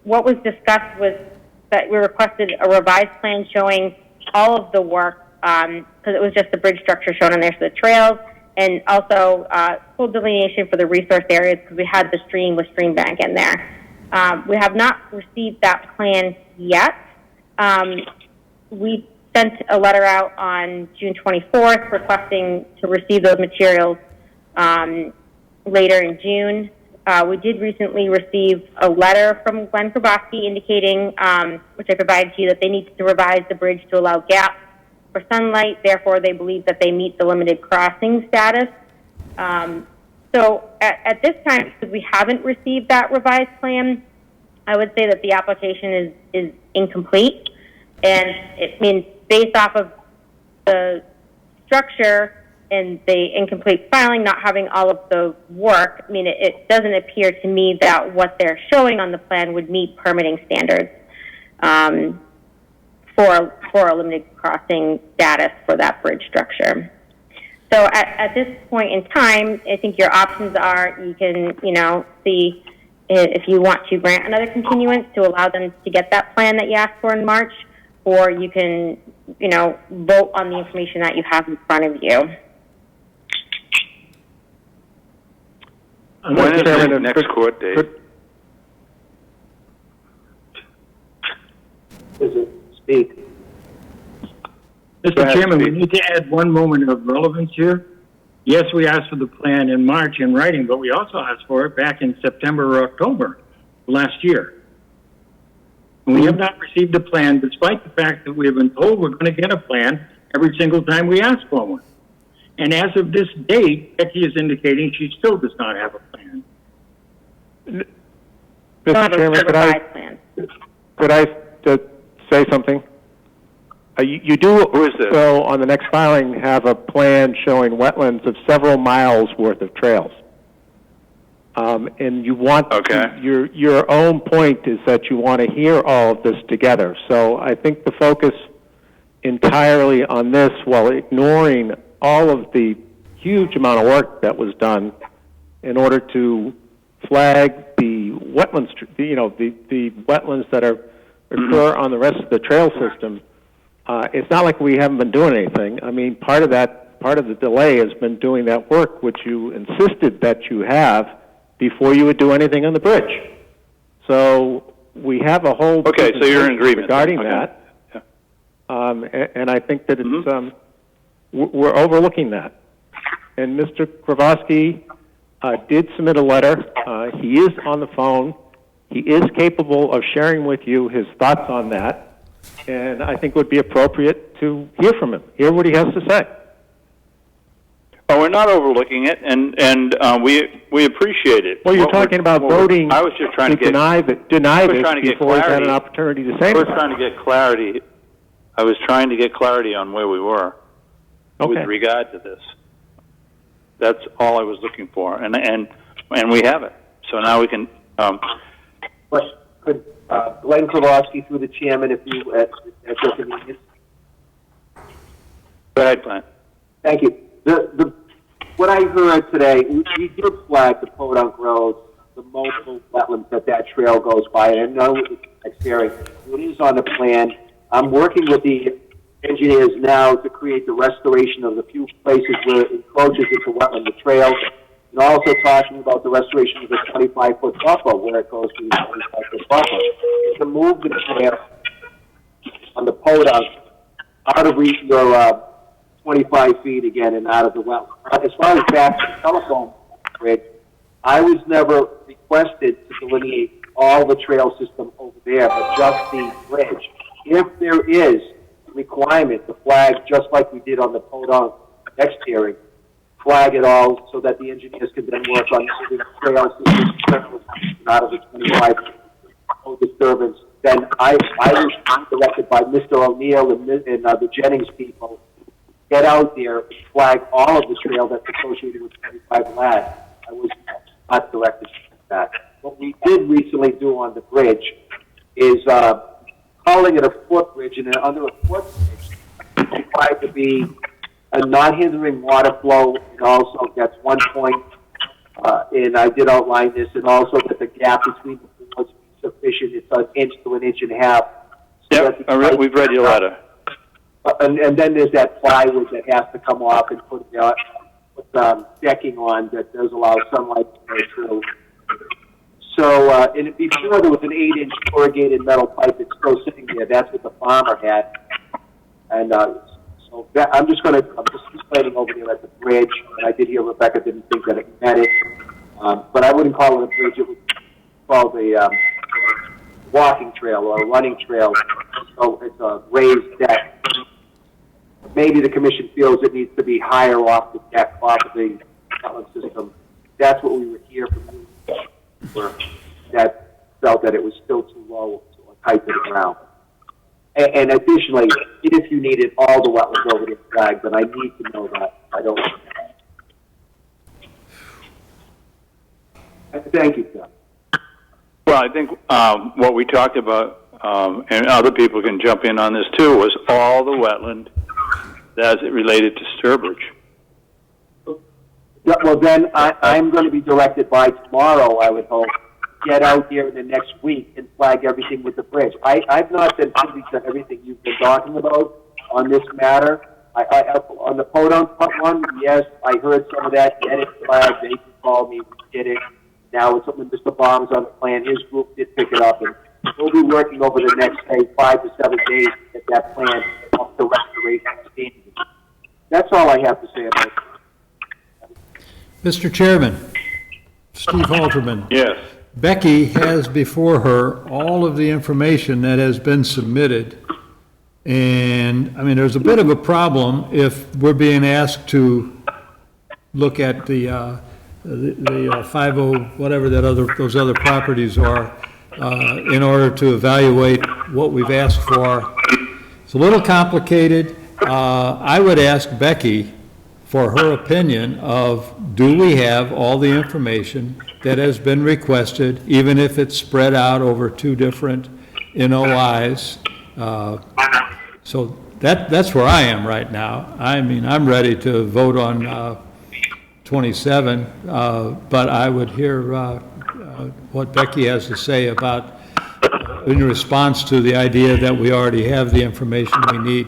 what was discussed was that we requested a revised plan showing all of the work, because it was just the bridge structure shown on there, so the trails, and also full delineation for the resource areas, because we had the stream with stream bank in there. We have not received that plan yet. We sent a letter out on June 24th requesting to receive those materials later in June. We did recently receive a letter from Glenn Grabowski indicating, which I provided to you, that they need to revise the bridge to allow gaps for sunlight. Therefore, they believe that they meet the limited crossing status. So at this time, because we haven't received that revised plan, I would say that the application is incomplete. And it means based off of the structure and the incomplete filing, not having all of the work, I mean, it doesn't appear to me that what they're showing on the plan would meet permitting standards for a limited crossing status for that bridge structure. So at this point in time, I think your options are you can, see if you want to grant another continuance to allow them to get that plan that you asked for in March, or you can, vote on the information that you have in front of you. When is the next court date? Does it speak? Mr. Chairman, we need to add one moment of relevance here. Yes, we asked for the plan in March in writing, but we also asked for it back in September or October last year. And we have not received a plan, despite the fact that we have been told we're going to get a plan every single time we ask for one. And as of this date, Becky is indicating she still does not have a plan. Mr. Chairman, could I say something? You do, so on the next filing, have a plan showing wetlands of several miles worth of trails. And you want, your own point is that you want to hear all of this together. So I think the focus entirely on this, while ignoring all of the huge amount of work that was done in order to flag the wetlands, the wetlands that occur on the rest of the trail system. It's not like we haven't been doing anything. I mean, part of the delay has been doing that work, which you insisted that you have before you would do anything on the bridge. So we have a whole so you're in agreement regarding that. Yeah. And I think that it's we're overlooking that. And Mr. Grabowski did submit a letter. He is on the phone. He is capable of sharing with you his thoughts on that. And I think it would be appropriate to hear from him, hear what he has to say. Oh, we're not overlooking it, and we appreciate it. Well, you're What we're- talking about what we're- voting I was just trying to get deny we're this trying to get before we've had clarity. an opportunity to say We're anything. trying to get clarity. I was trying to get clarity on where we were with Okay. regard to this. That's all I was looking for, and we have it. So now we can. But could Glenn Kowalski, through the chairman, if you at your convenience. Go ahead, Glenn. Thank you. What I heard today, we did flag the Podunk Road, the multiple wetlands that trail goes by, and I know it's hearing. It is on the plan. I'm working with the engineers now to create the restoration of the few places where it encroaches into wetland, the trails, and also talking about the restoration of the 25-foot buffer where it goes to the 25-foot buffer. To move the trail on the Podunk out of reach your 25 feet again and out of the well. As far as back to the telephone grid, I was never requested to delineate all the trail system over there, but just the bridge. If there is requirement to flag, just like we did on the Podunk next hearing, flag it all so that the engineers can then work on moving the trail system out of the 25 no disturbance, then I was directed by Mr. O'Neill and the Jennings people, get out there, flag all of the trail that's associated with 25 Lad. I was not directed to that. What we did recently do on the bridge is calling it a footbridge, and under a footbridge, it's required to be a non-hindering water flow, and also that's one point, and I did outline this, and also that the gap between the boards is sufficient. It's an inch to an inch and a half. So Yep, we've read your letter. And then there's that plywood that has to come off and put decking on that does allow sunlight to go through. So, and before there was an 8-inch corrugated metal pipe that's still sitting there. That's what the farmer had. And so that, I'm just explaining over there at the bridge. And I did hear Rebecca didn't think that it met it. But I wouldn't call it a bridge. It would be called a walking trail or a running trail. So it's a raised deck. Maybe the commission feels it needs to be higher off the deck, off of the wetland system. That's what we would hear from you, where that felt that it was still too low or tight to the ground. And additionally, if you needed all the wetlands over the flag, then I need to know that. I don't. Thank you, sir. Well, I think what we talked about, and other people can jump in on this too, was all the wetland as it related to Sturbridge. Yeah, well, then I'm going to be directed by tomorrow, I would hope, get out there in the next week and flag everything with the bridge. I've not been privy to everything you've been talking about on this matter. On the Podunk one, yes, I heard some of that, get it flagged, they called me, we did it. Now it's something Mr. Baum's on the plan, his group did pick it up, and we'll be working over the next, say, 5 to 7 days to get that plan up to restoration standards. That's all I have to say about it. Mr. Chairman, Steve Halterman. Yes. Becky has before her all of the information that has been submitted. And, I mean, there's a bit of a problem if we're being asked to look at the 50, whatever those other properties are, in order to evaluate what we've asked for. It's a little complicated. I would ask Becky for her opinion of, do we have all the information that has been requested, even if it's spread out over 2 different NOIs? So that's where I am right now. I mean, I'm ready to vote on 27, but I would hear what Becky has to say about, in response to the idea that we already have the information we need.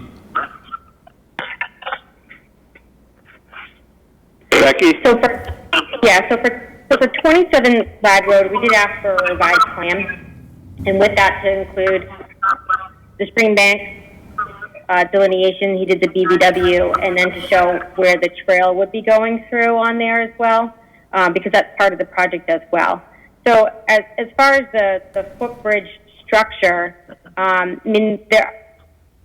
Becky? So for 27 Lad Road, we did ask for a revised plan, and with that to include the spring bank delineation, he did the BVW, and then to show where the trail would be going through on there as well, because that's part of the project as well. So as far as the footbridge structure, I mean,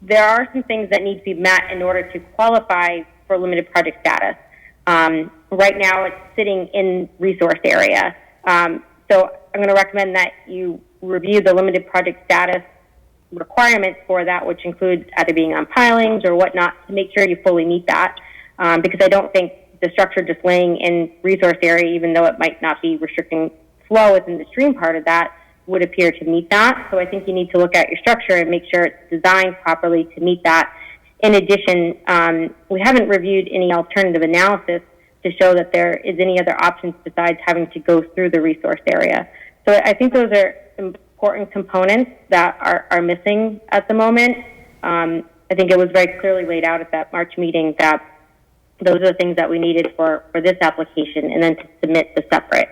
there are some things that need to be met in order to qualify for limited project status. Right now, it's sitting in resource area. So I'm going to recommend that you review the limited project status requirements for that, which includes either being on pilings or whatnot, to make sure you fully meet that. Because I don't think the structure just laying in resource area, even though it might not be restricting flow within the stream part of that, would appear to meet that. So I think you need to look at your structure and make sure it's designed properly to meet that. In addition, we haven't reviewed any alternative analysis to show that there is any other options besides having to go through the resource area. So I think those are important components that are missing at the moment. I think it was very clearly laid out at that March meeting that those are the things that we needed for this application, and then to submit the separate.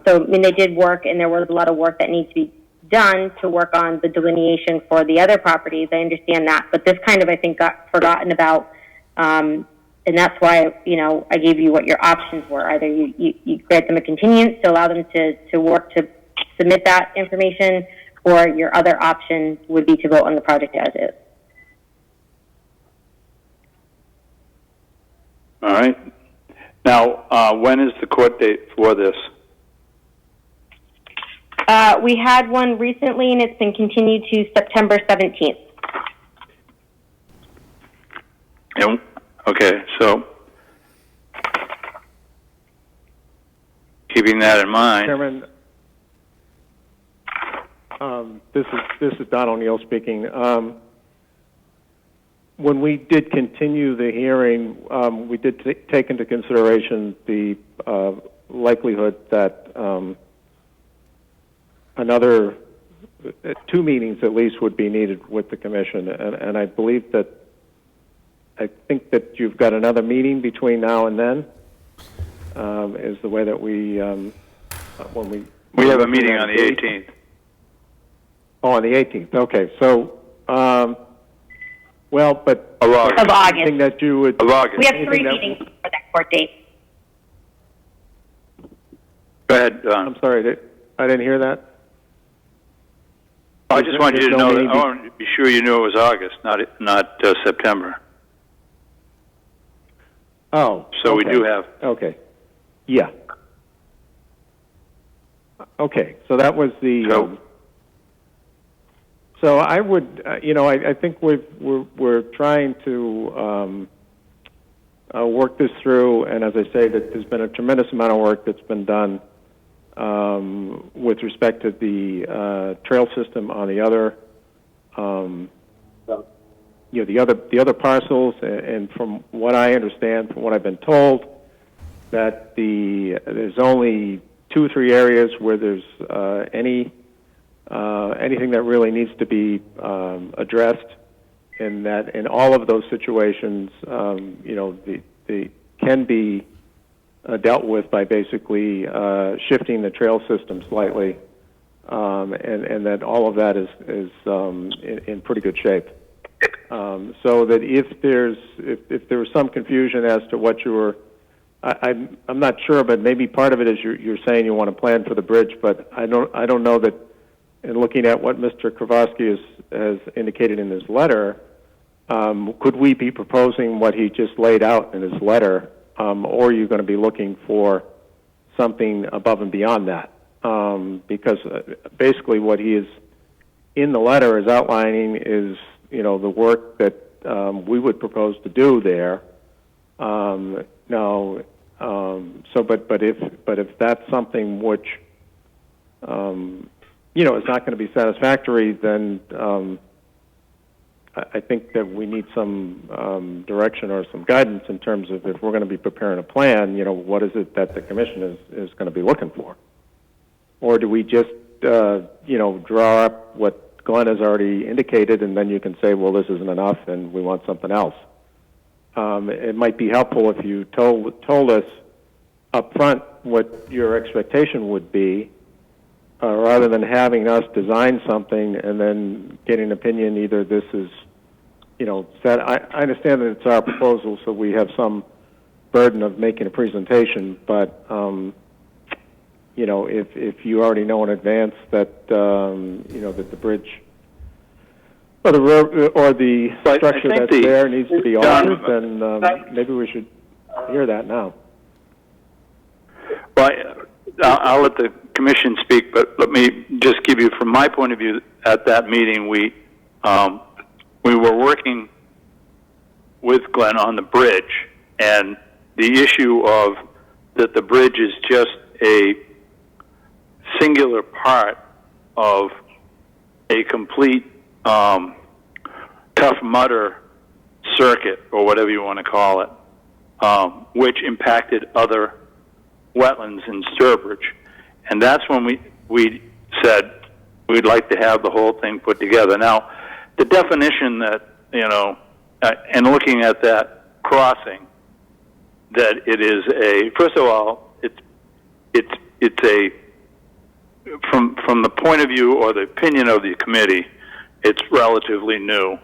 So, I mean, they did work, and there was a lot of work that needs to be done to work on the delineation for the other properties. I understand that, but this kind of, I think, got forgotten about, and that's why, you know, I gave you what your options were. Either you grant them a continuance to allow them to work to submit that information, or your other option would be to vote on the project as is. All right. Now, when is the court date for this? We had one recently, and it's been continued to September 17th. Okay, so keeping that in mind. Chairman, this is Don O'Neill speaking. When we did continue the hearing, we did take into consideration the likelihood that another 2 meetings at least would be needed with the commission, and I believe that I think that you've got another meeting between now and then. Is the way that we when we have a meeting on the 18th. Oh, on the 18th. Okay, so well, but of August. Anything that you would of August. We have 3 meetings for that court date. Go ahead, Don. I'm sorry, I didn't hear that. I just wanted you to know that I wanted to be sure you knew it was August, not September. Oh. So okay. we do have. Okay. Yeah. Okay. So that was the. So I would, I think we're trying to work this through, and as I say, that there's been a tremendous amount of work that's been done with respect to the trail system on the other, the other parcels, and from what I understand, from what I've been told, that there's only 2 or 3 areas where there's anything that really needs to be addressed, and that in all of those situations, they can be dealt with by basically shifting the trail system slightly, and that all of that is in pretty good shape. So that if there was some confusion as to what you were, I'm not sure, but maybe part of it is you're saying you want to plan for the bridge, but I don't know that. In looking at what Mr. Kravosky has indicated in his letter, could we be proposing what he just laid out in his letter, or are you going to be looking for something above and beyond that? Because basically what he is in the letter is outlining is, the work that we would propose to do there. But if that's something which it's not going to be satisfactory, then I think that we need some direction or some guidance in terms of if we're going to be preparing a plan, what is it that the commission is going to be looking for? Or do we just, draw up what Glenn has already indicated, and then you can say, well, this isn't enough and we want something else? It might be helpful if you told us up front what your expectation would be, rather than having us design something and then getting an opinion, either this is, set. I understand that it's our proposal, so we have some burden of making a presentation, but, if you already know in advance that, that the bridge or the structure that's there needs to be altered, then maybe we should. hear that now. Well, I'll let the commission speak, but let me just give you, from my point of view, at that meeting, we were working with Glenn on the bridge, and the issue of that the bridge is just a singular part of a complete Tough Mudder circuit, or whatever you want to call it, which impacted other wetlands in Sturbridge. And that's when we said we'd like to have the whole thing put together. Now, the definition that, and looking at that crossing, that it is a, first of all, it's a, from the point of view or the opinion of the committee, it's relatively new.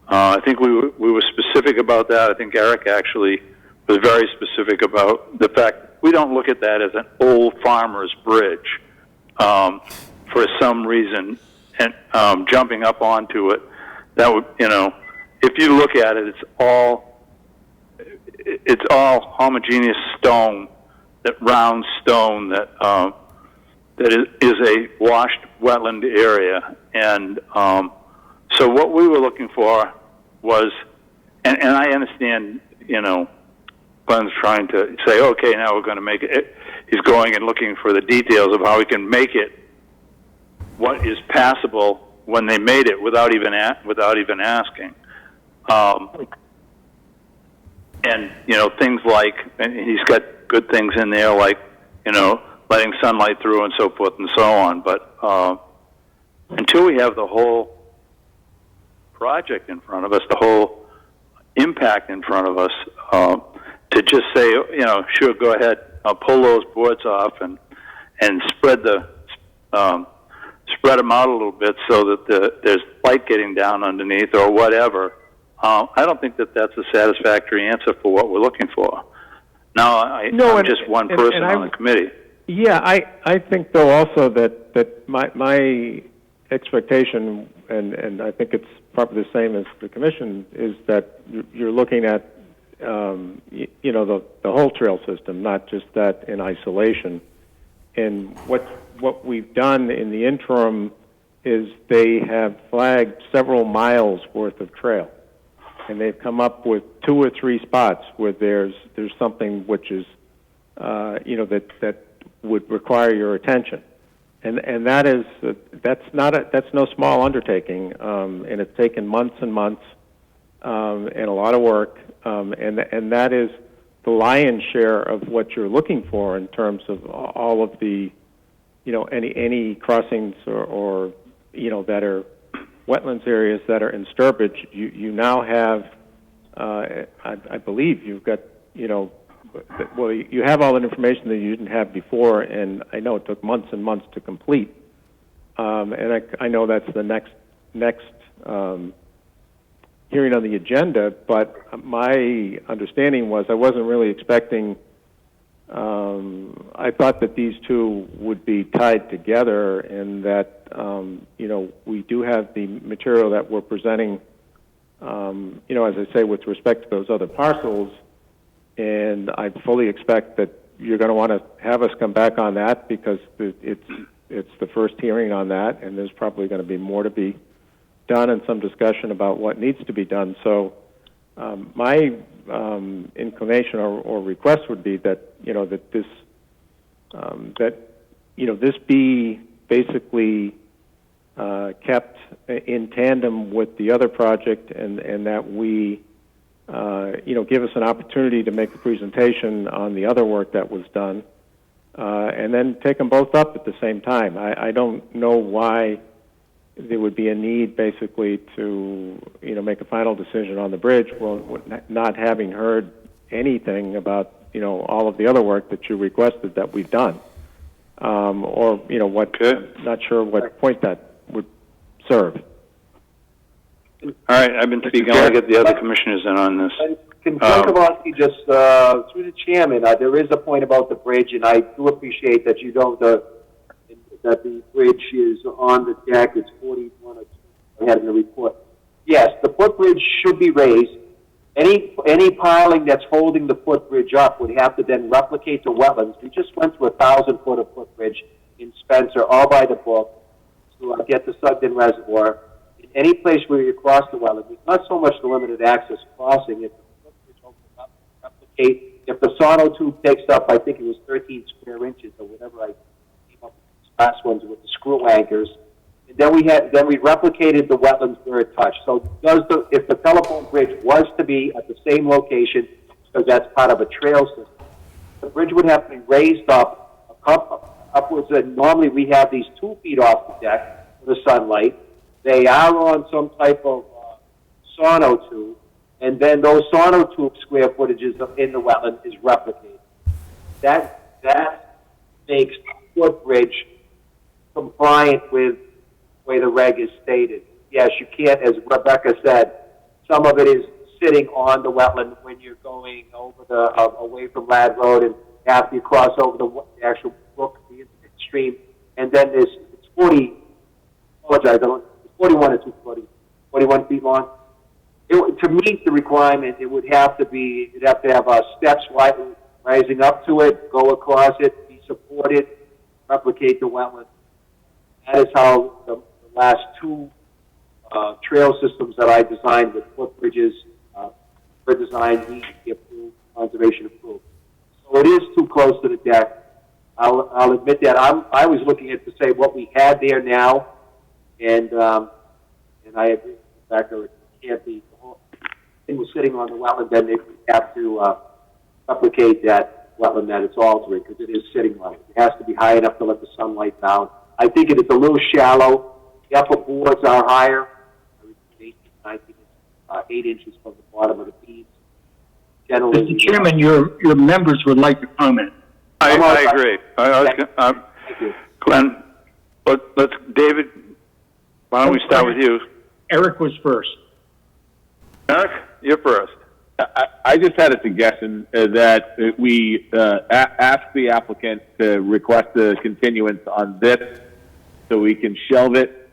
I think we were specific about that. I think Eric actually was very specific about the fact we don't look at that as an old farmer's bridge for some reason, and jumping up onto it. That would, if you look at it, it's all homogeneous stone, that round stone that is a washed wetland area. And so what we were looking for was, and I understand, Glenn's trying to say, okay, now we're going to make it. He's going and looking for the details of how we can make it what is passable when they made it without even asking. And things like, and he's got good things in there, like letting sunlight through and so forth and so on. But until we have the whole project in front of us, the whole impact in front of us, to just say, sure, go ahead, I'll pull those boards off and spread them out a little bit so that there's light getting down underneath or whatever. I don't think that that's a satisfactory answer for what we're looking for. Now, I'm just one person on the committee. Yeah, I think though also that my expectation, and I think it's probably the same as the commission, is that you're looking at the whole trail system, not just that in isolation. And what we've done in the interim is they have flagged several miles worth of trail, and they've come up with 2 or 3 spots where there's something which is that would require your attention, and that's no small undertaking, and it's taken months and months and a lot of work, and that is the lion's share of what you're looking for in terms of all of the any crossings or that are wetlands areas that are in Sturbridge. You now have I believe you've got well, you have all the information that you didn't have before, and I know it took months and months to complete. And I know that's the next hearing on the agenda, but my understanding was I wasn't really expecting, I thought that these two would be tied together, and that, we do have the material that we're presenting, as I say, with respect to those other parcels. And I fully expect that you're going to want to have us come back on that, because it's the first hearing on that, and there's probably going to be more to be done and some discussion about what needs to be done. So my inclination or request would be that this be basically kept in tandem with the other project, and that we give us an opportunity to make a presentation on the other work that was done, and then take them both up at the same time. I don't know why there would be a need basically to, make a final decision on the bridge, well, not having heard anything about, all of the other work that you requested that we've done. Not sure what point that would serve. All right, I've been speaking. I'll get the other commissioners in on this. Can Kowalski just, through the chairman, there is a point about the bridge, and I do appreciate that you don't, that the bridge is on the deck. It's 41 or 2. I had in the report. Yes, the footbridge should be raised. Any piling that's holding the footbridge up would have to then replicate the wetlands. We just went through 1,000 foot of footbridge in Spencer, all by the book, to get the Sugden Reservoir. In any place where you cross the wetland, it's not so much the limited access crossing, if the footbridge opens up, replicate. If the sono tube takes up, I think it was 13 square inches or whatever I came up with these last ones with the screw anchors. And then we replicated the wetlands where it touched. So if the telephone bridge was to be at the same location, because that's part of a trail system, the bridge would have to be raised up upwards. And normally we have these 2 feet off the deck for the sunlight. They are on some type of sono tube, and then those sono tube square footages in the wetland is replicated. That makes the footbridge compliant with the way the reg is stated. Yes, you can't, as Rebecca said, some of it is sitting on the wetland when you're going over away from Lad Road, and after you cross over the actual brook, the stream, and then it's 41 or 41 feet long. To meet the requirement, you'd have to have steps rising up to it, go across it, be supported, replicate the wetland. That is how the last 2 trail systems that I designed with footbridges were designed, need to be approved, conservation approved. So it is too close to the deck. I'll admit that. I was looking at to say what we had there now, and I agree with the fact that it can't be. The whole thing was sitting on the wetland, then they would have to replicate that wetland that it's altering, because it is sitting on it. It has to be high enough to let the sunlight down. I think it is a little shallow. The upper boards are higher, 18, 19, 8 inches from the bottom of the beams. Generally, Mr. Chairman, your members would like to comment. I agree. Glenn, let's, David, why don't we start with you? Eric was first. Eric, you're first. I just had a suggestion that we ask the applicant to request a continuance on this so we can shelve it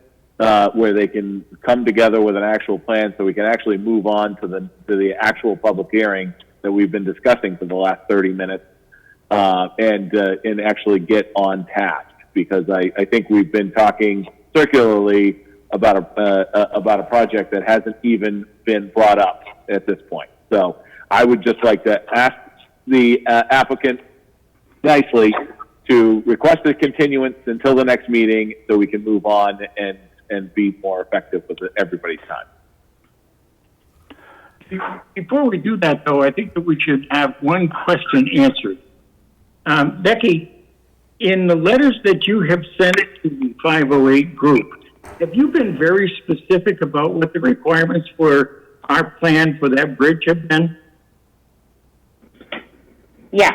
where they can come together with an actual plan so we can actually move on to the actual public hearing that we've been discussing for the last 30 minutes and actually get on task, because I think we've been talking circularly about a project that hasn't even been brought up at this point. So I would just like to ask the applicant nicely to request a continuance until the next meeting so we can move on and be more effective with everybody's time. Before we do that, though, I think that we should have one question answered. Becky, in the letters that you have sent to the 508 group, have you been very specific about what the requirements for our plan for that bridge have been? Yes.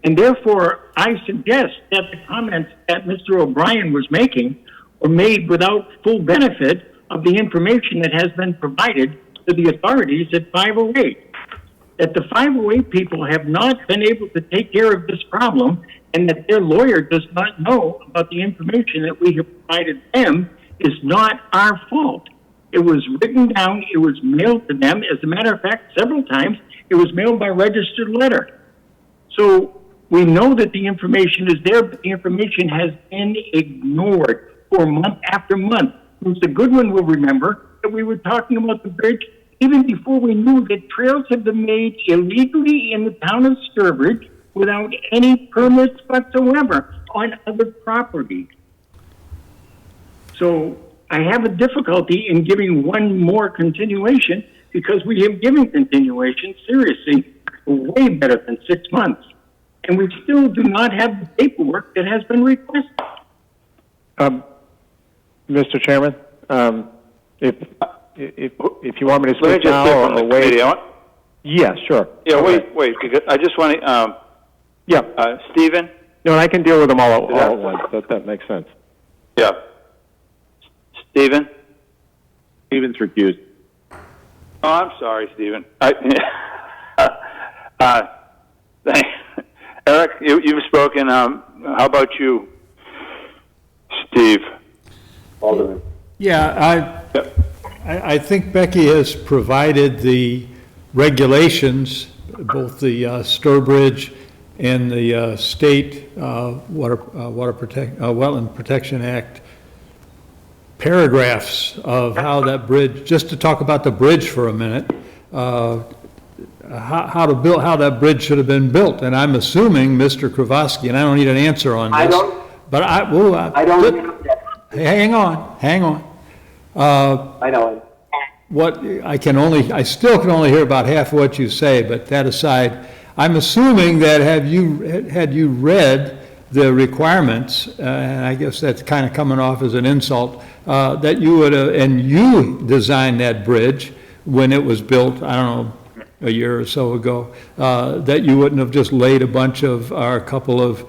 And therefore, I suggest that the comments that Mr. O'Brien was making were made without full benefit of the information that has been provided to the authorities at 508. That the 508 people have not been able to take care of this problem, and that their lawyer does not know about the information that we have provided them is not our fault. It was written down, it was mailed to them. As a matter of fact, several times it was mailed by registered letter. So we know that the information is there, but the information has been ignored for month after month. Mr. Goodwin will remember that we were talking about the bridge even before we knew that trails had been made illegally in the town of Sturbridge without any permits whatsoever on other property. So I have a difficulty in giving one more continuation, because we have given continuation seriously for way better than 6 months. And we still do not have the paperwork that has been requested. Mr. Chairman, if you want me to speak now or wait. Yeah, sure. Yeah, okay. wait, because I just want to, Stephen? No, I can deal with them all at once. That makes sense. Yeah. Stephen? Stephen's recused. Oh, I'm sorry, Stephen. Eric, you've spoken. How about you, Steve? Yeah, I think Becky has provided the regulations, both the Sturbridge and the state Wetland Protection Act paragraphs of how that bridge, just to talk about the bridge for a minute, how that bridge should have been built. And I'm assuming, Mr. Kravosky, and I don't need an answer on this. But I don't have that. Hang on. I know. I still can only hear about half of what you say, but that aside, I'm assuming that had you read the requirements, and I guess that's kind of coming off as an insult, that you would have, and you designed that bridge when it was built, I don't know, a year or so ago, that you wouldn't have just laid a bunch of, or a couple of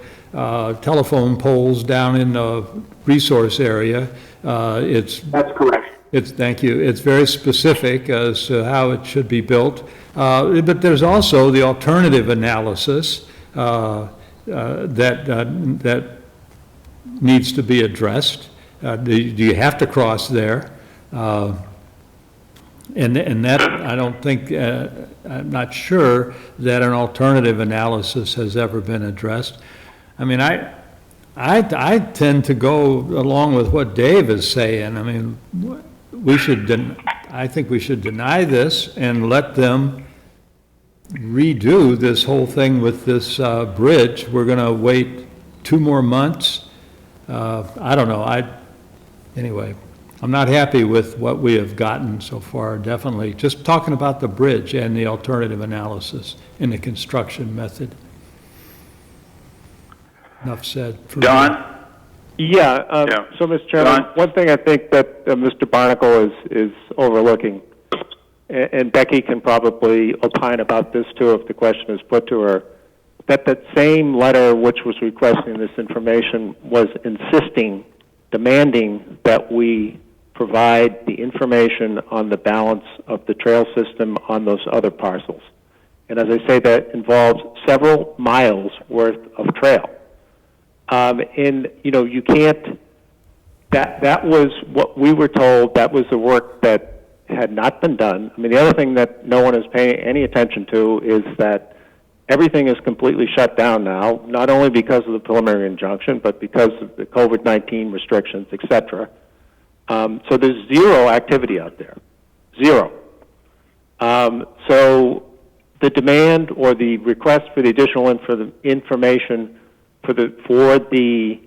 telephone poles down in the resource area. That's correct. Thank you. It's very specific as to how it should be built. But there's also the alternative analysis that needs to be addressed. Do you have to cross there? And that, I don't think, I'm not sure that an alternative analysis has ever been addressed. I mean, I tend to go along with what Dave is saying. I mean, I think we should deny this and let them redo this whole thing with this bridge. We're going to wait 2 more months. I don't know. Anyway, I'm not happy with what we have gotten so far, definitely. Just talking about the bridge and the alternative analysis in the construction method. Enough said. Don? Yeah. So, Mr. Chairman, one thing I think that Mr. Barnacle is overlooking, and Becky can probably opine about this too if the question is put to her, that same letter which was requesting this information was demanding that we provide the information on the balance of the trail system on those other parcels. And as I say, that involves several miles worth of trail. And, you can't, that was what we were told, that was the work that had not been done. I mean, the other thing that no one is paying any attention to is that everything is completely shut down now, not only because of the preliminary injunction, but because of the COVID-19 restrictions, et cetera. So there's zero activity out there, zero. So the demand or the request for the additional information for the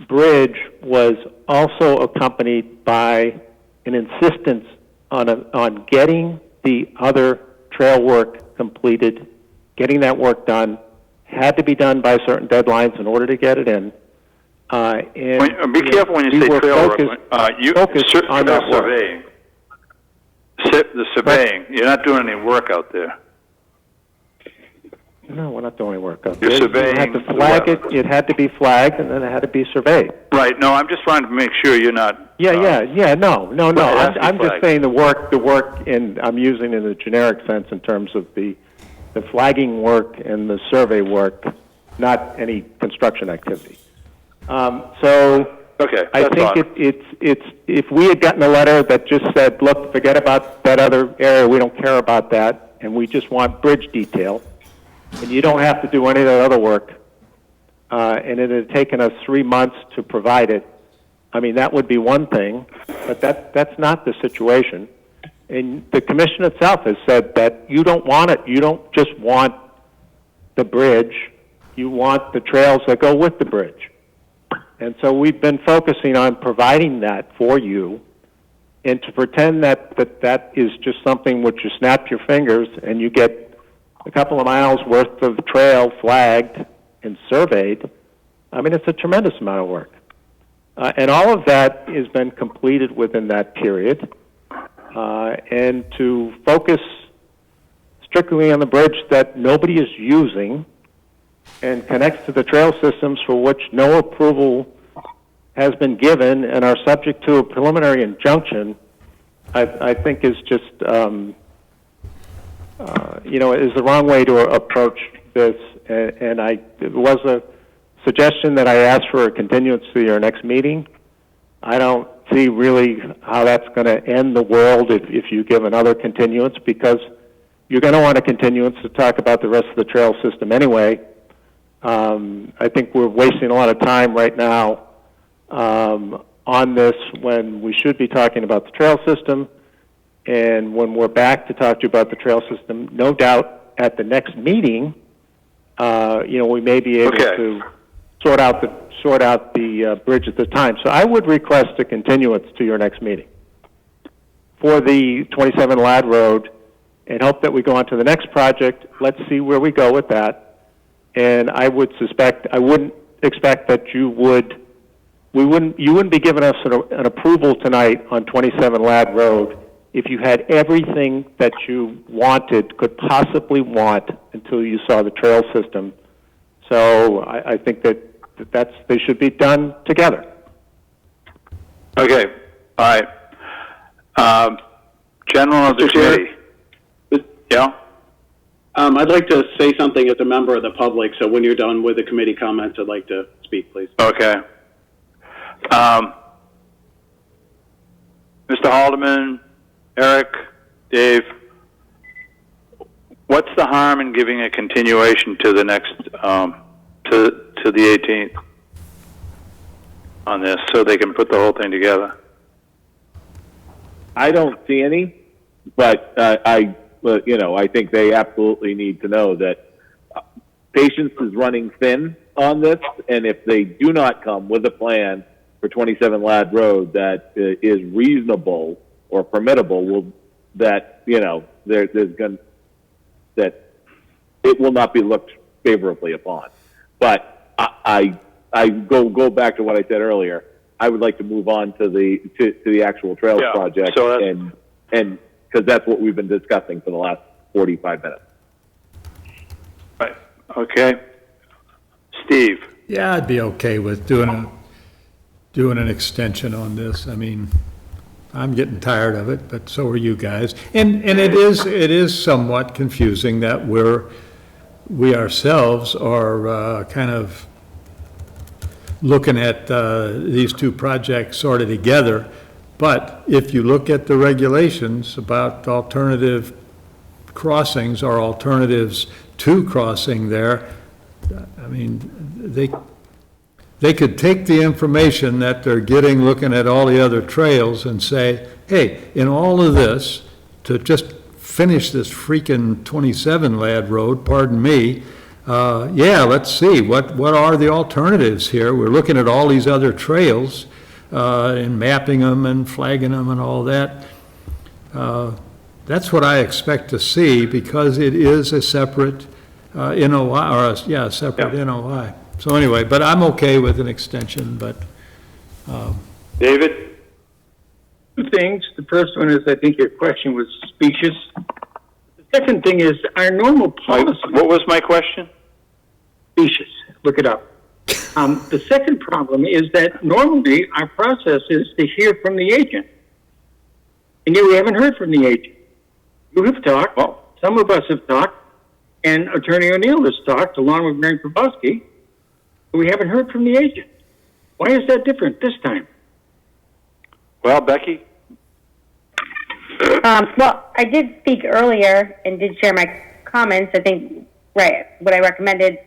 bridge was also accompanied by an insistence on getting the other trail work completed, getting that work done, had to be done by certain deadlines in order to get it in. Be careful when you say trail work. You focus on that surveying. The surveying. You're not doing any work out there. No, we're not doing any work out there. You're surveying. You had to flag it. It had to be flagged, and then it had to be surveyed. Right. No, I'm just trying to make sure you're not. Yeah. No. I'm just saying the work, and I'm using it in a generic sense in terms of the flagging work and the survey work, not any construction activity. Okay. I think it's if we had gotten a letter that just said, look, forget about that other area, we don't care about that, and we just want bridge detail, and you don't have to do any of that other work, and it had taken us 3 months to provide it, I mean, that would be one thing, but that's not the situation. And the commission itself has said that you don't want it. You don't just want the bridge. You want the trails that go with the bridge. And so we've been focusing on providing that for you, and to pretend that is just something which you snap your fingers and you get a couple of miles worth of trail flagged and surveyed, I mean, it's a tremendous amount of work. And all of that has been completed within that period. And to focus strictly on the bridge that nobody is using and connects to the trail systems for which no approval has been given and are subject to a preliminary injunction, I think is just, is the wrong way to approach this. And it was a suggestion that I asked for a continuance to your next meeting. I don't see really how that's going to end the world if you give another continuance, because you're going to want a continuance to talk about the rest of the trail system anyway. I think we're wasting a lot of time right now on this when we should be talking about the trail system. And when we're back to talk to you about the trail system, no doubt at the next meeting, we may be able to sort out the bridge at the time. So I would request a continuance to your next meeting for the 27 Ladd Road, and hope that we go on to the next project. Let's see where we go with that. And I wouldn't expect that you wouldn't be giving us an approval tonight on 27 Ladd Road if you had everything that you could possibly want until you saw the trail system. So I think they should be done together. Okay, all right. General of the committee. Yeah? I'd like to say something as a member of the public, so when you're done with the committee comments, I'd like to speak, please. Okay. Mr. Haldeman, Eric, Dave, what's the harm in giving a continuation to the next, to the 18th on this, so they can put the whole thing together? I don't see any, but I think they absolutely need to know that patience is running thin on this, and if they do not come with a plan for 27 Ladd Road that is reasonable or permittable, that it will not be looked favorably upon. But I go back to what I said earlier. I would like to move on to the actual trails project, so and because that's what we've been discussing for the last 45 minutes. Right. Okay. Steve. Yeah, I'd be okay with doing an extension on this. I mean, I'm getting tired of it, but so are you guys. And it is somewhat confusing that we ourselves are kind of looking at these two projects sort of together. But if you look at the regulations about alternative crossings or alternatives to crossing there, I mean, they could take the information that they're getting looking at all the other trails and say, hey, in all of this, to just finish this freaking 27 Ladd Road, pardon me, let's see, what are the alternatives here? We're looking at all these other trails and mapping them and flagging them and all that. That's what I expect to see, because it is a separate NOI, a separate NOI. So anyway, but I'm okay with an extension, but... David? Two things. The first one is, I think your question was specious. The second thing is, our normal policy... What was my question? Specious. Look it up. The second problem is that normally our process is to hear from the agent. And yet we haven't heard from the agent. You have talked, some of us have talked, and Attorney O'Neill has talked, along with Mary Probowski, but we haven't heard from the agent. Why is that different this time? Well, Becky? Well, I did speak earlier and did share my comments. I think, right, what I recommended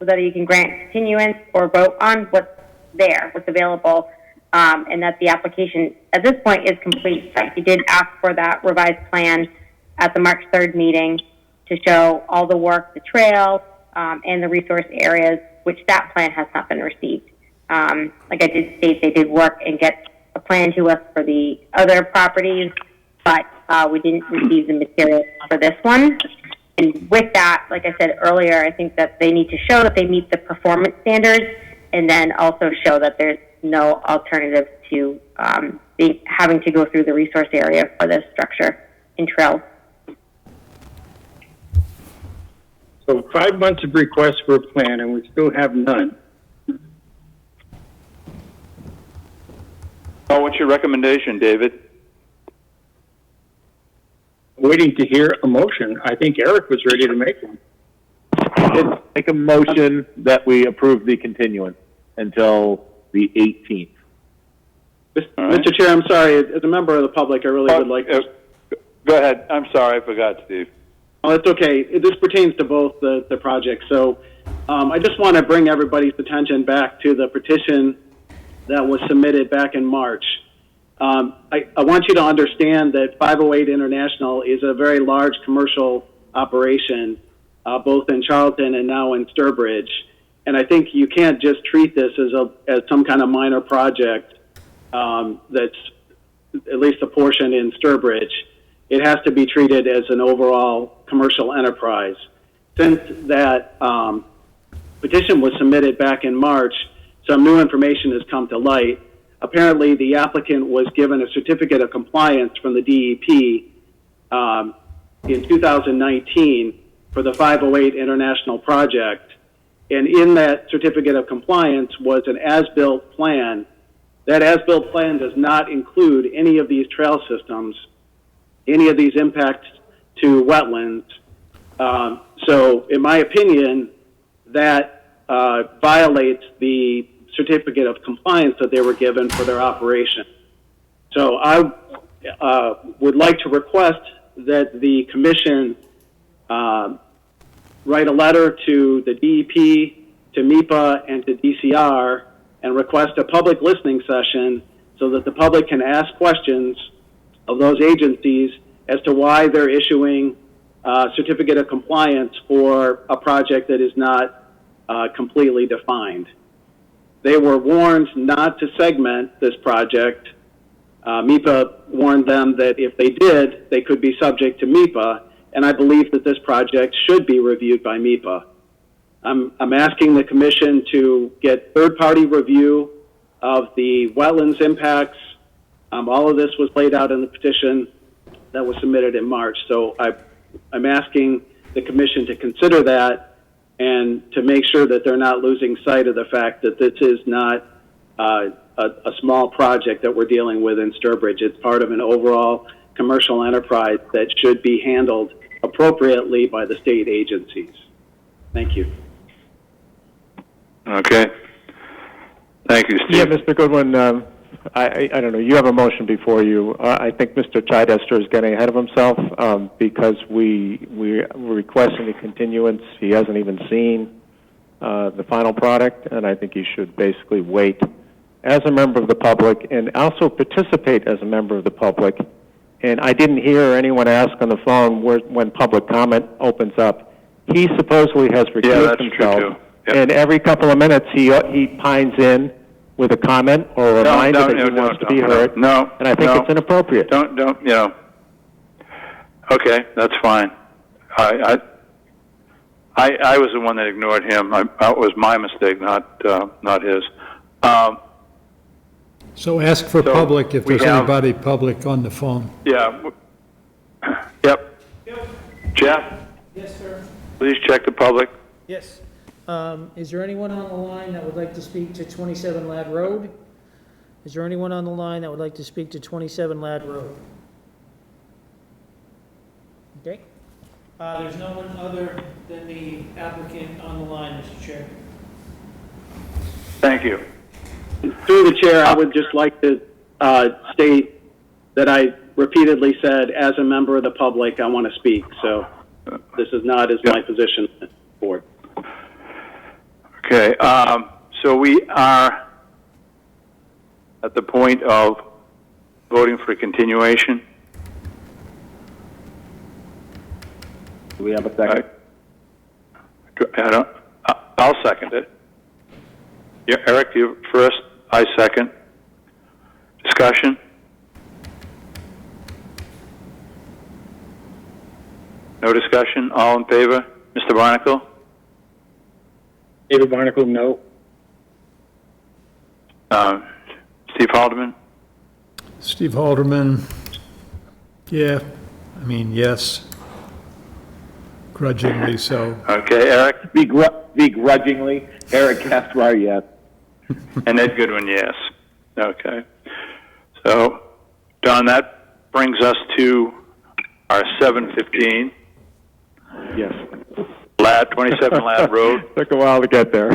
was that you can grant continuance or vote on what's there, what's available, and that the application at this point is complete. You did ask for that revised plan at the March 3rd meeting to show all the work, the trail, and the resource areas, which that plan has not been received. Like I did state, they did work and get a plan to us for the other properties, but we didn't receive the material for this one. And with that, like I said earlier, I think that they need to show that they meet the performance standards, and then also show that there's no alternative to having to go through the resource area for this structure in trails. So 5 months of requests for a plan, and we still have none. Oh, what's your recommendation, David? Waiting to hear a motion. I think Eric was ready to make one. Make a motion that we approve the continuance until the 18th. Mr. Chair, I'm sorry. As a member of the public, I really would like to... Go ahead. I'm sorry, I forgot, Steve. Oh, it's okay. This pertains to both the projects. So I just want to bring everybody's attention back to the petition that was submitted back in March. I want you to understand that 508 International is a very large commercial operation, both in Charlton and now in Sturbridge. And I think you can't just treat this as some kind of minor project that's at least a portion in Sturbridge. It has to be treated as an overall commercial enterprise. Since that petition was submitted back in March, some new information has come to light. Apparently, the applicant was given a certificate of compliance from the DEP in 2019 for the 508 International project. And in that certificate of compliance was an as-built plan. That as-built plan does not include any of these trail systems, any of these impacts to wetlands. So in my opinion, that violates the certificate of compliance that they were given for their operation. So I would like to request that the commission write a letter to the DEP, to MEPA, and to DCR and request a public listening session so that the public can ask questions of those agencies as to why they're issuing a certificate of compliance for a project that is not completely defined. They were warned not to segment this project. MEPA warned them that if they did, they could be subject to MEPA, and I believe that this project should be reviewed by MEPA. I'm asking the commission to get third-party review of the wetlands impacts. All of this was laid out in the petition that was submitted in March. So I'm asking the commission to consider that and to make sure that they're not losing sight of the fact that this is not a small project that we're dealing with in Sturbridge. It's part of an overall commercial enterprise that should be handled appropriately by the state agencies. Thank you. Okay. Thank you, Steve. Yeah, Mr. Goodwin, I don't know. You have a motion before you. I think Mr. Chidester is getting ahead of himself because we're requesting a continuance. He hasn't even seen the final product, and I think he should basically wait as a member of the public and also participate as a member of the public. And I didn't hear anyone ask on the phone when public comment opens up. He supposedly has recused himself, true too. Yep. And every couple of minutes he pines in with a comment or a reminder that he wants to be heard. No, and I think it's inappropriate. Don't. Okay, that's fine. I was the one that ignored him. That was my mistake, not his. So ask for public if there's anybody public on the phone. Yeah. Yep. Jeff? Yes, sir. Please check the public. Yes. Is there anyone on the line that would like to speak to 27 Ladd Road? Is there anyone on the line that would like to speak to 27 Ladd Road? Okay. There's no one other than the applicant on the line, Mr. Chair. Thank you. Through the chair, I would just like to state that I repeatedly said, as a member of the public, I want to speak. So this is not as my position on the board. Okay. So we are at the point of voting for continuation. Do we have a second? I'll second it. Yeah, Eric, you first. I second. Discussion? No discussion? All in favor? Mr. Barnacle? David Barnacle, no. Steve Haldeman? Steve Haldeman, yeah, yes. Grudgingly so. Okay, Eric? Begrudgingly. Eric Caspar, yes. And Ed Goodwin, yes. Okay. So, Don, that brings us to our 7:15. Yes. 27 Ladd Road. Took a while to get there.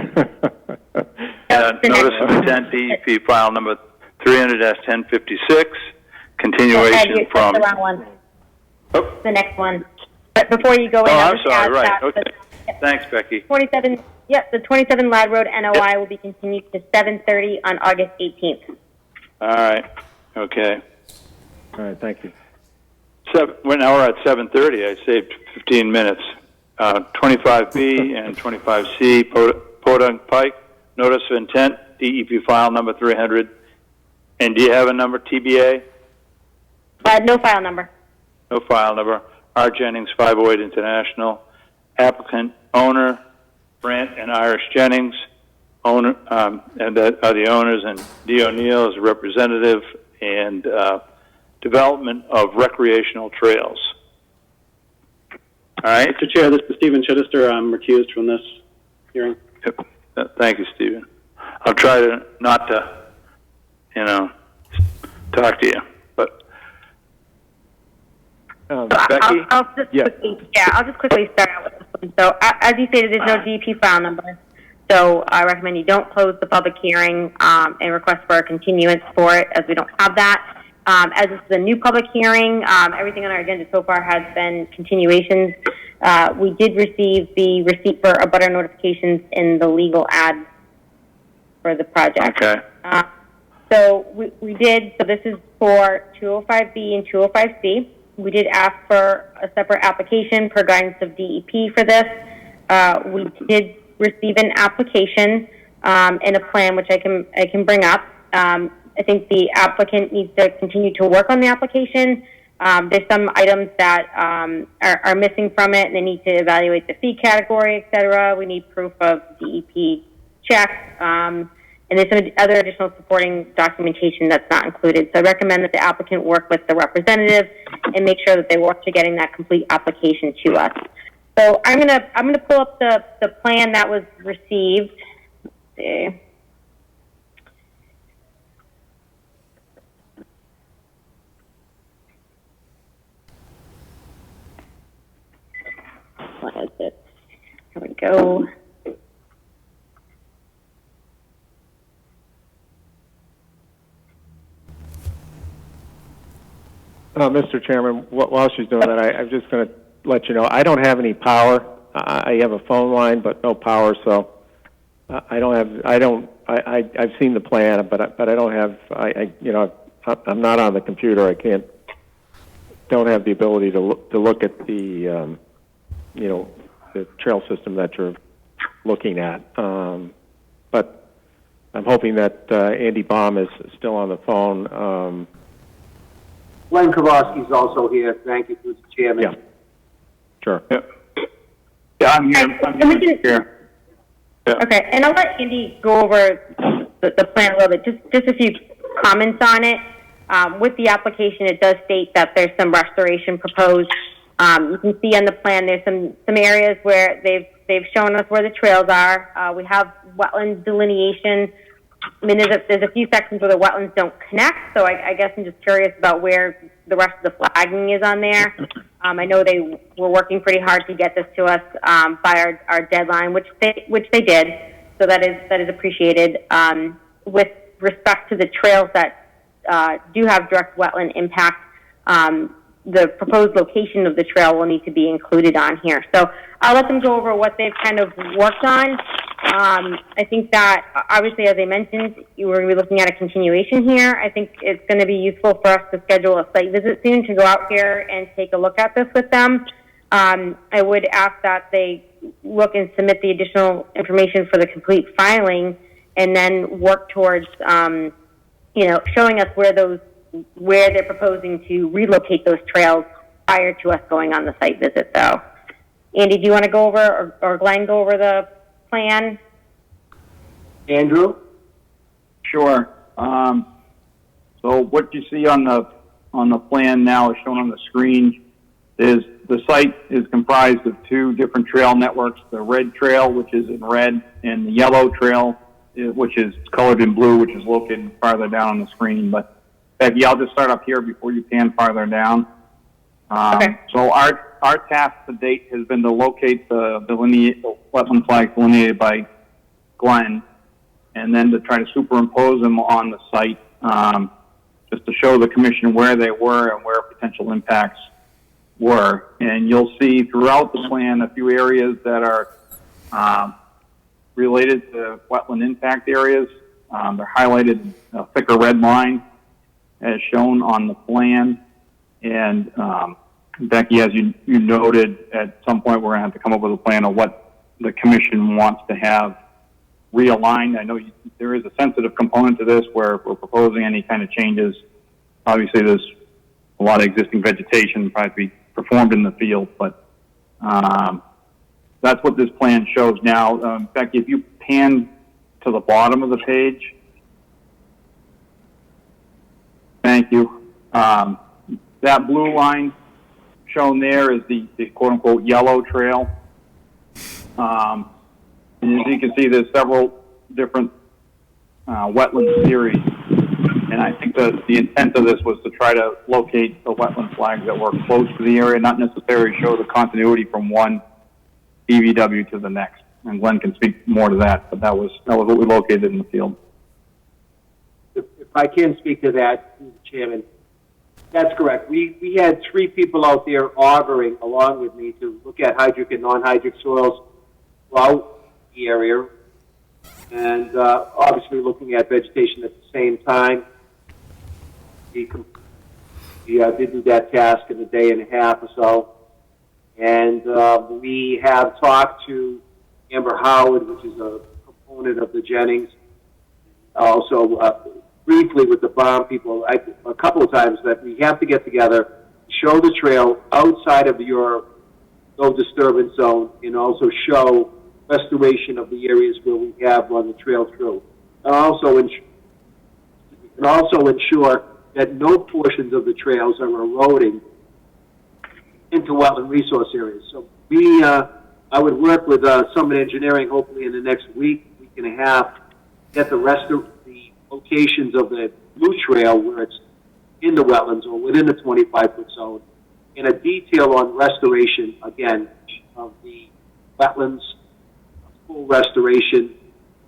Notice of intent, DEP file number 300-1056, continuation from... the next one. But before you go in, Oh, I'll I'm just sorry, add right, that okay. the Thanks, Becky. 27, the 27 Lad Road NOI will be continued to 7:30 on August 18th. All right, okay. All right, thank you. We're at 7:30. I saved 15 minutes. 25B and 25C, Podunk Pike, notice of intent, DEP file number 300. And do you have a number, TBA? No file number. No file number. R. Jennings, 508 International. Applicant, owner, Brant and Irish Jennings. Owner, and that are the owners, and D. O'Neill is a representative, and development of recreational trails. All right. Mr. Chair, this is Stephen Chittister. I'm recused from this hearing. Yep. Thank you, Stephen. I'll try to not to, talk to you, but Becky? I'll just quickly start out with this one. So, as you stated, there's no DEP file number. So, I recommend you don't close the public hearing and request for a continuance for it, as we don't have that. As this is a new public hearing, everything on our agenda so far has been continuations. We did receive the receipt for abutter notifications in the legal ad for the project. Okay. So we did, so this is for 205B and 205C. We did ask for a separate application per guidance of DEP for this. We did receive an application and a plan, which I can bring up. I think the applicant needs to continue to work on the application. There's some items that are missing from it, and they need to evaluate the fee category, et cetera. We need proof of DEP checks, and there's some other additional supporting documentation that's not included. So I recommend that the applicant work with the representative and make sure that they work to getting that complete application to us. So I'm gonna pull up the plan that was received. Let's see. What is it? Here we go. Mr. Chairman, while she's doing that, I'm just going to let you know, I don't have any power. I have a phone line, but no power, so I've seen the plan, but I don't have, I'm not on the computer. I don't have the ability to look at the, the trail system that you're looking at. But I'm hoping that Andy Baum is still on the phone. Glenn Kowalski's also here. Thank you, Mr. Chairman. Yeah. Sure. Yep. Yeah, I'm here. Yeah. Okay, and I'll let Andy go over the plan a little bit. Just a few comments on it. With the application, it does state that there's some restoration proposed. You can see on the plan there's some areas where they've shown us where the trails are. We have wetland delineation. I mean, there's a few sections where the wetlands don't connect, so I guess I'm just curious about where the rest of the flagging is on there. I know they were working pretty hard to get this to us by our deadline, which they did, so that is appreciated. With respect to the trails that do have direct wetland impact, the proposed location of the trail will need to be included on here. So I'll let them go over what they've kind of worked on. I think that, obviously, as I mentioned, we're going to be looking at a continuation here. I think it's going to be useful for us to schedule a site visit soon to go out here and take a look at this with them. I would ask that they look and submit the additional information for the complete filing and then work towards, showing us where they're proposing to relocate those trails prior to us going on the site visit, though. Andy, do you want to go over, or Glenn go over the plan? Andrew? Sure. So what you see on the plan now is shown on the screen is the site is comprised of two different trail networks, the red trail, which is in red, and the yellow trail, which is colored in blue, which is located farther down on the screen. But Becky, I'll just start up here before you pan farther down. Okay. So our task to date has been to locate the wetland flags delineated by Glenn, and then to try to superimpose them on the site, just to show the commission where they were and where potential impacts were. And you'll see throughout the plan a few areas that are related to wetland impact areas. They're highlighted in a thicker red line as shown on the plan. And Becky, as you noted, at some point we're going to have to come up with a plan of what the commission wants to have realigned. I know there is a sensitive component to this where if we're proposing any kind of changes. Obviously, there's a lot of existing vegetation probably to be performed in the field, but that's what this plan shows now. Becky, if you pan to the bottom of the page. Thank you. That blue line shown there is the quote-unquote yellow trail. And as you can see, there's several different wetland series. And I think the intent of this was to try to locate the wetland flags that were close to the area, not necessarily show the continuity from one DVW to the next. And Glenn can speak more to that, but that was what we located in the field. If I can speak to that, Mr. Chairman, that's correct. We had 3 people out there auguring along with me to look at hydric and non-hydric soils throughout the area, and obviously looking at vegetation at the same time. We did do that task in a day and a half or so, and we have talked to Amber Howard, which is a component of the Jennings, also briefly with the BOM people a couple of times, that we have to get together, show the trail outside of your no disturbance zone, and also show restoration of the areas where we have run the trail through. And also ensure that no portions of the trails are eroding into wetland resource areas. So I would work with Summit Engineering, hopefully in the next week and a half, get the rest of the locations of the new trail where it's in the wetlands or within the 25-foot zone, and a detail on restoration, again, of the wetlands, full restoration,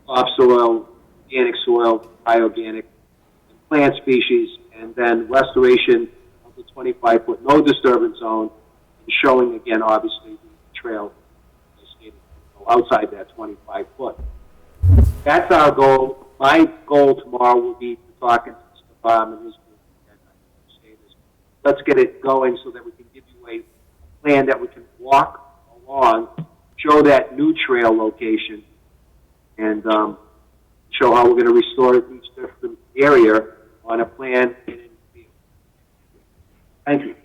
topsoil, organic soil, inorganic, and plant species, and then restoration of the 25-foot no disturbance zone, and showing again, obviously, the trail outside that 25-foot. That's our goal. My goal tomorrow will be talking to Mr. Baum and his group. Let's get it going so that we can give you a plan that we can walk along, show that new trail location, and show how we're going to restore each different area on a plan and in the field. Thank you.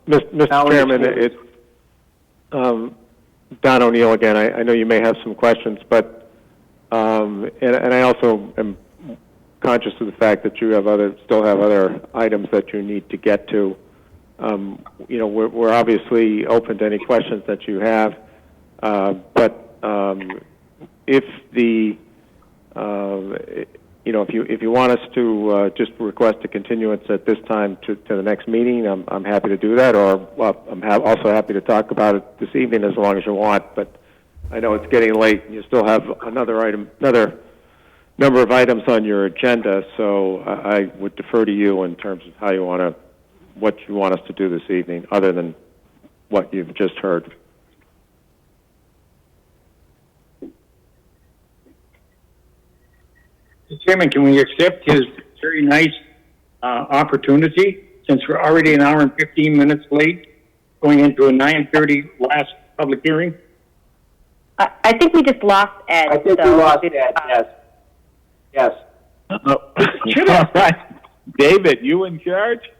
Mr. Chairman, it's Don O'Neill again. I know you may have some questions, but and I also am conscious of the fact that you still have other items that you need to get to. We're obviously open to any questions that you have, but if the if you want us to just request a continuance at this time to the next meeting, I'm happy to do that, or I'm also happy to talk about it this evening as long as you want. But I know it's getting late, and you still have another number of items on your agenda. So I would defer to you in terms of what you want us to do this evening, other than what you've just heard. Mr. Chairman, can we accept his very nice opportunity, since we're already an hour and 15 minutes late, going into a 9:30 last public hearing? I think we just lost Ed. I think we lost Ed, yes. Yes. All right. David, you in charge?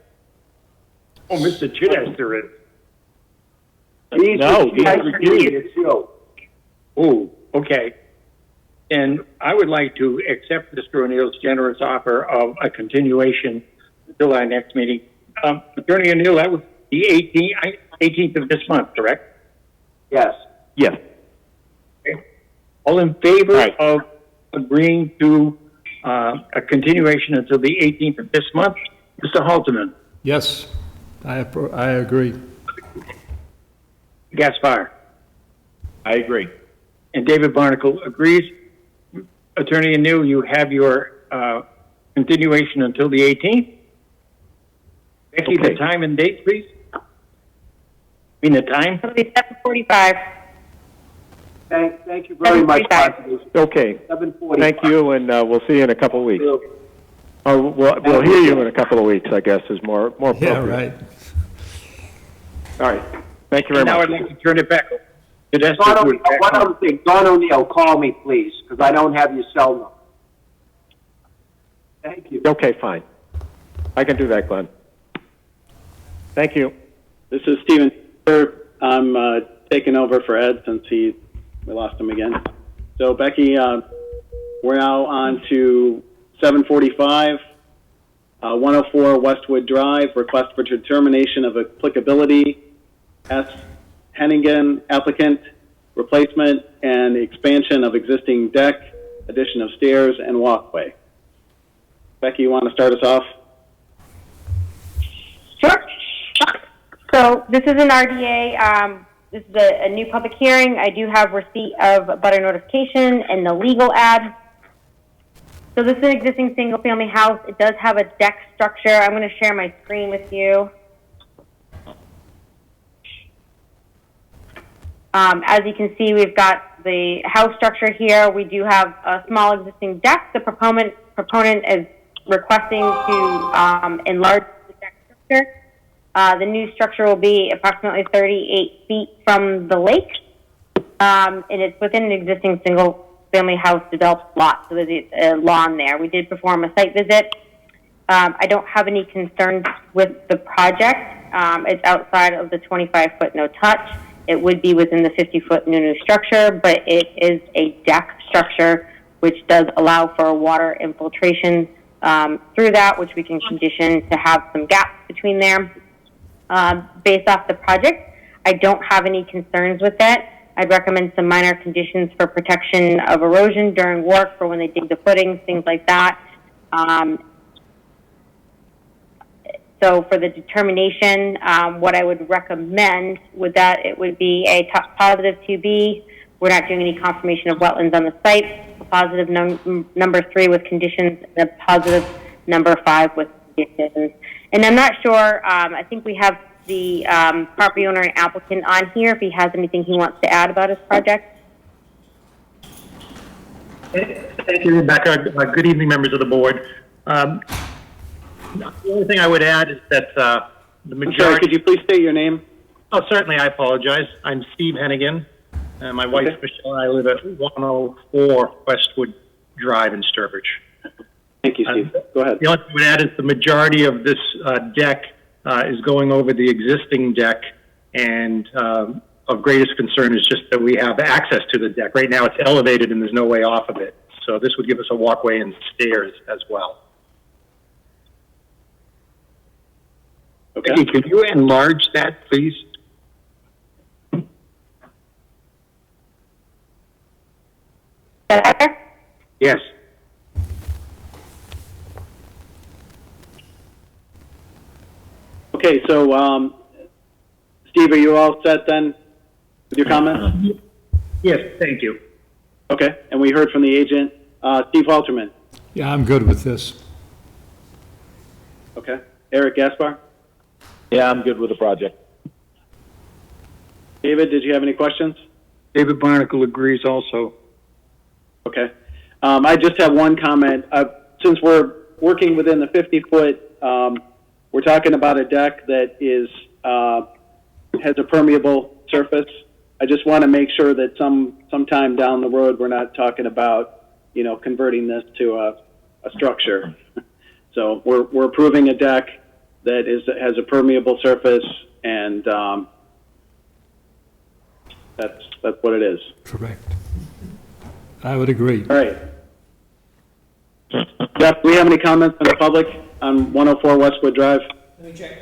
Oh, Mr. Chitester is. He's recused. It's you. Oh, okay. And I would like to accept Mr. O'Neill's generous offer of a continuation until our next meeting. Attorney O'Neill, that was the 18th of this month, correct? Yes. Yes. Okay. All in favor of agreeing to a continuation until the 18th of this month? Mr. Halterman? Yes, I agree. Gaspar? I agree. and David Barnacle agrees. Attorney Anu, you have your continuation until the 18th. Becky, Okay. the time and date, please. The time? It'll be 7:45. Thank you very much, 7:45. Conservation. Okay. 7:45. Thank you, and we'll see you in a couple of weeks. Or we'll hear you in a couple of weeks, I guess, is more appropriate. Yeah, right. All right. Thank you very Now much. I'd like to turn it back over to Esther. Don to O'Neill, back one on. other thing, Don O'Neill, call me, please, because I don't have your cell number. Thank you. Okay, fine. I can do that, Glenn. Thank you. This is Stephen. I'm taking over for Ed since we lost him again. So Becky, we're now on to 7:45, 104 Westwood Drive, request for determination of applicability. S. Hennigan, applicant, replacement and expansion of existing deck, addition of stairs and walkway. Becky, you want to start us off? Sure. So this is an RDA. This is a new public hearing. I do have receipt of butter notification and the legal ad. So this is an existing single-family house. It does have a deck structure. I'm going to share my screen with you. As you can see, we've got the house structure here. We do have a small existing deck. The proponent is requesting to enlarge the deck structure. The new structure will be approximately 38 feet from the lake, and it's within an existing single-family house developed lot, so there's a lawn there. We did perform a site visit. I don't have any concerns with the project. It's outside of the 25-foot no-touch. It would be within the 50-foot new structure, but it is a deck structure, which does allow for water infiltration through that, which we can condition to have some gaps between there. Based off the project, I don't have any concerns with it. I'd recommend some minor conditions for protection of erosion during work for when they dig the footings, things like that. So for the determination, what I would recommend with that, it would be a positive 2B. We're not doing any confirmation of wetlands on the site. A positive number 3 with conditions, and a positive number 5 with conditions. And I'm not sure, I think we have the property owner and applicant on here if he has anything he wants to add about his project. Thank you, Rebecca. Good evening, members of the board. The only thing I would add is that the majority... I'm sorry, could you please state your name? Oh, certainly, I apologize. I'm Steve Hennigan, and my wife, Michelle, and I live at 104 Westwood Drive in Sturbridge. Thank you, Steve. Go ahead. The only thing I would add is the majority of this deck is going over the existing deck, and of greatest concern is just that we have access to the deck. Right now, it's elevated, and there's no way off of it. So this would give us a walkway and stairs as well. Okay. Becky, could you enlarge that, please? Yes. Okay, so Steve, are you all set then with your comments? Yes, thank you. Okay, and we heard from the agent, Steve Halterman. Yeah, I'm good with this. Okay, Eric Gaspar. Yeah, I'm good with the project. David, did you have any questions? David Barnacle agrees also. Okay. I just have one comment. Since we're working within the 50-foot, we're talking about a deck that is has a permeable surface. I just want to make sure that sometime down the road we're not talking about, converting this to a structure. So we're approving a deck that has a permeable surface, and that's what it is. Correct. I would agree. All right. Jeff, do we have any comments from the public on 104 Westwood Drive? Let me check.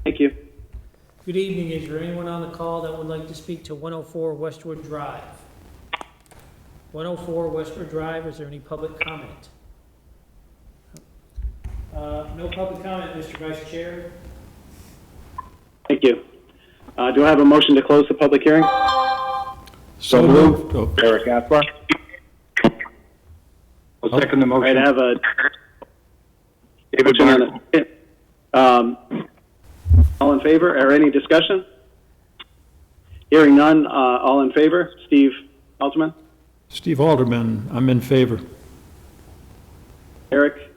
Thank you. Good evening. Is there anyone on the call that would like to speak to 104 Westwood Drive? 104 Westwood Drive, is there any public comment? No public comment, Mr. Vice Chair. Thank you. Do I have a motion to close the public hearing? So moved. Oh, Eric Gaspar? I'll second the All right, motion. I have a David motion Barnacle. and all in favor, or any discussion? Hearing none, all in favor? Steve Alderman? Steve Alderman, I'm in favor. Eric?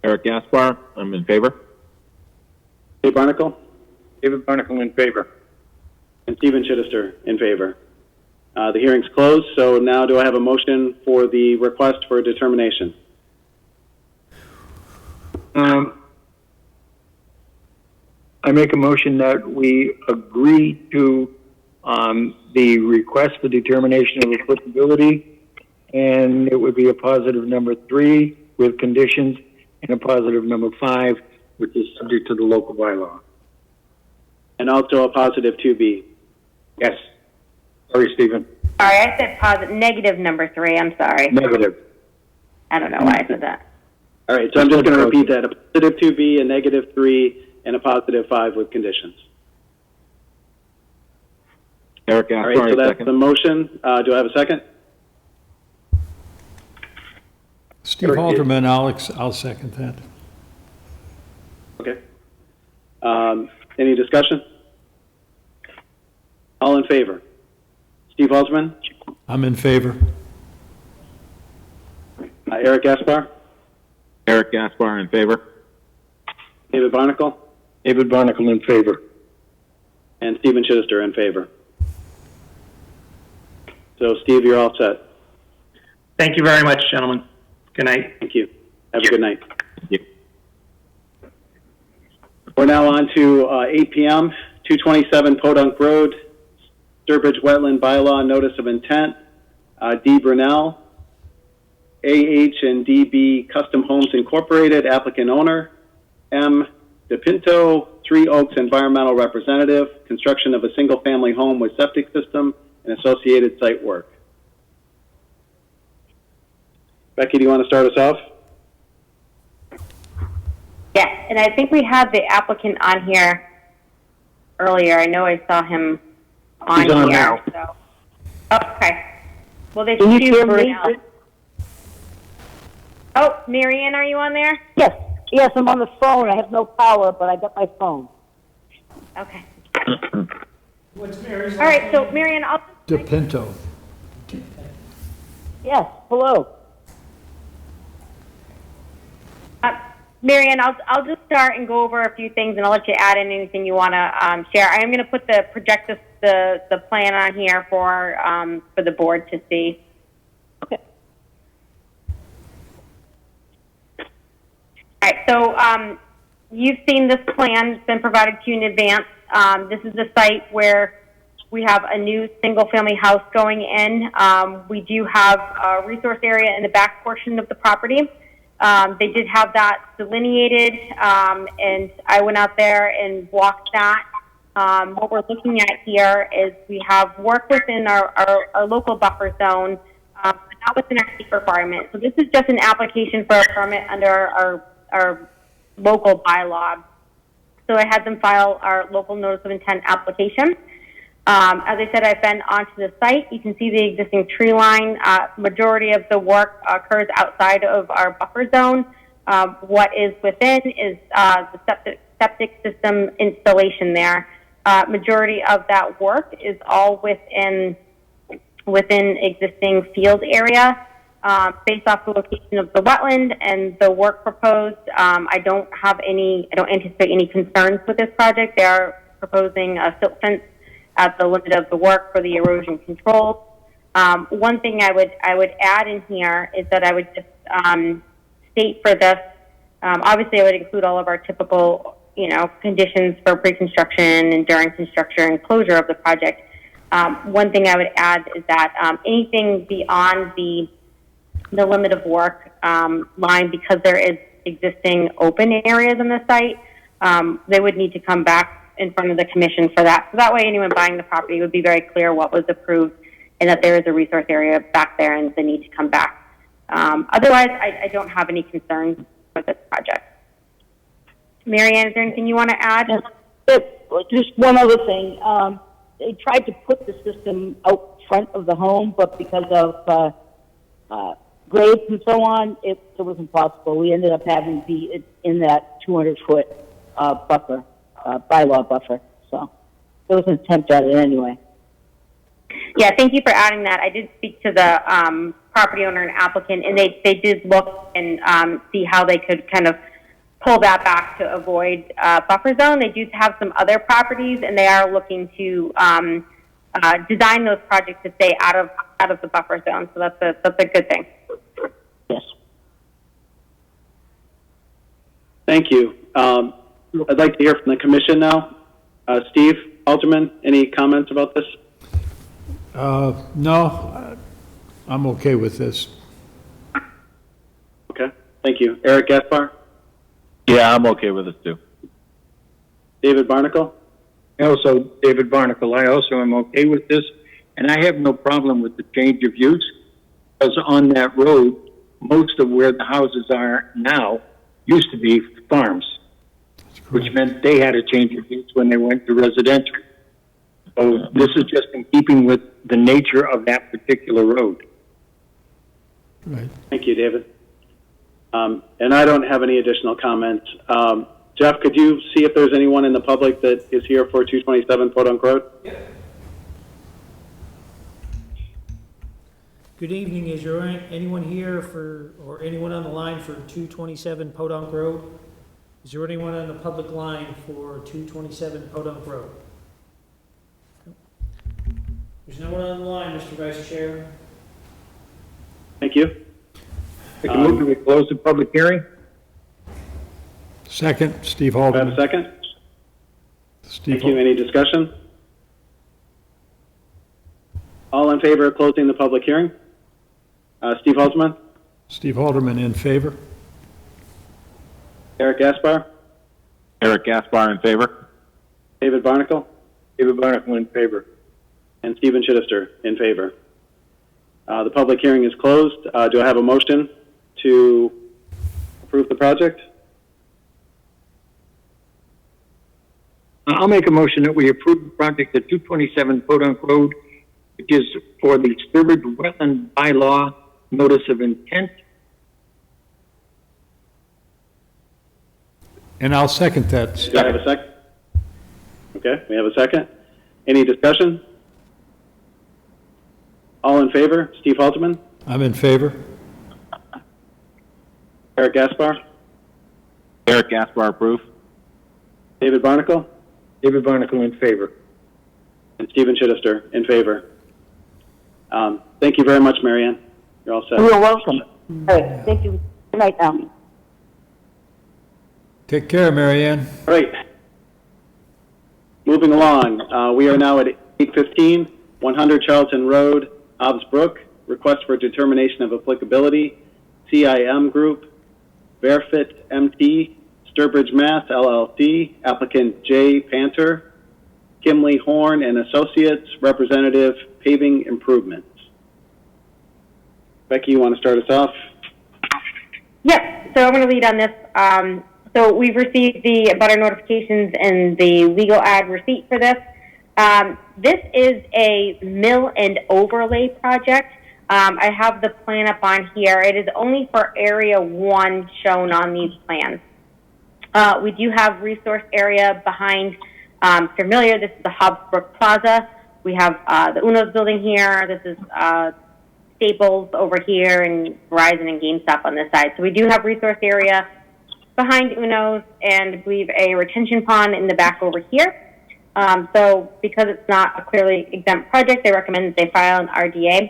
Eric Gaspar, I'm in favor. Dave Barnacle? David Barnacle in favor. And Stephen Chittister in favor. The hearing's closed, so now do I have a motion for the request for determination? I make a motion that we agree to the request for determination of applicability, and it would be a positive number 3 with conditions, and a positive number 5, which is subject to the local bylaw. And also a positive 2B. Yes. Sorry, Stephen. Sorry, I said positive, negative number 3, I'm sorry. Negative. I don't know why I said that. All right, so I'm just going to repeat that. A positive 2B, a negative 3, and a positive 5 with conditions. Eric All Gaspar, right, so that's second. the motion. Do I have a second? Steve Alderman, I'll second that. Okay. Any discussion? All in favor? Steve Alderman? I'm in favor. Eric Gaspar? Eric Gaspar in favor. David Barnacle? David Barnacle in favor. And Stephen Chittister in favor. So, Steve, you're all set. Thank you very much, gentlemen. Good night. Thank you. Have a good night. Thank you. We're now on to 8 p.m., 227 Podunk Road, Sturbridge Wetland Bylaw Notice of Intent, D. Brunel, AH&DB Custom Homes Incorporated, applicant owner, M. DePinto, Three Oaks Environmental Representative, construction of a single-family home with septic system and associated site work. Becky, do you want to start us off? Yes, and I think we had the applicant on here earlier. I know I saw him on He's on here. now. So. Oh, okay. Well, there's Can you two hear me? Brunel. Oh, Marianne, are you on there? Yes, yes, I'm on the phone. I have no power, but I got my phone. Okay. What's Mary's? All right, so Marianne, I'll DePinto. Yes, hello. Marianne, I'll just start and go over a few things, and I'll let you add in anything you want to share. I am going to put the plan on here for the board to see. Okay. All right. So you've seen this plan; it's been provided to you in advance. This is the site where we have a new single-family house going in. We do have a resource area in the back portion of the property. They did have that delineated, and I went out there and walked that. What we're looking at here is we have work within our local buffer zone, but not within our state requirement. So this is just an application for a permit under our local bylaw. So I had them file our local notice of intent application. As I said, I've been onto the site. You can see the existing tree line. Majority of the work occurs outside of our buffer zone. What is within is the septic system installation there. Majority of that work is all within existing field area. Based off the location of the wetland and the work proposed, I don't anticipate any concerns with this project. They are proposing a silt fence at the limit of the work for the erosion control. One thing I would add in here is that I would just state for this. Obviously, I would include all of our typical, conditions for pre-construction and during construction and closure of the project. One thing I would add is that anything beyond the limit of work line, because there is existing open areas on the site, they would need to come back in front of the commission for that. So that way anyone buying the property would be very clear what was approved and that there is a resource area back there and the need to come back. Otherwise, I don't have any concerns with this project. Marianne, is there anything you want to add? Just one other thing. They tried to put the system out front of the home, but because of grades and so on, it was impossible. We ended up having to be in that 200-foot buffer, bylaw buffer. So there was an attempt at it anyway. Yeah, thank you for adding that. I did speak to the property owner and applicant, and they did look and see how they could kind of pull that back to avoid buffer zone. They do have some other properties, and they are looking to design those projects to stay out of the buffer zone. So that's a good thing. Yes. Thank you. I'd like to hear from the commission now. Steve Alderman, any comments about this? No, I'm okay with this. Okay, thank you. Eric Gaspar? Yeah, I'm okay with this too. David Barnacle? Also, David Barnacle, I also am okay with this, and I have no problem with the change of use, because on that road, most of where the houses are now used to be farms, which meant they had a change of use when they went to residential. So this is just in keeping with the nature of that particular road. Right. Thank you, David. And I don't have any additional comments. Jeff, could you see if there's anyone in the public that is here for 227 Podunk Road? Yeah. Good evening. Is there anyone here or anyone on the line for 227 Podunk Road? Is there anyone on the public line for 227 Podunk Road? There's no one on the line, Mr. Vice Chair. Thank you. Make a move that we close the public hearing. Second, Steve Do I have Haldeman. a second? Steve Thank you. Any discussion? All in favor of closing the public hearing? Steve Haldeman? Steve Haldeman in favor. Eric Gaspar? Eric Gaspar in favor. David Barnacle? David Barnacle in favor. And Stephen Chittister in favor. The public hearing is closed. Do I have a motion to approve the project? I'll make a motion that we approve the project at 227 Podunk Road, which is for the Sturbridge Wetland Bylaw Notice of Intent. And I'll second that. Do I have a second? Okay, we have a second. Any discussion? All in favor? Steve Haldeman? I'm in favor. Eric Gaspar? Eric Gaspar approve. David Barnacle? David Barnacle in favor. And Stephen Chittister in favor. Thank you very much, Marianne. You're all set. You're welcome. All right, thank you. Good night now. Take care, Marianne. All right. Moving along, we are now at 815, 100 Charlton Road, Hobbs Brook. Request for determination of applicability, CIM Group, Verfit MT, Sturbridge, Mass. LLC, applicant J. Panter, Kimley Horn and Associates, representative Paving Improvements. Becky, you want to start us off? Yep, so I'm going to lead on this. So we've received the abutter notifications and the legal ad receipt for this. This is a mill and overlay project. I have the plan up on here. It is only for Area 1 shown on these plans. We do have resource area behind, familiar, this is the Hobbs Brook Plaza. We have the Uno's building here. This is Staples over here, and Verizon and GameStop on this side. So we do have resource area behind Uno's, and I believe a retention pond in the back over here. So because it's not a clearly exempt project, they recommend that they file an RDA.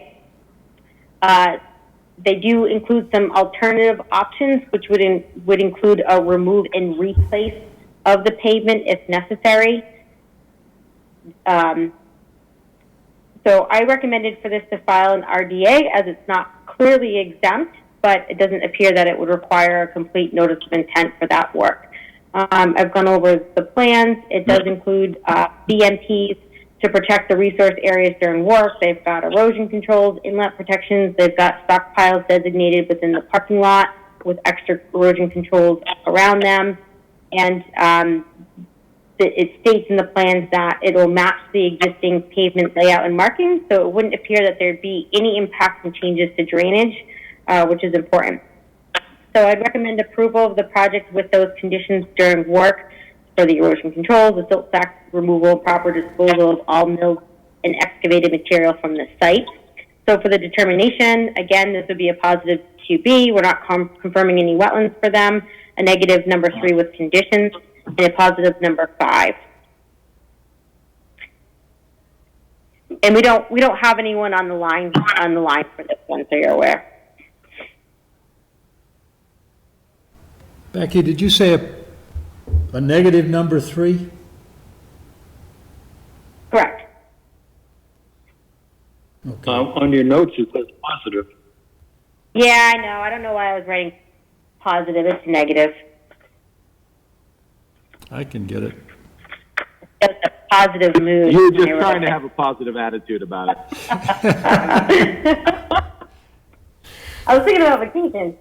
They do include some alternative options, which would include a remove and replace of the pavement if necessary. So I recommended for this to file an RDA, as it's not clearly exempt, but it doesn't appear that it would require a complete notice of intent for that work. I've gone over the plans. It does include BMPs to protect the resource areas during work. They've got erosion controls, inlet protections. They've got stockpiles designated within the parking lot with extra erosion controls around them. And it states in the plans that it will match the existing pavement layout and markings, so it wouldn't appear that there'd be any impacts and changes to drainage, which is important. So I'd recommend approval of the project with those conditions during work for the erosion controls, the silt stack removal, proper disposal of all milled and excavated material from the site. So for the determination, again, this would be a positive 2B. We're not confirming any wetlands for them. A negative number 3 with conditions, and a positive number 5. And we don't have anyone on the line for this one, so you're aware. Becky, did you say a negative number 3? Correct. Okay. On your notes, it says positive. Yeah, I know. I don't know why I was writing positive. It's negative. I can get it. It's a positive mood. You were just trying to have a positive attitude about it. I was thinking about vacation.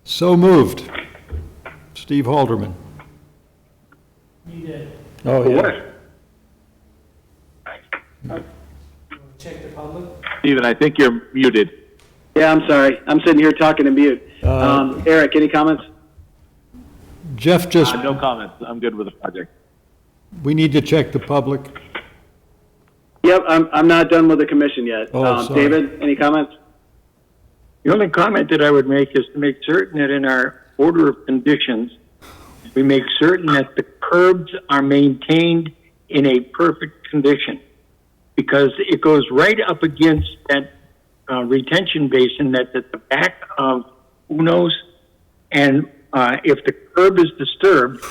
So moved. Steve Halderman. You did. Oh, yeah. Check the public. Steven, I think you're muted. Yeah, I'm sorry. I'm sitting here talking to mute. Eric, any comments? Jeff just, No comments. I'm good with the project. we need to check the public. Yep, I'm not done with the commission yet. Oh, sorry. David, any comments? The only comment that I would make is to make certain that in our order of conditions, we make certain that the curbs are maintained in a perfect condition, because it goes right up against that retention basin that's at the back of Uno's, and if the curb is disturbed,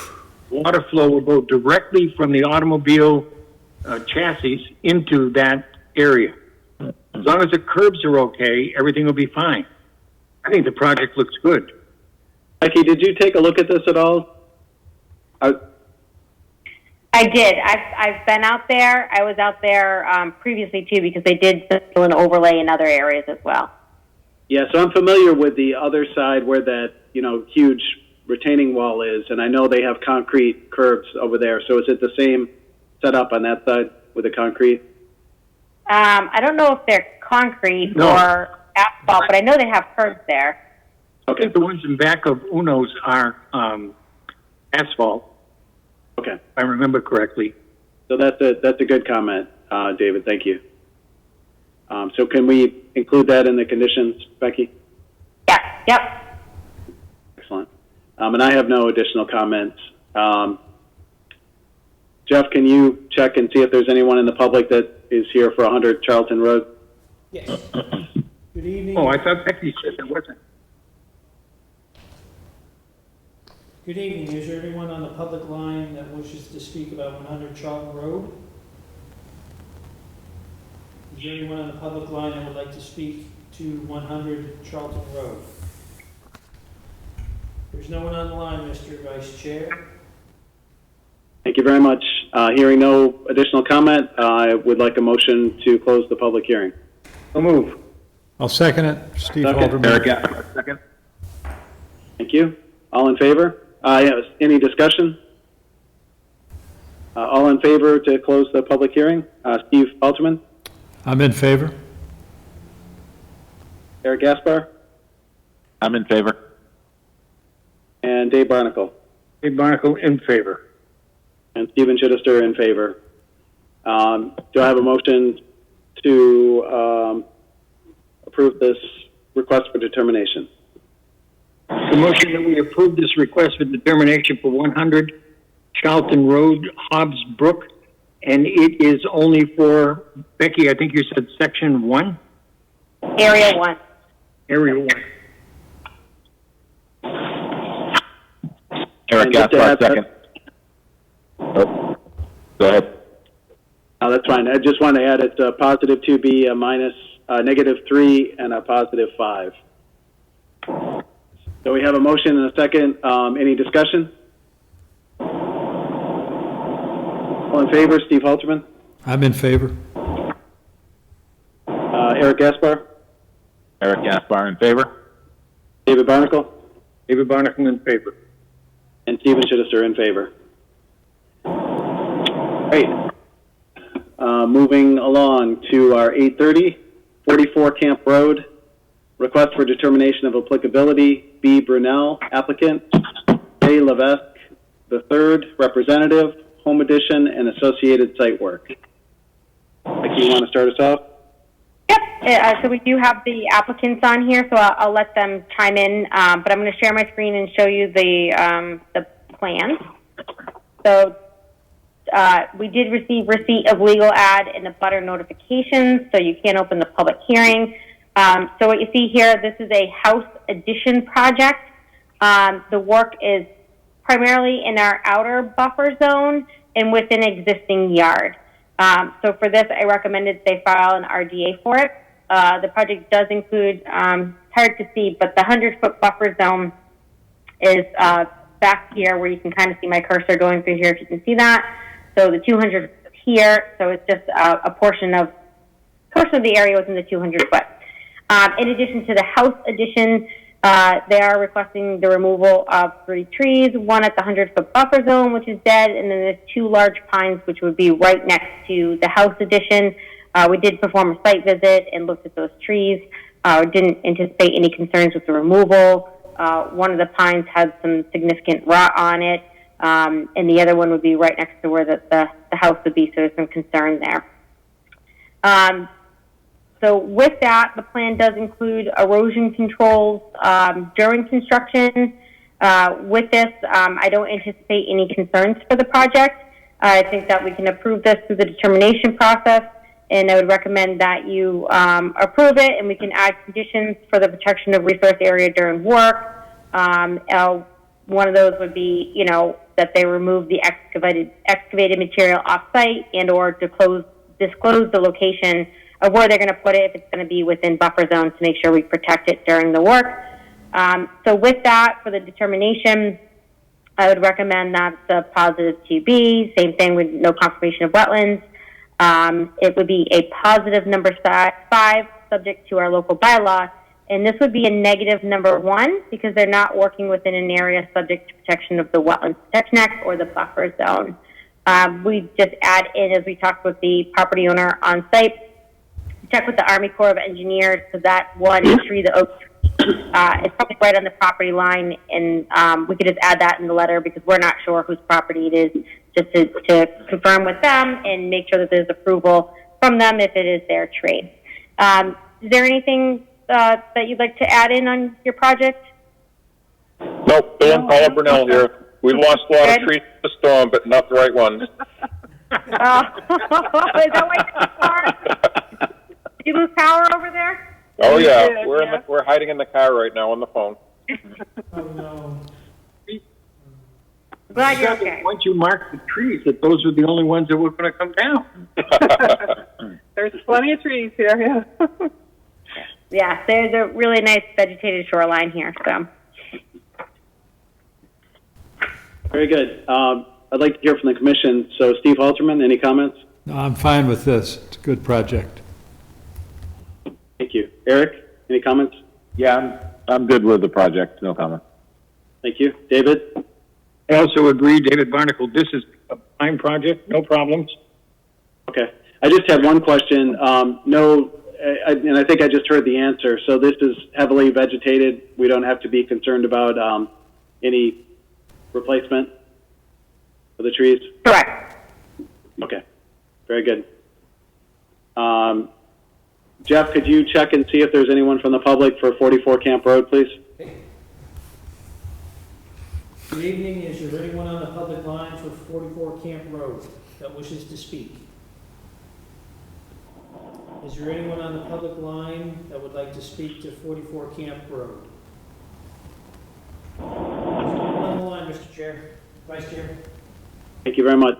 water flow will go directly from the automobile chassis into that area. As long as the curbs are okay, everything will be fine. I think the project looks good. Becky, did you take a look at this at all? I did. I've been out there. I was out there previously too, because they did do an overlay in other areas as well. Yeah, so I'm familiar with the other side where that, huge retaining wall is, and I know they have concrete curbs over there. So is it the same setup on that side with the concrete? I don't know if they're concrete or asphalt, but I know they have curbs there. I think the ones in back of Uno's are asphalt. Okay. If I remember correctly. So that's a good comment, David. Thank you. So can we include that in the conditions, Becky? Yeah. Yep. Excellent. And I have no additional comments. Jeff, can you check and see if there's anyone in the public that is here for 100 Charlton Road? Yes. Good evening. Oh, I thought Becky said there wasn't. Good evening. Is there anyone on the public line that wishes to speak about 100 Charlton Road? Is there anyone on the public line that would like to speak to 100 Charlton Road? There's no one on the line, Mr. Vice Chair. Thank you very much. Hearing no additional comment, I would like a motion to close the public hearing. I'll move. I'll second it. Steve Second. Halderman. Eric, yeah, second. Thank you. All in favor? Yes. Any discussion? All in favor to close the public hearing? Steve Halterman, I'm in favor. Eric Gaspar, I'm in favor. and Dave Barnacle. Dave Barnacle in favor. And Stephen Chittister in favor. Do I have a motion to approve this request for determination? The motion that we approve this request for determination for 100 Charlton Road, Hobbs Brook, and it is only for, Becky, I think you said section 1? Area 1. Area 1. Eric And just to Gaspar, add that- second. Oh, go ahead. That's fine. I just want to add it's a positive 2B, a minus, negative 3, and a positive 5. So we have a motion and a second. Any discussion? All in favor, Steve Halterman, I'm in favor. Eric Gaspar, Eric Gaspar in favor. David Barnacle, David Barnacle in favor. And Stephen Chittister in favor. Great. Moving along to our 8:30, 44 Camp Road. Request for determination of applicability. B. Brunel, applicant. A. Levesque, III, representative. Home addition and associated site work. Becky, you want to start us off? Yep. So we do have the applicants on here, so I'll let them chime in. But I'm going to share my screen and show you the plans. So we did receive receipt of legal ad and the butter notifications, so you can't open the public hearing. So what you see here, this is a house addition project. The work is primarily in our outer buffer zone and within existing yard. So for this, I recommended they file an RDA for it. The project does include, hard to see, but the 100-foot buffer zone is back here where you can kind of see my cursor going through here if you can see that. So the 200 here, so it's just a portion of the area within the 200 foot. In addition to the house addition, they are requesting the removal of 3 trees, one at the 100-foot buffer zone, which is dead, and then there's 2 large pines, which would be right next to the house addition. We did perform a site visit and looked at those trees. Didn't anticipate any concerns with the removal. One of the pines had some significant rot on it, and the other one would be right next to where the house would be, so there's some concern there. So with that, the plan does include erosion controls during construction. With this, I don't anticipate any concerns for the project. I think that we can approve this through the determination process, and I would recommend that you approve it, and we can add conditions for the protection of resource area during work. One of those would be, you know, that they remove the excavated material off-site and or disclose the location of where they're going to put it if it's going to be within buffer zones to make sure we protect it during the work. So with that, for the determination, I would recommend that's a positive 2B. Same thing with no confirmation of wetlands. It would be a positive number 5, subject to our local bylaw. And this would be a negative number 1 because they're not working within an area subject to protection of the Wetlands Protection Act or the buffer zone. We just add in, as we talked with the property owner on site, check with the Army Corps of Engineers, so that one tree, the oak tree, is probably right on the property line, and we could just add that in the letter because we're not sure whose property it is, just to confirm with them and make sure that there's approval from them if it is their tree. Is there anything that you'd like to add in on your project? Nope, Bill and Paula Brunel here. We lost a lot of trees in the storm, but not the right ones. Is that why you're power? Did you lose power over there? Oh yeah, we're hiding in the car right now on the phone. Oh no. Glad you're okay. Once you mark the trees, that those are the only ones that were going to come down. There's plenty of trees here, yeah. Yeah, there's a really nice vegetated shoreline here, so. Very good. I'd like to hear from the commission. So Steve Halterman, any comments? No, I'm fine with this. It's a good project. Thank you. Eric, any comments? Yeah, I'm good with the project. No comment. Thank you. David? I also agree, David Barnacle, this is a fine project, no problems. Okay. I just had one question. And I think I just heard the answer. So this is heavily vegetated. We don't have to be concerned about any replacement for the trees? Correct. Okay. Very good. Jeff, could you check and see if there's anyone from the public for 44 Camp Road, please? Good evening. Is there anyone on the public line for 44 Camp Road that wishes to speak? Is there anyone on the public line that would like to speak to 44 Camp Road? Is there anyone on the line, Mr. Chair, Vice Chair? Thank you very much.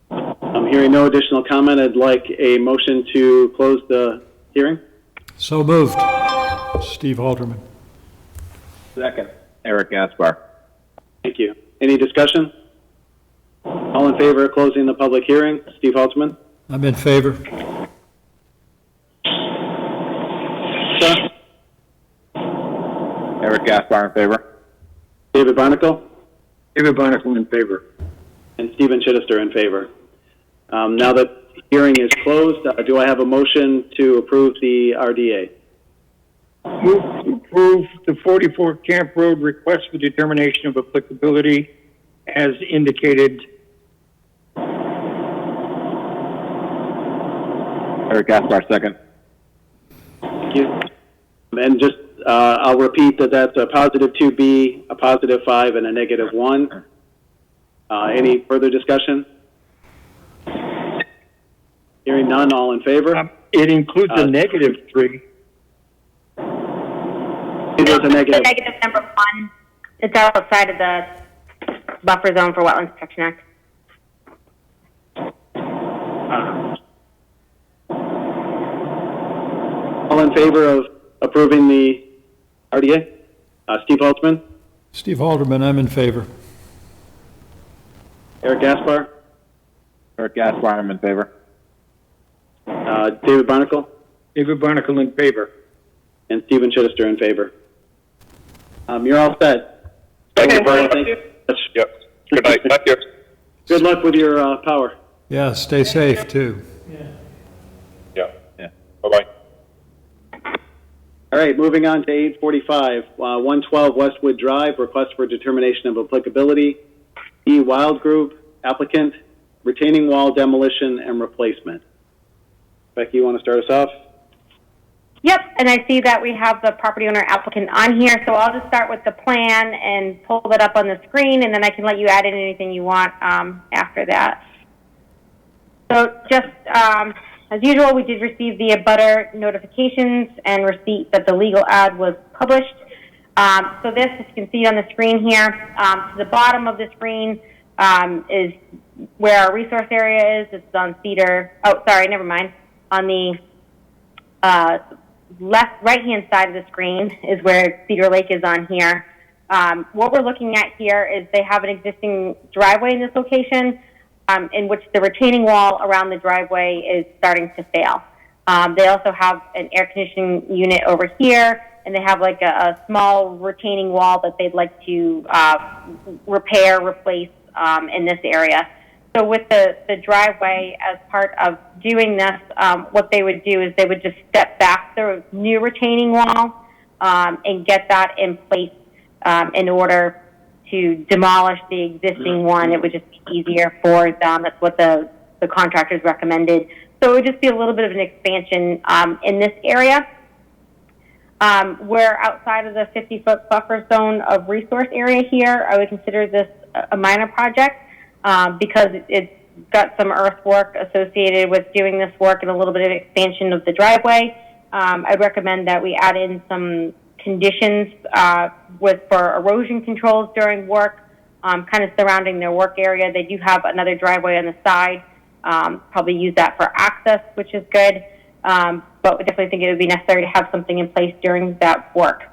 I'm hearing no additional comment. I'd like a motion to close the hearing. So moved. Steve Halterman. Second, Eric Gaspar. Thank you. Any discussion? All in favor of closing the public hearing? Steve Halterman? I'm in favor. Eric Gaspar in favor. David Barnacle? David Barnacle in favor. And Stephen Chittister in favor. Now that the hearing is closed, do I have a motion to approve the RDA? Move to approve the 44 Camp Road request for determination of applicability as indicated. Eric Gaspar, second. Thank you. And just, I'll repeat that that's a positive 2B, a positive 5, and a negative 1. Any further discussion? Hearing none, all in favor? It includes a negative 3. There's a negative. Negative number 1. It's outside of the buffer zone for Wetlands Protection Act. All in favor of approving the RDA? Steve Holtzman? Steve Halderman, I'm in favor. Eric Gaspar? Eric Gaspar, I'm in favor. David Barnacle? David Barnacle in favor. And Stephen Chittister in favor. You're all set. Thank you very Thank you. Yep. Good night. Thank you. Good luck with your power. Yeah, stay safe, too. Yeah. Bye-bye. All right, moving on to 845, 112 Westwood Drive, request for determination of applicability. E. Wild Group, applicant, retaining wall demolition and replacement. Becky, you want to start us off? Yep, and I see that we have the property owner applicant on here, so I'll just start with the plan and pull it up on the screen, and then I can let you add in anything you want after that. So just as usual, we did receive the abutter notifications and receipt that the legal ad was published. So this, as you can see on the screen here, to the bottom of the screen is where our resource area is. It's on Cedar, on the right-hand side of the screen is where Cedar Lake is on here. What we're looking at here is they have an existing driveway in this location in which the retaining wall around the driveway is starting to fail. They also have an air conditioning unit over here, and they have like a small retaining wall that they'd like to repair, replace in this area. So with the driveway, as part of doing this, what they would do is they would just step back the new retaining wall and get that in place in order to demolish the existing one. It would just be easier for them. That's what the contractors recommended. So it would just be a little bit of an expansion in this area. We're outside of the 50-foot buffer zone of resource area here. I would consider this a minor project. Because it's got some earthwork associated with doing this work and a little bit of expansion of the driveway. I'd recommend that we add in some conditions for erosion controls during work, kind of surrounding their work area. They do have another driveway on the side, probably use that for access, which is good. But we definitely think it would be necessary to have something in place during that work.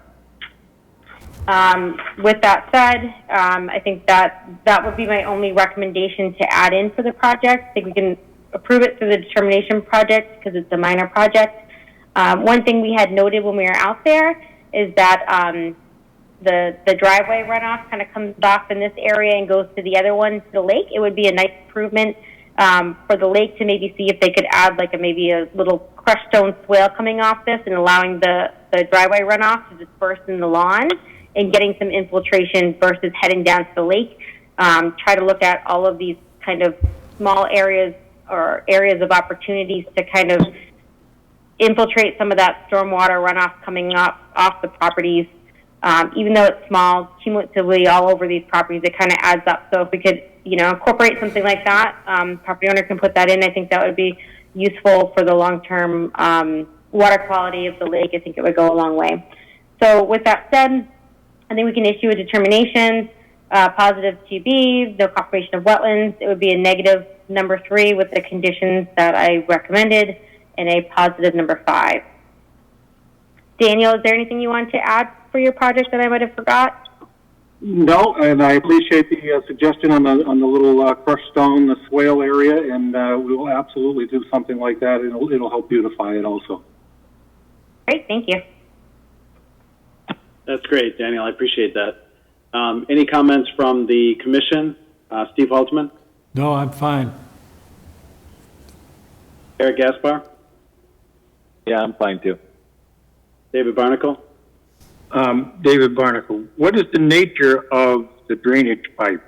With that said, I think that would be my only recommendation to add in for the project. I think we can approve it through the determination project because it's a minor project. One thing we had noted when we were out there is that the driveway runoff kind of comes off in this area and goes to the other one, to the lake. It would be a nice improvement for the lake to maybe see if they could add like maybe a little crushed stone swale coming off this and allowing the driveway runoff to disperse in the lawn and getting some infiltration versus heading down to the lake. Try to look at all of these kind of small areas or areas of opportunities to kind of infiltrate some of that stormwater runoff coming up off the properties. Even though it's small, cumulatively all over these properties, it kind of adds up. So if we could, incorporate something like that, property owner can put that in. I think that would be useful for the long-term water quality of the lake. I think it would go a long way. So with that said, I think we can issue a determination, positive 2B, no confirmation of wetlands. It would be a negative number 3 with the conditions that I recommended, and a positive number 5. Daniel, is there anything you want to add for your project that I might have forgot? No, and I appreciate the suggestion on the little crushed stone, the swale area, and we will absolutely do something like that. It'll help beautify it also. Great, thank you. That's great, Daniel. I appreciate that. Any comments from the commission? Steve Halterman, No, I'm fine. Eric Gaspar, Yeah, I'm fine too. David Barnacle. David Barnacle, what is the nature of the drainage pipe?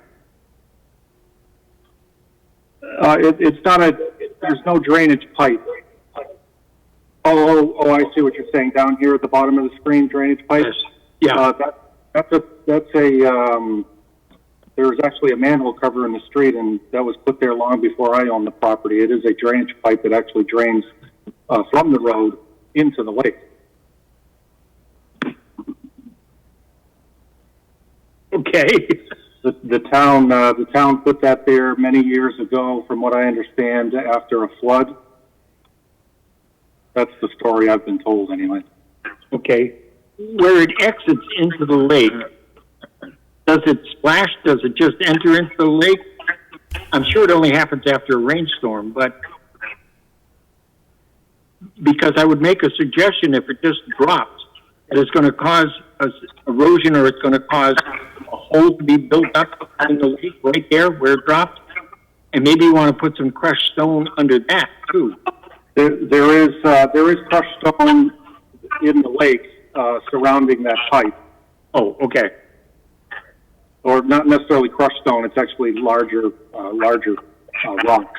It's not there's no drainage pipe. Oh, I see what you're saying. Down here at the bottom of the screen, drainage pipe? Yeah. There's actually a manhole cover in the street, and that was put there long before I owned the property. It is a drainage pipe that actually drains from the road into the lake. Okay. The town put that there many years ago, from what I understand, after a flood. That's the story I've been told, anyway. Okay. Where it exits into the lake, does it splash? Does it just enter into the lake? I'm sure it only happens after a rainstorm, but because I would make a suggestion if it just drops, that it's going to cause erosion, or it's going to cause a hole to be built up in the lake right there where it dropped. And maybe you want to put some crushed stone under that too. There is crushed stone in the lake surrounding that pipe. Oh, okay. Or not necessarily crushed stone. It's actually larger rock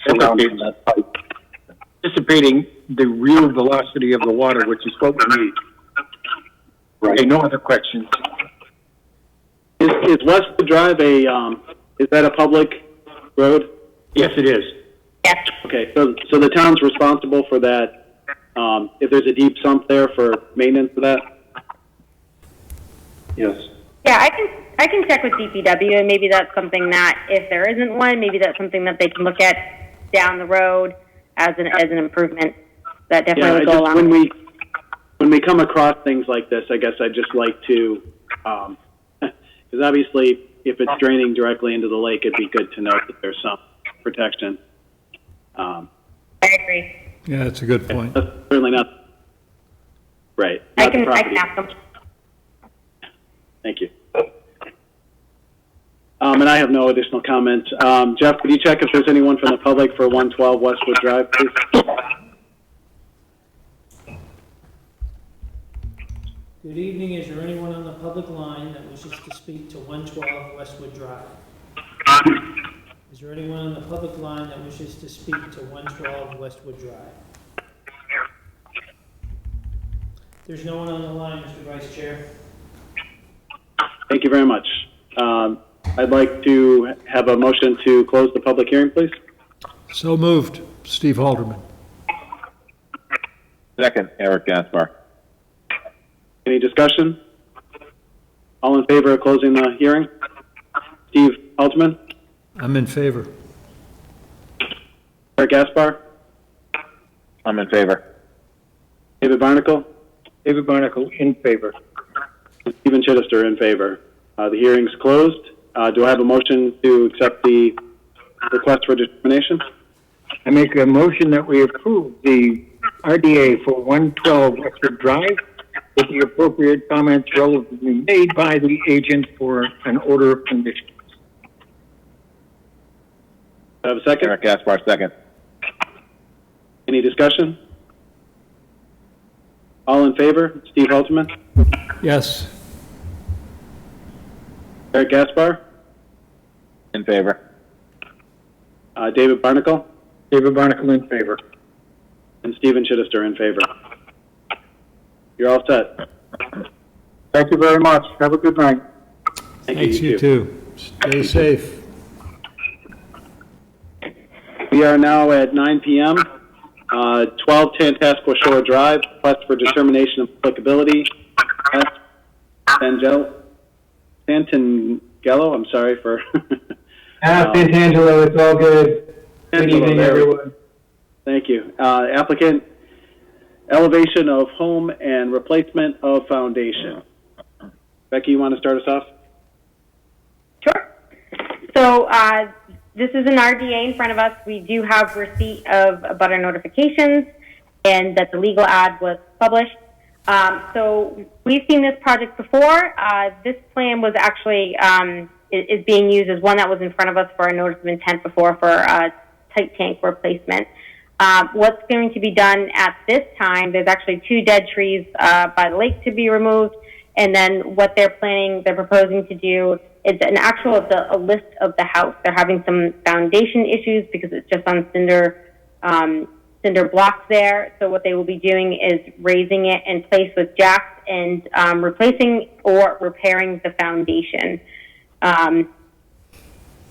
surrounding that pipe. Anticipating the real velocity of the water, which is what we need. Right. Okay, no other questions. Is Westwood Drive is that a public road? Yes, it is. Yes. Okay, so the town's responsible for that. If there's a deep sump there for maintenance of that? Yes. Yeah, I can check with DPW, and maybe that's something that, if there isn't one, maybe that's something that they can look at down the road as an improvement. That definitely would go along. When we come across things like this, I guess I'd just like to, because obviously if it's draining directly into the lake, it'd be good to know that there's some protection. I agree. Yeah, that's a good point. That's certainly not right. I can ask them. Thank you. And I have no additional comments. Jeff, could you check if there's anyone from the public for 112 Westwood Drive, please? Good evening. Is there anyone on the public line that wishes to speak to 112 Westwood Drive? Is there anyone on the public line that wishes to speak to 112 Westwood Drive? There's no one on the line, Mr. Vice Chair. Thank you very much. I'd like to have a motion to close the public hearing, please. So moved. Steve Halderman. Second, Eric Gaspar. Any discussion? All in favor of closing the hearing? Steve Halterman? I'm in favor. Eric Gaspar? I'm in favor. David Barnacle? David Barnacle, in favor. Stephen Chittister, in favor. The hearing's closed. Do I have a motion to accept the request for determination? I make a motion that we approve the RDA for 112 Westwood Drive with the appropriate comments relatively made by the agent for an order of conditions. Do I have a second? Eric Gaspar, second. Any discussion? All in favor? Steve Halterman? Yes. Eric Gaspar? In favor. David Barnacle? David Barnacle, in favor. And Stephen Chittister, in favor. You're all set. Thank you very much. Have a good night. Thanks, you too. Stay safe. We are now at 9 p.m. 12 Tantascwa Shore Drive, request for determination of applicability. Santangelo, I'm sorry for... Santangelo, it's all good. Good evening, everyone. Thank you. Applicant, elevation of home and replacement of foundation. Becky, you want to start us off? Sure. So this is an RDA in front of us. We do have receipt of abutter notifications and that the legal ad was published. So we've seen this project before. This plan was actually is being used as one that was in front of us for a notice of intent before for tight tank replacement. What's going to be done at this time, there's actually 2 dead trees by the lake to be removed, and then what they're proposing to do is a list of the house. They're having some foundation issues because it's just on cinder blocks there. So what they will be doing is raising it in place with jacks and replacing or repairing the foundation. I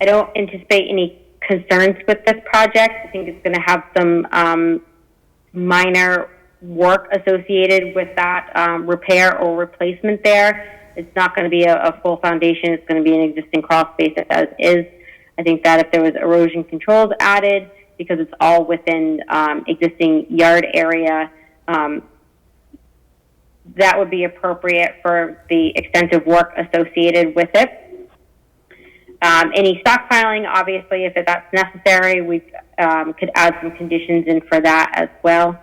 don't anticipate any concerns with this project. I think it's going to have some minor work associated with that repair or replacement there. It's not going to be a full foundation. It's going to be an existing crawl space as is. I think that if there was erosion controls added, because it's all within existing yard area, that would be appropriate for the extensive work associated with it. Any stockpiling, obviously, if that's necessary, we could add some conditions in for that as well.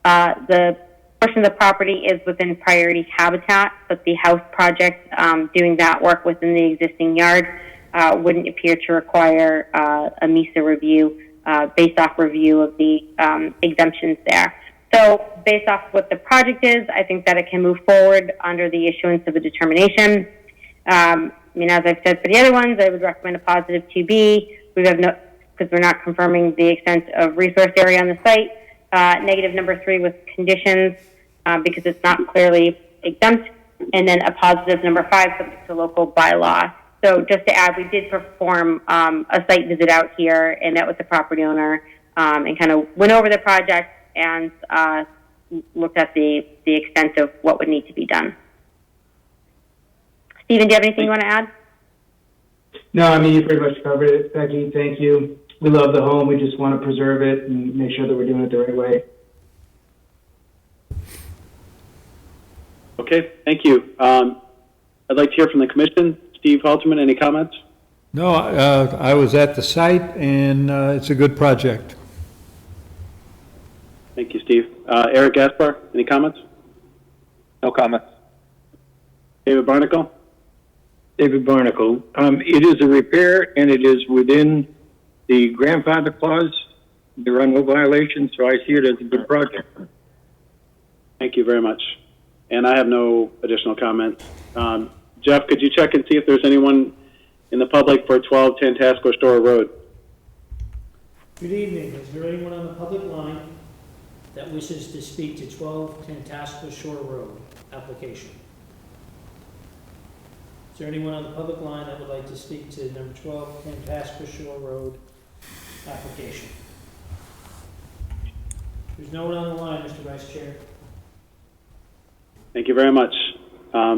The portion of the property is within priority habitat, but the house project doing that work within the existing yard wouldn't appear to require a MESA review based off review of the exemptions there. So based off what the project is, I think that it can move forward under the issuance of a determination. I mean, as I've said for the other ones, I would recommend a positive 2B. We have no, because we're not confirming the extent of resource area on the site. Negative number 3 with conditions because it's not clearly exempt. And then a positive number 5 subject to local bylaw. So just to add, we did perform a site visit out here and met with the property owner and kind of went over the project and looked at the extent of what would need to be done. Stephen, do you have anything you want to add? No, I mean, you pretty much covered it, Becky. Thank you. We love the home. We just want to preserve it and make sure that we're doing it the right way. Okay, thank you. I'd like to hear from the commission. Steve Halterman, any comments? No, I was at the site, and it's a good project. Thank you, Steve. Eric Gaspar, any comments? No comments. David Barnacle? David Barnacle. It is a repair, and it is within the grandfather clause. There are no violations, so I see it as a good project. Thank you very much. And I have no additional comments. Jeff, could you check and see if there's anyone in the public for 1210 Tasco Store Road? Good evening. Is there anyone on the public line that wishes to speak to 1210 Tasco Shore Road application? Is there anyone on the public line that would like to speak to number 1210 Tasco Shore Road application? There's no one on the line, Mr. Vice Chair. Thank you very much.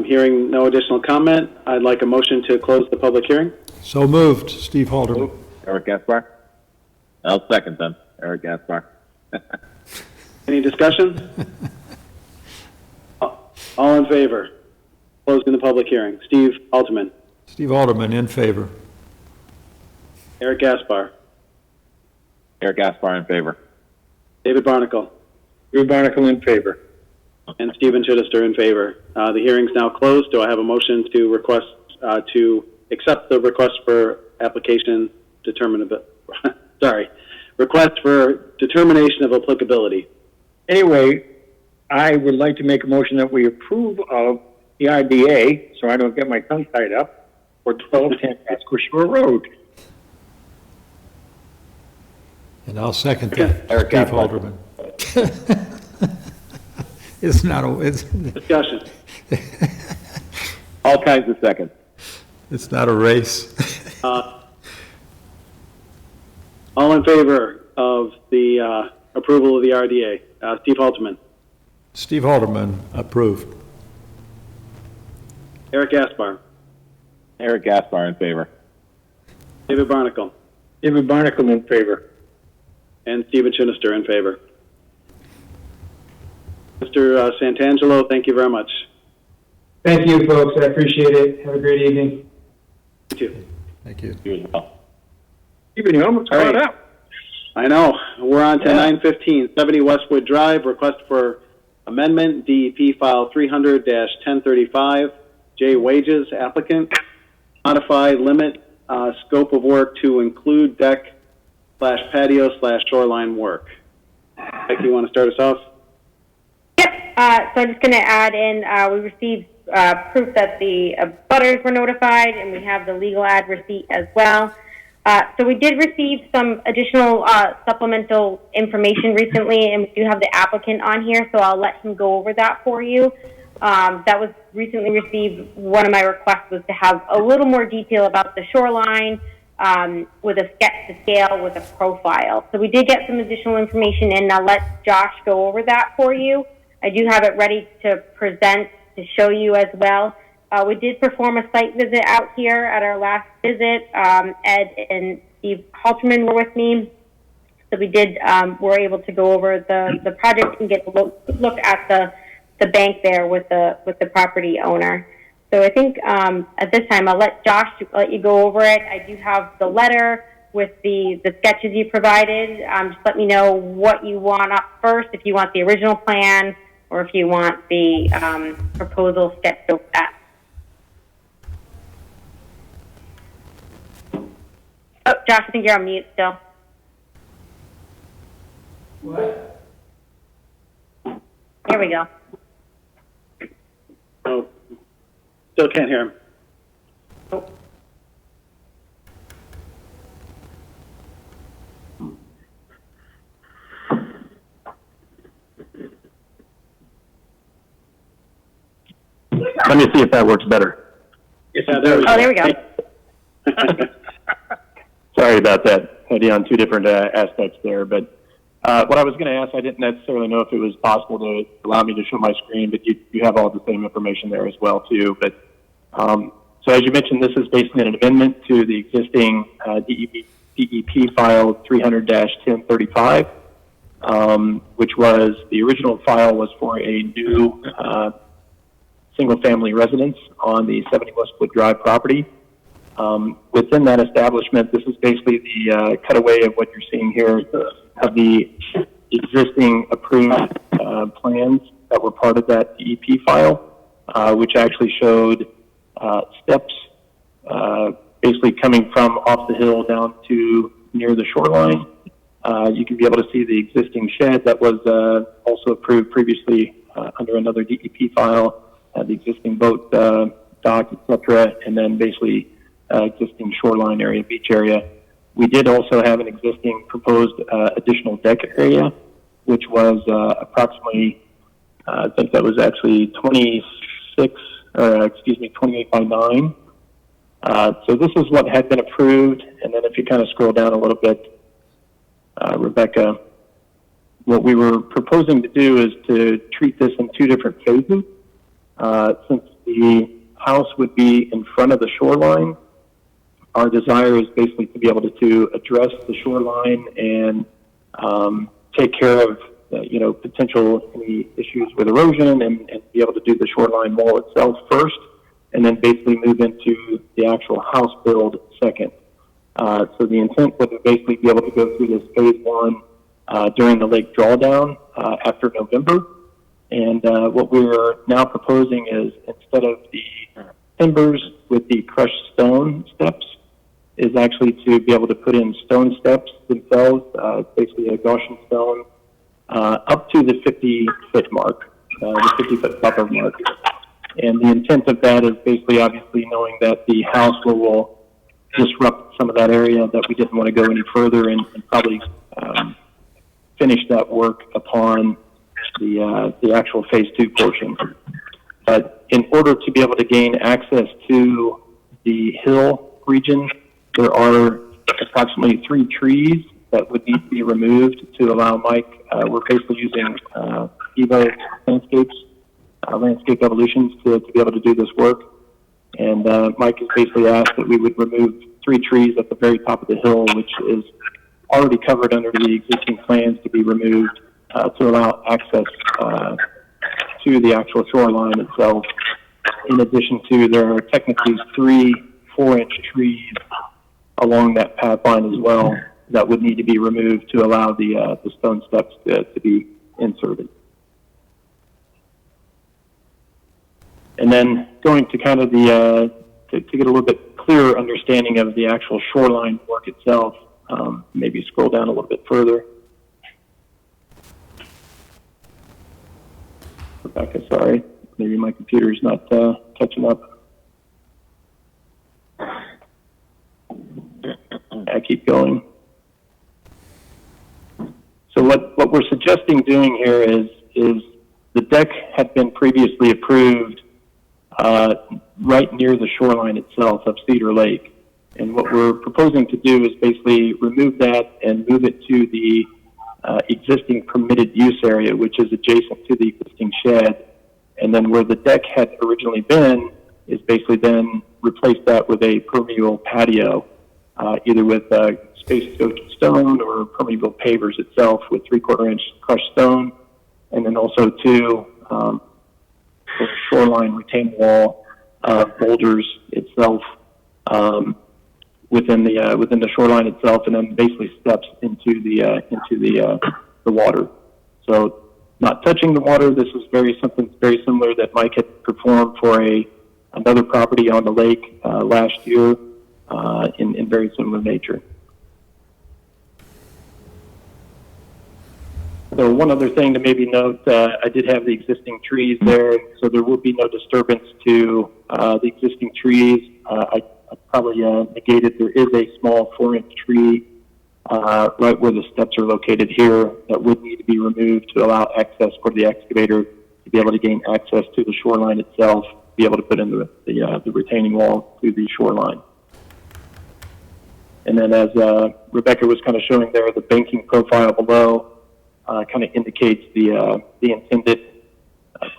Hearing no additional comment, I'd like a motion to close the public hearing. So moved, Steve Halterman. Eric Gaspar? I'll second then. Eric Gaspar. Any discussion? All in favor? Closing the public hearing. Steve Halterman. Steve Halterman, in favor. Eric Gaspar. Eric Gaspar in favor. David Barnacle. David Barnacle in favor. And Stephen Chittister in favor. The hearing's now closed. Do I have a motion to request to accept the request for application request for determination of applicability? Anyway, I would like to make a motion that we approve of the RDA, so I don't get my tongue tied up, for 1210 Tasco Shore Road. And I'll second that, Eric Steve Gaspar. Halterman. It's not a, Discussion. All kinds of seconds. it's not a race. All in favor of the approval of the RDA? Steve Halterman. Steve Halterman, approved. Eric Gaspar. Eric Gaspar in favor. David Barnacle. David Barnacle in favor. And Stephen Chittister in favor. Mr. Santangelo, thank you very much. Thank you, folks. I appreciate it. Have a great evening. You too. Thank you. You as well. Stephen, you almost caught up. I know. We're on to 915, 70 Westwood Drive, request for a Amendment, DEP file 300-1035, J Wages, applicant. Modify limit scope of work to include deck/patio/shoreline work. Becky, you want to start us off? Yep. So I'm just going to add in, we received proof that the butters were notified, and we have the legal ad receipt as well. So we did receive some additional supplemental information recently, and we do have the applicant on here, so I'll let him go over that for you. That was recently received. One of my requests was to have a little more detail about the shoreline with a sketch to scale with a profile. So we did get some additional information in. I'll let Josh go over that for you. I do have it ready to present to show you as well. We did perform a site visit out here at our last visit. Ed and Steve Halterman were with me. So we did, were able to go over the project and get a look at the bank there with the property owner. So I think at this time I'll let Josh let you go over it. I do have the letter with the sketches you provided. Just let me know what you want up first, if you want the original plan or if you want the proposal sketched over that. Oh, Josh, I think you're on mute still. What? Here we go. Oh, still can't hear him. Oh. Let me see if that works better. There we go. Sorry about that, Eddie, on two different aspects there. But what I was going to ask, I didn't necessarily know if it was possible to allow me to show my screen, but you have all the same information there as well, too. But so as you mentioned, this is basically an amendment to the existing DEP file 300-1035, which was the original file was for a new single-family residence on the 70 Westwood Drive property. Within that establishment, this is basically the cutaway of what you're seeing here of the existing approved plans that were part of that DEP file, which actually showed steps basically coming from off the hill down to near the shoreline. You can be able to see the existing shed that was also approved previously under another DEP file, the existing boat dock, etc., and then basically existing shoreline area, beach area. We did also have an existing proposed additional deck area, which was approximately, I think that was actually 28 by 9. So this is what had been approved, and then if you kind of scroll down a little bit, Rebecca, what we were proposing to do is to treat this in two different phases. Since the house would be in front of the shoreline, our desire is basically to be able to address the shoreline and take care of potential any issues with erosion and be able to do the shoreline wall itself first, and then basically move into the actual house build second. So the intent was to basically be able to go through this phase one during the lake drawdown after November. And what we're now proposing is, instead of the timbers with the crushed stone steps, is actually to be able to put in stone steps themselves, basically a Gaussian stone, up to the 50-foot mark, the 50-foot buffer mark. And the intent of that is basically, obviously, knowing that the house will disrupt some of that area, that we didn't want to go any further and probably finish that work upon the actual phase two portion. But in order to be able to gain access to the hill region, there are approximately 3 trees that would need to be removed to allow Mike. We're basically using Evo Landscape Evolutions to be able to do this work. And Mike has basically asked that we would remove 3 trees at the very top of the hill, which is already covered under the existing plans to be removed to allow access to the actual shoreline itself. In addition to, there are technically 3 4-inch trees along that path line as well that would need to be removed to allow the stone steps to be inserted. And then going to kind of the, to get a little bit clearer understanding of the actual shoreline work itself, maybe scroll down a little bit further. Rebecca, sorry, maybe my computer's not catching up. I keep going. So what we're suggesting doing here is the deck had been previously approved right near the shoreline itself of Cedar Lake. And what we're proposing to do is basically remove that and move it to the existing permitted use area, which is adjacent to the existing shed. And then where the deck had originally been is basically then replace that with a permeable patio, either with spaced stone or permeable pavers itself with 3/4 inch crushed stone, and then also two shoreline retaining wall boulders itself within the shoreline itself, and then basically steps into the water. So not touching the water. This is something very similar that Mike had performed for another property on the lake last year in very similar nature. So one other thing to maybe note, I did have the existing trees there, so there will be no disturbance to the existing trees. I probably negated there is a small 4-inch tree right where the steps are located here that would need to be removed to allow access for the excavator to be able to gain access to the shoreline itself, be able to put in the retaining wall to the shoreline. And then as Rebecca was kind of showing there, the banking profile below kind of indicates the intended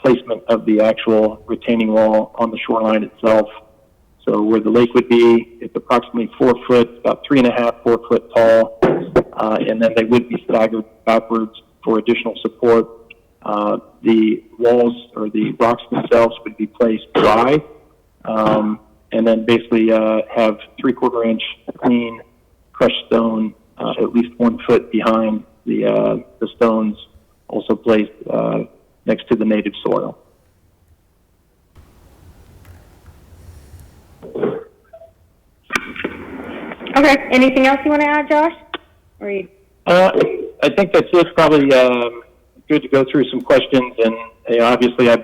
placement of the actual retaining wall on the shoreline itself. So where the lake would be, it's approximately 4 foot, about 3.5, 4 foot tall, and then they would be staggered backwards for additional support. The walls or the rocks themselves would be placed dry, and then basically have 3/4 inch clean crushed stone at least 1 foot behind the stones, also placed next to the native soil. Okay. Anything else you want to add, Josh? Or you... I think that's it. Probably good to go through some questions, and obviously I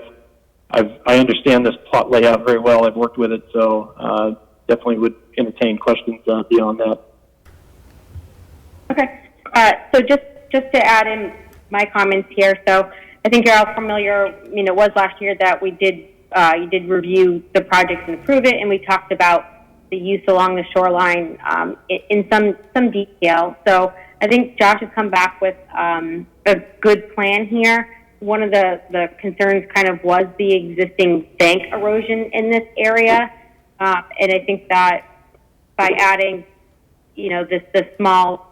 understand this plot layout very well. I've worked with it, so definitely would entertain questions beyond that. Okay. So just to add in my comments here, so I think you're all familiar. It was last year that we did you did review the project and approve it, and we talked about the use along the shoreline in some detail. So I think Josh has come back with a good plan here. One of the concerns kind of was the existing bank erosion in this area, and I think that by adding, the small,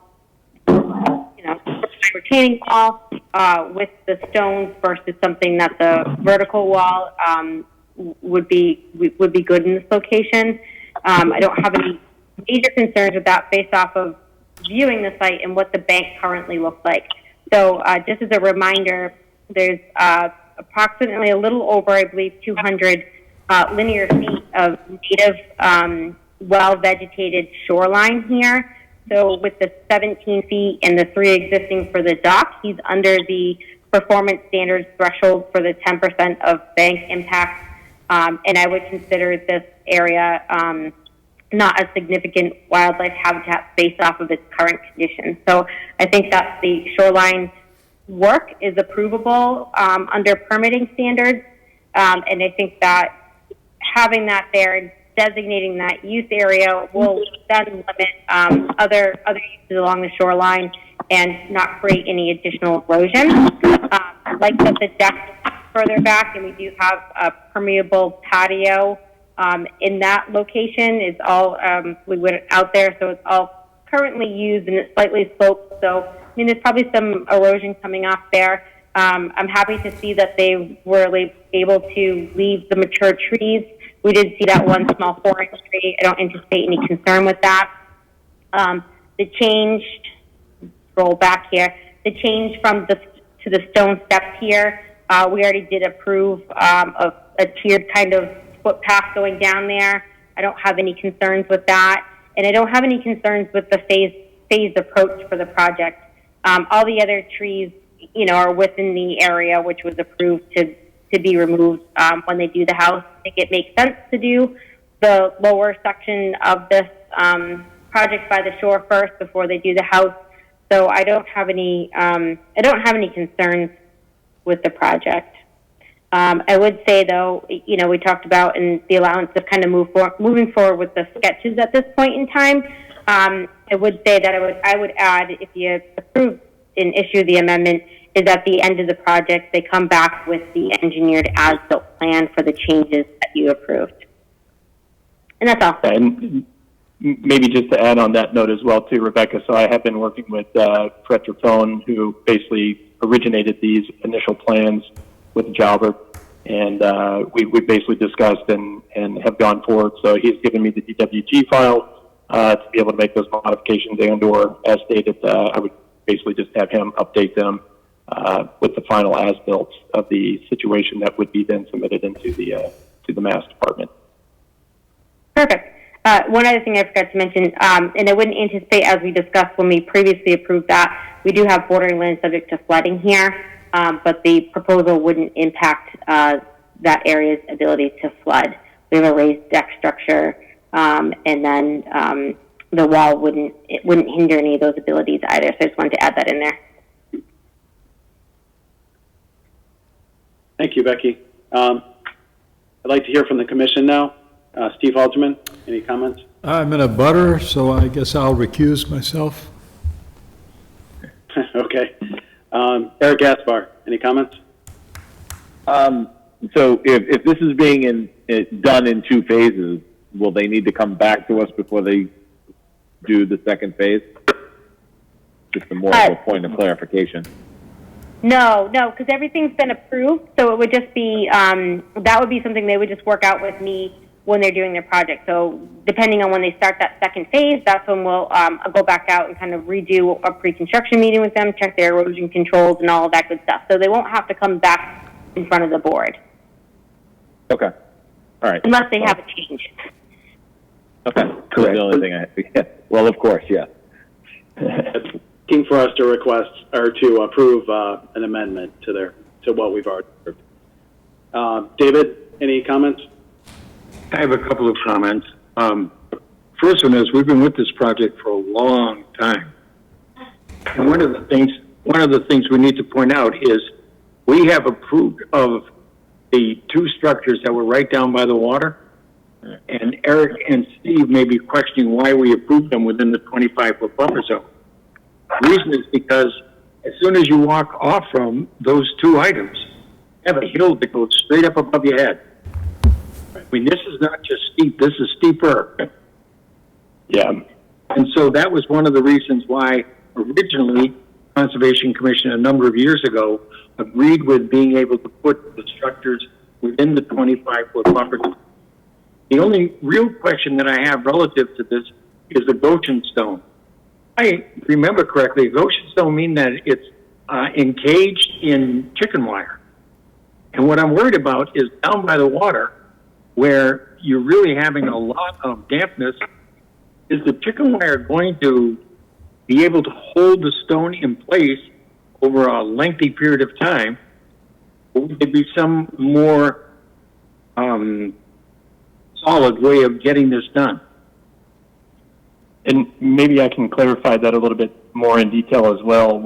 retaining wall with the stones versus something that the vertical wall would be good in this location. I don't have any major concerns with that based off of viewing the site and what the bank currently looks like. So just as a reminder, there's approximately a little over, I believe, 200 linear feet of native, well-vegetated shoreline here. So with the 17 feet and the 3 existing for the dock, he's under the performance standards threshold for the 10% of bank impact. And I would consider this area not a significant wildlife habitat based off of its current condition. So I think that the shoreline work is approvable under permitting standards. And I think that having that there, designating that use area will then limit other uses along the shoreline and not create any additional erosion. Like the deck further back, and we do have a permeable patio in that location. Is all we went out there, so it's all currently used and it's slightly sloped. So there's probably some erosion coming off there. I'm happy to see that they were able to leave the mature trees. We did see that one small 4-inch tree. I don't anticipate any concern with that. The change, scroll back here, the change from to the stone steps here, we already did approve of a tiered kind of footpath going down there. I don't have any concerns with that. And I don't have any concerns with the phased approach for the project. All the other trees, are within the area which was approved to be removed when they do the house. I think it makes sense to do the lower section of this project by the shore first before they do the house. So I don't have any concerns with the project. I would say though, we talked about in the allowance of kind of moving forward with the sketches at this point in time. I would say that I would add, if you approve and issue the amendment, is at the end of the project, they come back with the engineered as-built plan for the changes that you approved. And that's all. And maybe just to add on that note as well too, Rebecca, so I have been working with Fred Trafone, who basically originated these initial plans with Jalbert, and we basically discussed and have gone forward. So he's given me the DWG file to be able to make those modifications, and or as stated, I would basically just have him update them with the final as-built of the situation that would be then submitted into the Mass Department. Perfect. One other thing I forgot to mention, and I wouldn't anticipate, as we discussed when we previously approved that, we do have bordering land subject to flooding here, but the proposal wouldn't impact that area's ability to flood. We have a raised deck structure, and then the wall wouldn't hinder any of those abilities either. So I just wanted to add that in there. Thank you, Becky. I'd like to hear from the commission now. Steve Halterman, any comments? I'm in a butter, so I guess I'll recuse myself. Okay. Eric Gaspar, any comments? So if this is being done in two phases, will they need to come back to us before they do the second phase? Just more of a point of clarification. No, because everything's been approved, so it would just be, that would be something they would just work out with me when they're doing their project. So depending on when they start that second phase, that's when we'll go back out and kind of redo a pre-construction meeting with them, check their erosion controls and all of that good stuff. So they won't have to come back in front of the board. Okay. All right. Unless they have a change. Okay. That's the only thing well, of course, yeah. Looking for us to request or to approve an amendment to what we've already approved. David, any comments? I have a couple of comments. First one is we've been with this project for a long time. And one of the things we need to point out is we have approved of the two structures that were right down by the water. And Eric and Steve may be questioning why we approved them within the 25-foot buffer zone. The reason is because as soon as you walk off from those two items, you have a hill that goes straight up above your head. I mean, this is not just steep, this is steeper. Yeah. And so that was one of the reasons why originally Conservation Commission a number of years ago agreed with being able to put the structures within the 25-foot buffer zone. The only real question that I have relative to this is the Goshen stone. I remember correctly, Goshen stone mean that it's encaged in chicken wire. And what I'm worried about is down by the water, where you're really having a lot of dampness, is the chicken wire going to be able to hold the stone in place over a lengthy period of time? Or would there be some more solid way of getting this done? And maybe I can clarify that a little bit more in detail as well,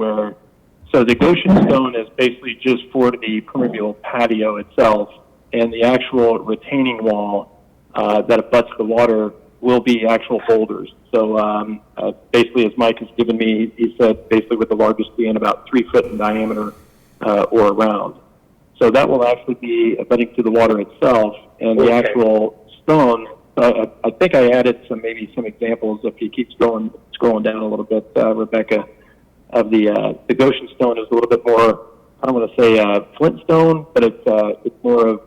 so the Goshen stone is basically just for the permeable patio itself, and the actual retaining wall that abuts the water will be actual boulders. So basically, as Mike has given me, he said basically with the largest being about 3 foot in diameter or around. So that will actually be abutting to the water itself, and the actual stone, I think I added some examples if you keep scrolling down a little bit, Rebecca, of the Goshen stone is a little bit more, I don't want to say flint stone, but it's more of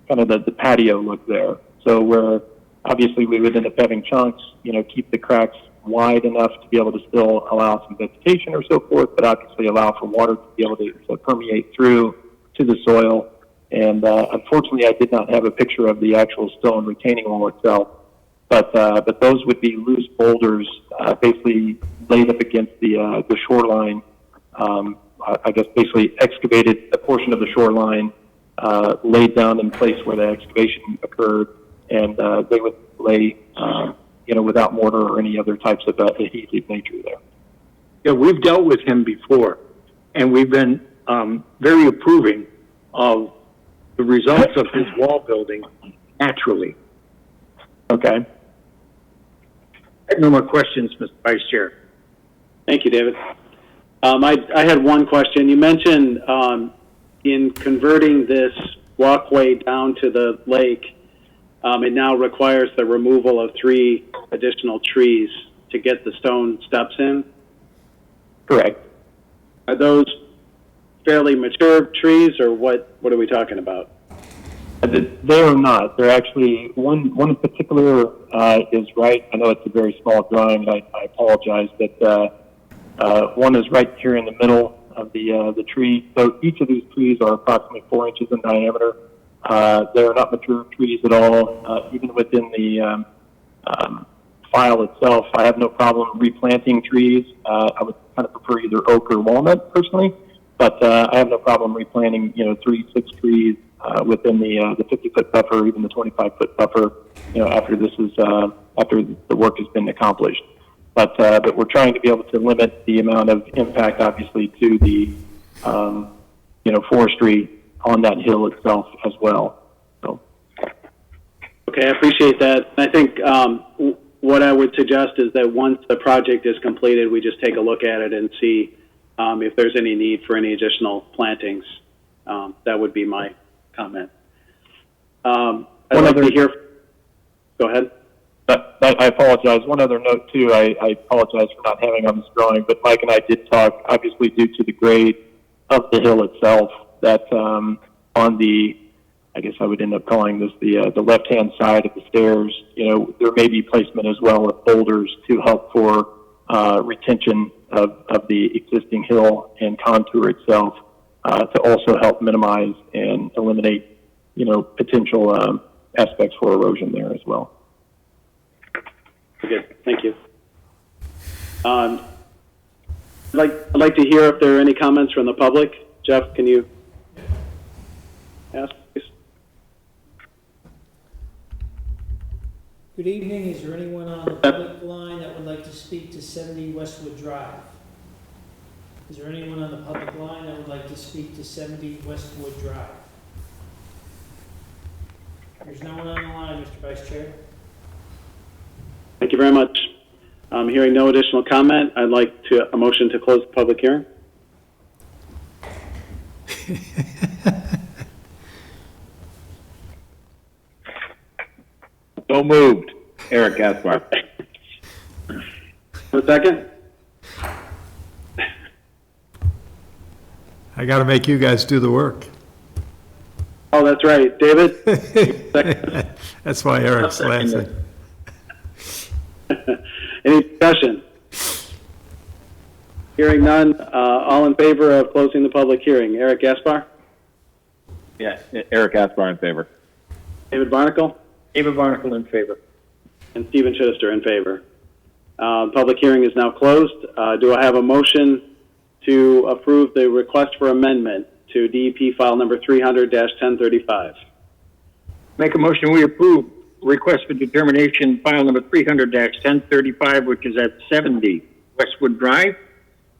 kind of the patio look there. So where obviously we would end up having chunks, keep the cracks wide enough to be able to still allow some vegetation or so forth, but obviously allow for water to be able to permeate through to the soil And unfortunately, I did not have a picture of the actual stone retaining wall itself. But those would be loose boulders, basically laid up against the shoreline. I guess basically excavated a portion of the shoreline, laid down in place where the excavation occurred, and they would lay, without mortar or any other types of adhesive nature there. Yeah, we've dealt with him before, and we've been very approving of the results of his wall building naturally. Okay. No more questions, Mr. Vice Chair. Thank you, David. I had one question. You mentioned in converting this walkway down to the lake, it now requires the removal of 3 additional trees to get the stone steps in. Correct. Are those fairly mature trees, or what are we talking about? They are not. They're actually, one in particular is right. I know it's a very small drawing, and I apologize, but one is right here in the middle of the tree. So each of these trees are approximately 4 inches in diameter. They're not mature trees at all. Even within the file itself, I have no problem replanting trees. I would kind of prefer either oak or walnut personally, but I have no problem replanting, 3, 6 trees within the 50-foot buffer, even the 25-foot buffer, after this is after the work has been accomplished. But we're trying to be able to limit the amount of impact, obviously, to the forestry on that hill itself as well. So. Okay, I appreciate that. I think what I would suggest is that once the project is completed, we just take a look at it and see if there's any need for any additional plantings. That would be my comment. I'd like to hear. Go ahead. I apologize. One other note, too. I apologize for not having on this drawing, but Mike and I did talk, obviously due to the grade of the hill itself, that on the, I guess I would end up calling this the left-hand side of the stairs, there may be placement as well of boulders to help for retention of the existing hill and contour itself, to also help minimize and eliminate, potential aspects for erosion there as well. Good, thank you. I'd like to hear if there are any comments from the public. Jeff, can you ask, please? Good evening. Is there anyone on the public line that would like to speak to 70 Westwood Drive? Is there anyone on the public line that would like to speak to 70 Westwood Drive? There's no one on the line, Mr. Vice Chair. Thank you very much. Hearing no additional comment, I'd like a motion to close the public hearing. So moved. Eric Gaspar. A second? I got to make you guys do the work. Oh, that's right. David? That's why Eric's laughing. Any discussion? Hearing none, all in favor of closing the public hearing? Eric Gaspar? Yeah, Eric Gaspar in favor. David Barnacle? David Barnacle in favor. And Stephen Chittister in favor. Public hearing is now closed. Do I have a motion to approve the request for amendment to DEP file number 300-1035? Make a motion we approve request for determination file number 300-1035, which is at 70 Westwood Drive,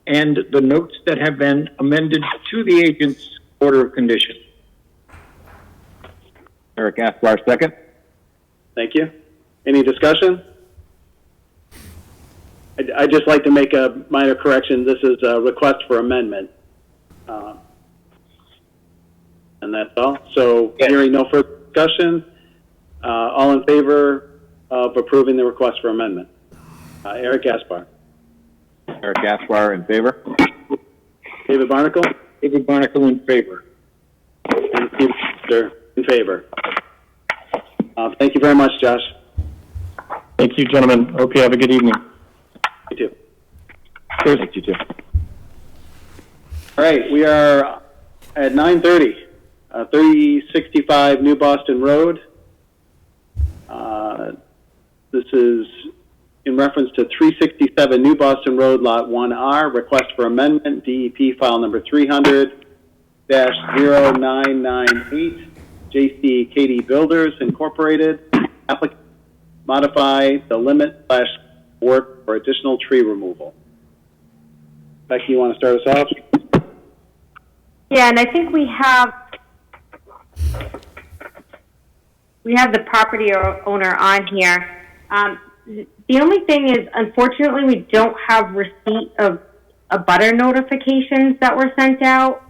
and the notes that have been amended to the agent's order of condition. Eric Gaspar, second. Thank you. Any discussion? I'd just like to make a minor correction. This is a request for amendment. And that's all. So hearing no further discussion, all in favor of approving the request for amendment? Eric Gaspar. Eric Gaspar in favor. David Barnacle? David Barnacle in favor. And Steve Chittister in favor. Thank you very much, Josh. Thank you, gentlemen. Hope you have a good evening. You too. Cheers. Thank you too. All right, we are at 9:30. 3065 New Boston Road. This is in reference to 367 New Boston Road, Lot 1R, request for amendment, DEP file number 300-0998, JC Katie Builders Incorporated, applicant modify the limit/work for additional tree removal. Becky, you want to start us off? Yeah, and I think we have the property owner on here. The only thing is, unfortunately, we don't have receipt of abutter notifications that were sent out.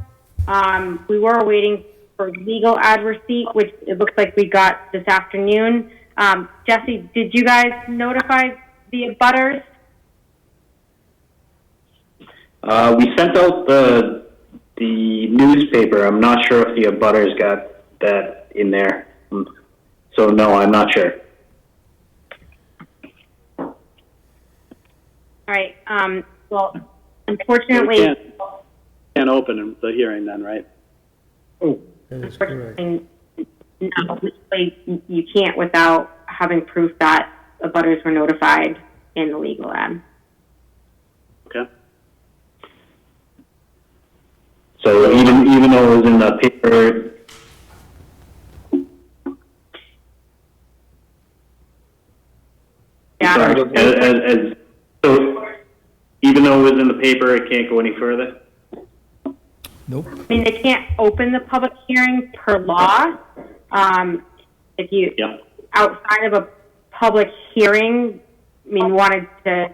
We were waiting for legal ad receipt, which it looks like we got this afternoon. Jesse, did you guys notify the abutters? We sent out the newspaper. I'm not sure if the abutters got that in there. So no, I'm not sure. All right. Well, unfortunately, Can't open the hearing then, right? Oh, that is correct. no, you can't without having proof that abutters were notified in the legal ad. Okay. So even though it was in the paper, Yeah. sorry, so even though it was in the paper, it can't go any further? Nope. I mean, they can't open the public hearing per law. If you, outside of a public hearing, I mean, wanted to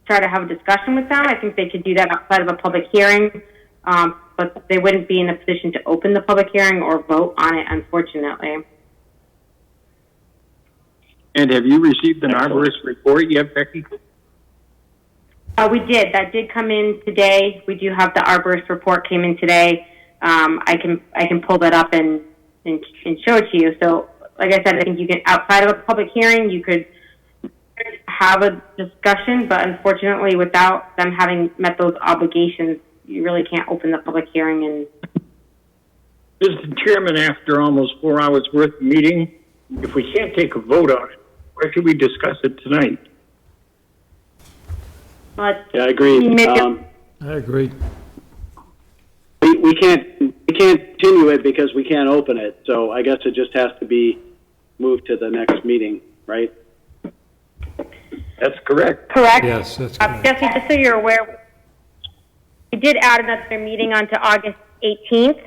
try to have a discussion with them, I think they could do that outside of a public hearing, but they wouldn't be in a position to open the public hearing or vote on it, unfortunately. And have you received an arborist report yet, Becky? We did. That did come in today. We do have the arborist report came in today. I can pull that up and show it to you. So, like I said, I think you can, outside of a public hearing, you could have a discussion, but unfortunately, without them having met those obligations, you really can't open the public hearing. And Mr. Chairman, after almost 4 hours worth of meeting, if we can't take a vote on it, why should we discuss it tonight? but Yeah, I agree. I agree. We can't continue it because we can't open it. So I guess it just has to be moved to the next meeting, right? That's correct. Correct. Yes, that's correct. Jesse, just so you're aware, we did add another meeting onto August 18th.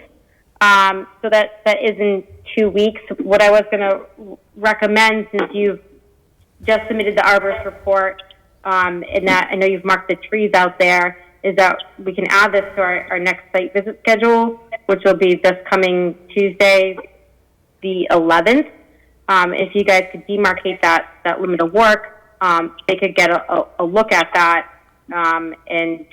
So that is in 2 weeks. What I was going to recommend, since you've just submitted the arborist report, and that I know you've marked the trees out there, is that we can add this to our next site visit schedule, which will be this coming Tuesday, the 11th. If you guys could demarcate that limit of work, they could get a look at that and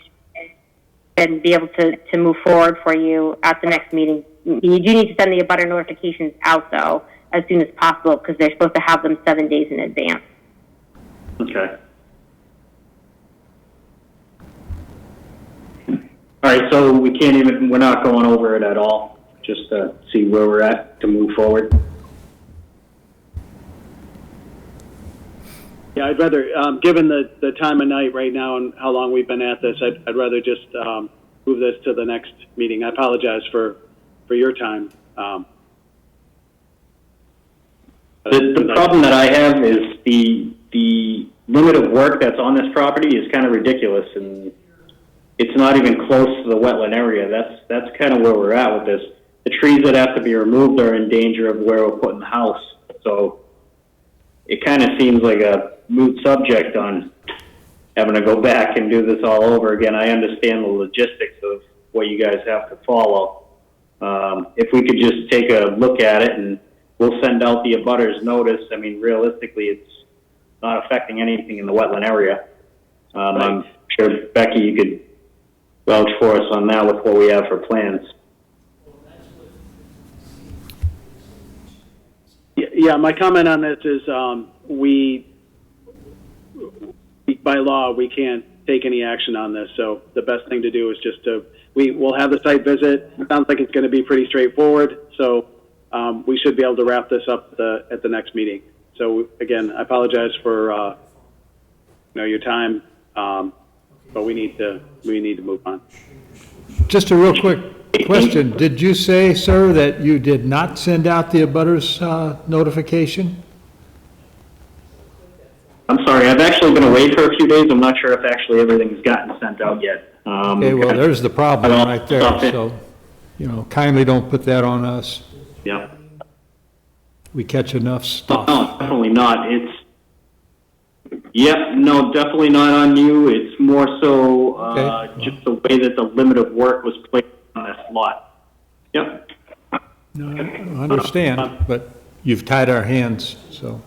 be able to move forward for you at the next meeting. You do need to send the abutter notifications out, though, as soon as possible, because they're supposed to have them 7 days in advance. Okay. All right, so we're not going over it at all, just to see where we're at to move forward. Yeah, I'd rather, given the time of night right now and how long we've been at this, I'd rather just move this to the next meeting. I apologize for your time. The problem that I have is the limit of work that's on this property is kind of ridiculous, and it's not even close to the wetland area. That's kind of where we're at with this. The trees that have to be removed are in danger of where we're putting the house. So it kind of seems like a moot subject on having to go back and do this all over again. I understand the logistics of what you guys have to follow. If we could just take a look at it, and we'll send out the abutters notice. I mean, realistically, it's not affecting anything in the wetland area. I'm sure, Becky, you could vouch for us on that with what we have for plans. Yeah, my comment on this is by law, we can't take any action on this. So the best thing to do is just to we'll have the site visit. It sounds like it's going to be pretty straightforward. So we should be able to wrap this up at the next meeting. So again, I apologize for your time, but we need to move on. Just a real quick question. Did you say, sir, that you did not send out the abutters notification? I'm sorry, I've actually been away for a few days. I'm not sure if actually everything's gotten sent out yet. Okay, well, there's the problem right there. So, kindly don't put that on us. Yeah. We catch enough stuff. No, definitely not. No, definitely not on you. It's more so just the way that the limit of work was placed on this lot. Yep. No, I understand, but you've tied our hands, so.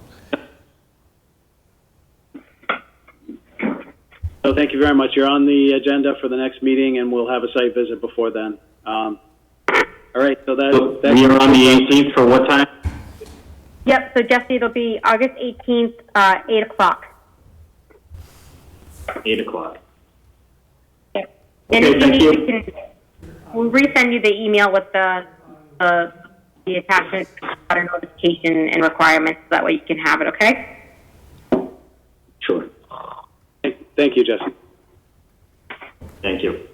So thank you very much. You're on the agenda for the next meeting, and we'll have a site visit before then. All right, so that we are on the 18th for what time? Yep, so Jesse, it'll be August 18th, 8 o'clock. 8 o'clock. Yep. And Okay, thank you. We'll resend you the email with the attachment, letter notification and requirements, so that way you can have it, okay? Sure. Thank you, Jesse. Thank you.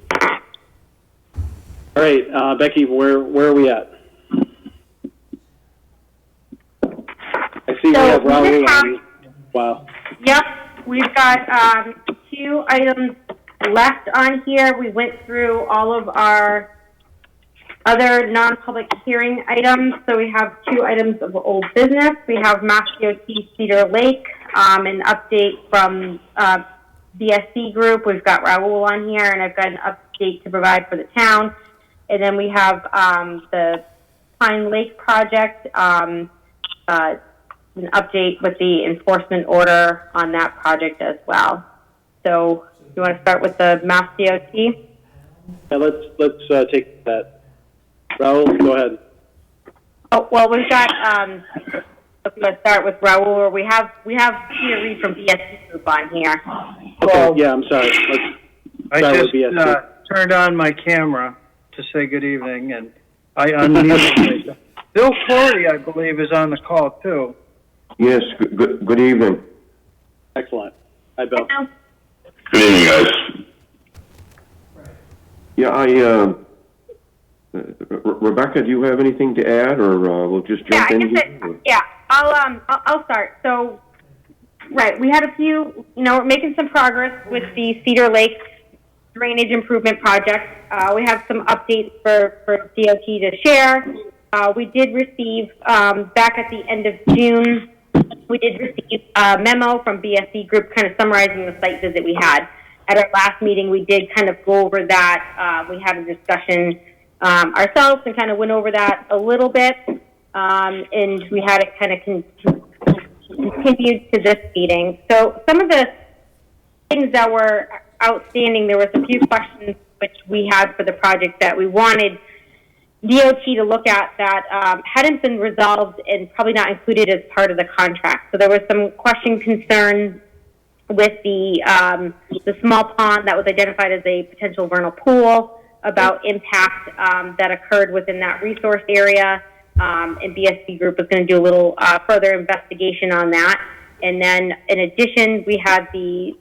All right, Becky, where are we at? I see we have Raul on. Wow. Yep, we've got 2 items left on here. We went through all of our other non-public hearing items. So we have 2 items of old business. We have Mass DOT Cedar Lake, an update from BSC Group. We've got Raul on here, and I've got an update to provide for the town. And then we have the Pine Lake project, an update with the enforcement order on that project as well. So you want to start with the Mass DOT? Yeah, let's take that. Raul, go ahead. Oh, well, we've got, let's start with Raul, or we have Peter Reed from BSC Group on here. Okay, yeah, I'm sorry. I just turned on my camera to say good evening, and I unmuted myself. Bill Corey, I believe, is on the call, too. Yes, good evening. Excellent. Hi, Bill. Good evening, guys. Yeah, Rebecca, do you have anything to add, or we'll just jump in? I'll start. So, right, we had a few, we're making some progress with the Cedar Lake drainage improvement project. We have some updates for DOT to share. We did receive, back at the end of June, we did receive a memo from BSC Group kind of summarizing the site visit we had. At our last meeting, we did kind of go over that. We had a discussion ourselves and kind of went over that a little bit. And we had it kind of continued to this meeting. So some of the things that were outstanding, there was a few questions which we had for the project that we wanted DOT to look at that hadn't been resolved and probably not included as part of the contract. So there was some concern with the small pond that was identified as a potential vernal pool about impact that occurred within that resource area. And BSC Group is going to do a little further investigation on that. And then in addition, we had the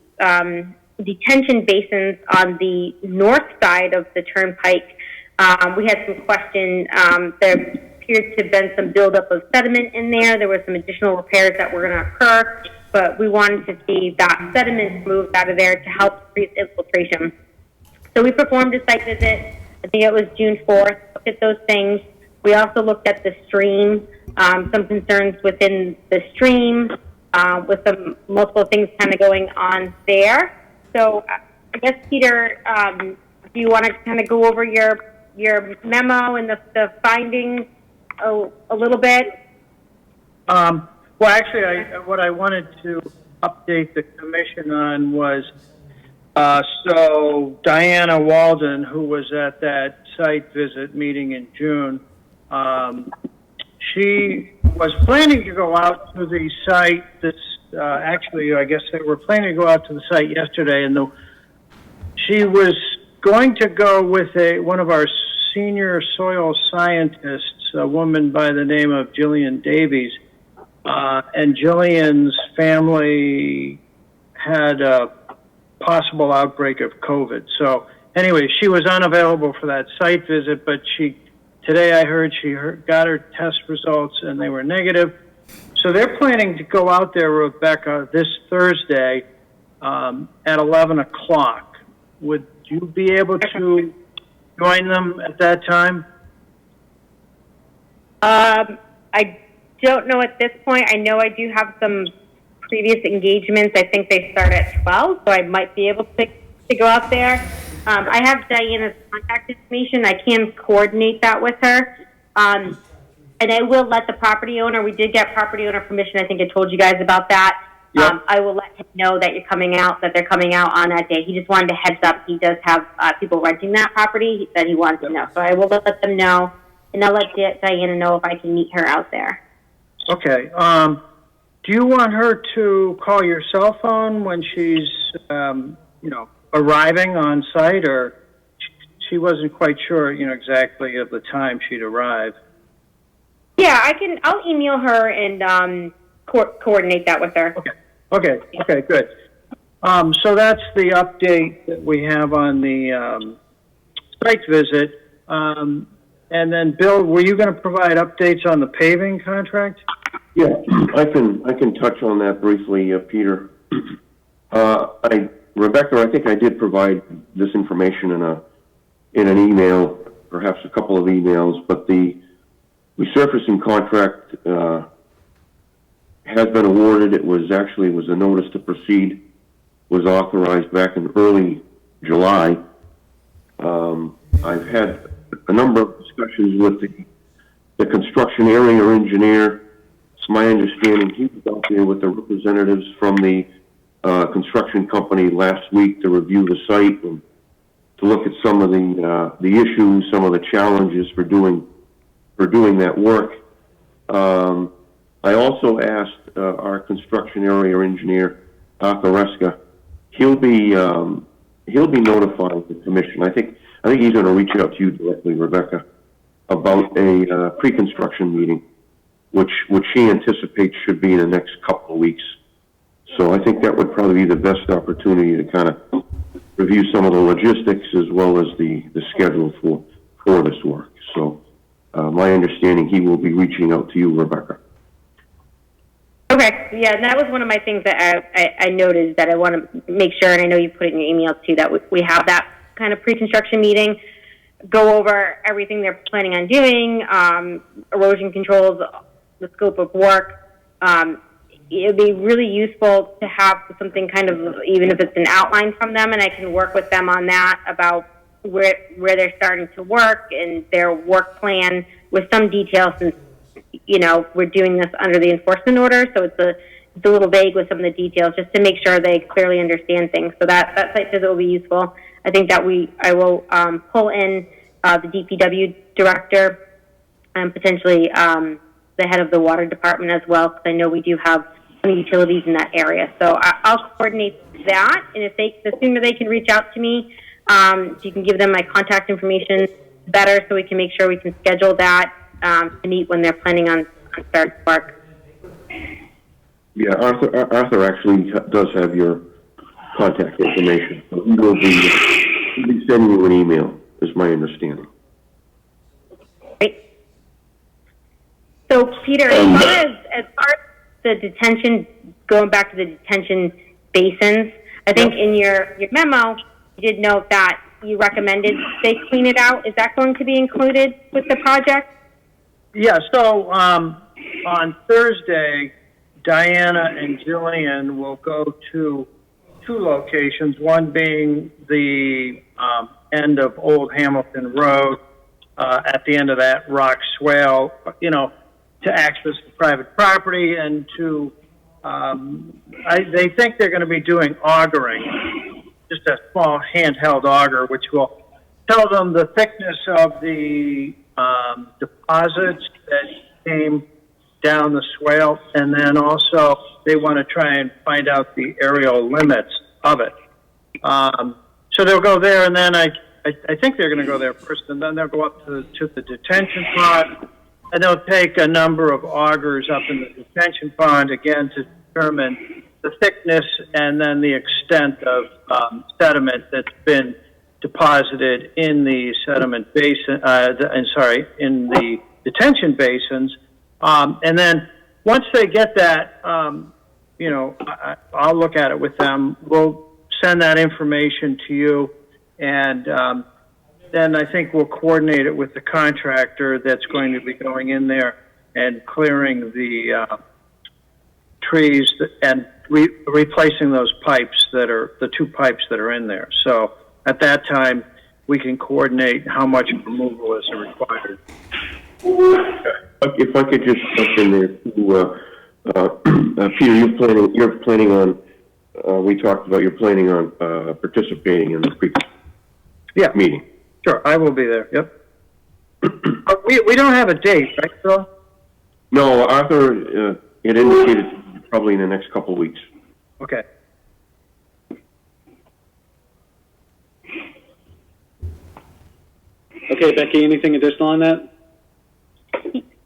detention basins on the north side of the turnpike. We had some questions. There appeared to have been some buildup of sediment in there. There were some additional repairs that were going to occur, but we wanted to see that sediment moved out of there to help increase infiltration. So we performed a site visit. I think it was June 4th. Looked at those things. We also looked at the stream, some concerns within the stream, with some multiple things kind of going on there. So I guess, Peter, do you want to kind of go over your memo and the findings a little bit? Well, actually, what I wanted to update the commission on was, so Diana Walden, who was at that site visit meeting in June, she was planning to go out to the site actually, I guess they were planning to go out to the site yesterday, and she was going to go with one of our senior soil scientists, a woman by the name of Jillian Davies. And Jillian's family had a possible outbreak of COVID. So anyway, she was unavailable for that site visit, but today I heard she got her test results and they were negative. So they're planning to go out there, Rebecca, this Thursday at 11 o'clock. Would you be able to join them at that time? I don't know at this point. I know I do have some previous engagements. I think they start at 12, so I might be able to go out there. I have Diana's contact information. I can coordinate that with her. And I will let the property owner, we did get property owner permission. I think I told you guys about that. Yep. I will let him know that you're coming out, that they're coming out on that day. He just wanted to heads up. He does have people renting that property that he wants to know. So I will let them know, and I'll let Diana know if I can meet her out there. Okay. Do you want her to call your cell phone when she's, arriving on site, or she wasn't quite sure, exactly of the time she'd arrive? Yeah, I'll email her and coordinate that with her. Okay, good. So that's the update that we have on the site visit. And then, Bill, were you going to provide updates on the paving contract? Yeah, I can touch on that briefly, Peter. Rebecca, I think I did provide this information in an email, perhaps a couple of emails, but the resurfacing contract has been awarded. It was a notice to proceed was authorized back in early July. I've had a number of discussions with the construction area engineer. It's my understanding he was out there with the representatives from the construction company last week to review the site and to look at some of the issues, some of the challenges for doing that work. I also asked our construction area engineer, Arthur Reska. He'll be notifying the commission. I think he's going to reach out to you directly, Rebecca, about a pre-construction meeting, which he anticipates should be in the next couple of weeks. So I think that would probably be the best opportunity to kind of review some of the logistics as well as the schedule for this work. So my understanding, he will be reaching out to you, Rebecca. Okay, yeah, and that was one of my things that I noted that I want to make sure, and I know you put it in your email too, that we have that kind of pre-construction meeting, go over everything they're planning on doing, erosion controls, the scope of work. It would be really useful to have something kind of, even if it's an outline from them, and I can work with them on that about where they're starting to work and their work plan with some details, since we're doing this under the enforcement order, so it's a little vague with some of the details, just to make sure they clearly understand things. So that site visit will be useful. I think that I will pull in the DPW director and potentially the head of the water department as well, because I know we do have some utilities in that area. So I'll coordinate that, and the sooner they can reach out to me, so you can give them my contact information better, so we can make sure we can schedule that to meet when they're planning on start work. Yeah, Arthur actually does have your contact information. So he will be sending you an email, is my understanding. Great. So, Peter, as far as the detention, going back to the detention basins, I think in your memo, you did note that you recommended they clean it out. Is that going to be included with the project? Yeah, so on Thursday, Diana and Jillian will go to two locations, one being the end of Old Hamilton Road, at the end of that rock swale, to access the private property, and to, they think they're going to be doing augering, just a small handheld auger, which will tell them the thickness of the deposits that came down the swale, and then also they want to try and find out the aerial limits of it. So they'll go there, and then I think they're going to go there first, and then they'll go up to the detention pond, and they'll take a number of augers up in the detention pond again to determine the thickness and then the extent of sediment that's been deposited in the sediment basin. In the detention basins, and then once they get that, I'll look at it with them. We'll send that information to you, and then I think we'll coordinate it with the contractor that's going to be going in there and clearing the trees and replacing those pipes the 2 pipes that are in there. So at that time, we can coordinate how much removal is required. If I could just jump in there, Peter, you're planning on. We talked about you're planning on participating in the meeting. Sure, I will be there. Yep. we don't have a date, right, Phil? No, Arthur, it indicated probably in the next couple of weeks. Okay. Okay, Becky, anything additional on that?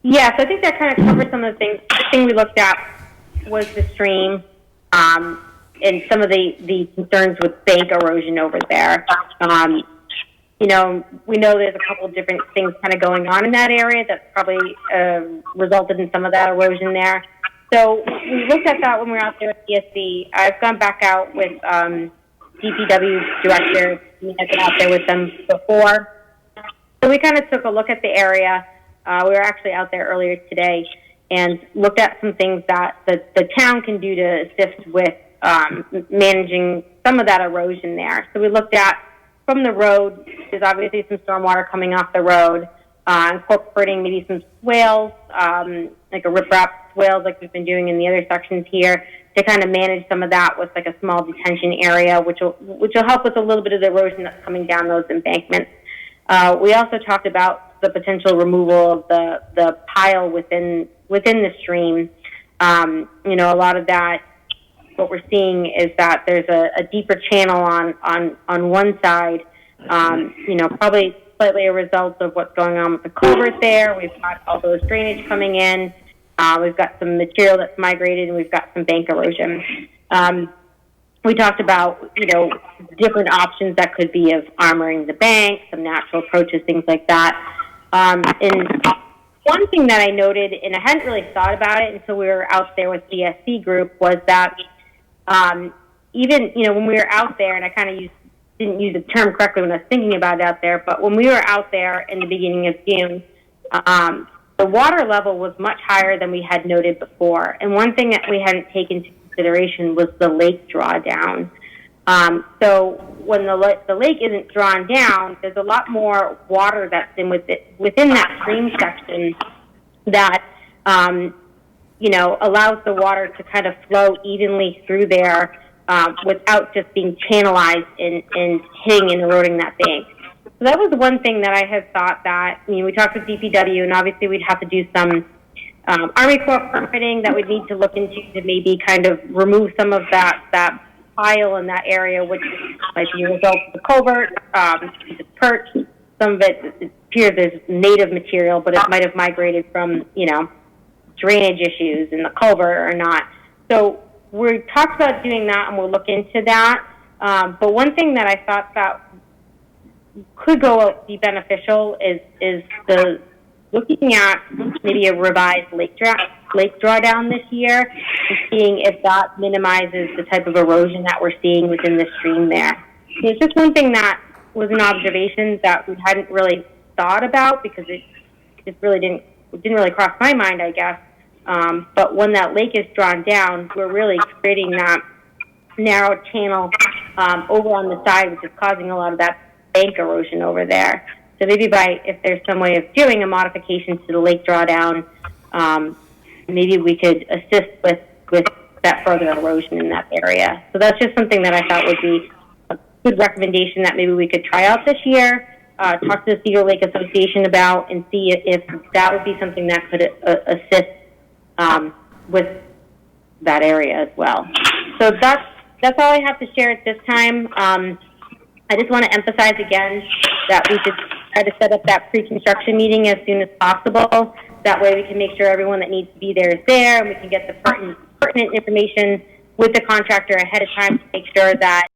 Yes, I think that kind of covers some of the things. The thing we looked at was the stream and some of the concerns with bank erosion over there. We know there's a couple of different things kind of going on in that area that's probably resulted in some of that erosion there. So we looked at that when we were out there at CSC. I've gone back out with DPW director. We had been out there with them before. So we kind of took a look at the area. We were actually out there earlier today and looked at some things that the town can do to assist with managing some of that erosion there. So we looked at from the road, there's obviously some stormwater coming off the road, incorporating maybe some swales, like a riprap swales like we've been doing in the other sections here, to kind of manage some of that with like a small detention area, which will help with a little bit of the erosion that's coming down those embankments. We also talked about the potential removal of the pile within the stream. A lot of that, what we're seeing is that there's a deeper channel on one side, probably slightly a result of what's going on with the culvert there. We've got all those drainage coming in. We've got some material that's migrated, and we've got some bank erosion. We talked about, different options that could be of armoring the bank, some natural approaches, things like that. And one thing that I noted, and I hadn't really thought about it until we were out there with the SC group, was that even, when we were out there, and I kind of didn't use the term correctly when I was thinking about it out there, but when we were out there in the beginning of June, the water level was much higher than we had noted before. And one thing that we hadn't taken into consideration was the lake drawdown. So when the lake isn't drawn down, there's a lot more water that's within that stream section that, allows the water to kind of flow evenly through there without just being channelized and hitting and eroding that bank. So that was one thing that I had thought that, we talked with DPW, and obviously we'd have to do some Army Corps permitting that we'd need to look into to maybe kind of remove some of that pile in that area, which might be a result of the culvert, the perch. Some of it appears as native material, but it might have migrated from, drainage issues in the culvert or not. So we talked about doing that, and we'll look into that. But one thing that I thought that could be beneficial is the looking at maybe a revised lake drawdown this year and seeing if that minimizes the type of erosion that we're seeing within the stream there. It's just one thing that was an observation that we hadn't really thought about because it didn't really cross my mind, I guess. But when that lake is drawn down, we're really creating that narrow channel over on the side, which is causing a lot of that bank erosion over there. So maybe if there's some way of doing a modification to the lake drawdown, maybe we could assist with that further erosion in that area. So that's just something that I thought would be a good recommendation that maybe we could try out this year, talk to the Cedar Lake Association about, and see if that would be something that could assist with that area as well. So that's all I have to share at this time. I just want to emphasize again that we should try to set up that pre-construction meeting as soon as possible. That way we can make sure everyone that needs to be there is there, and we can get the pertinent information with the contractor ahead of time to make sure that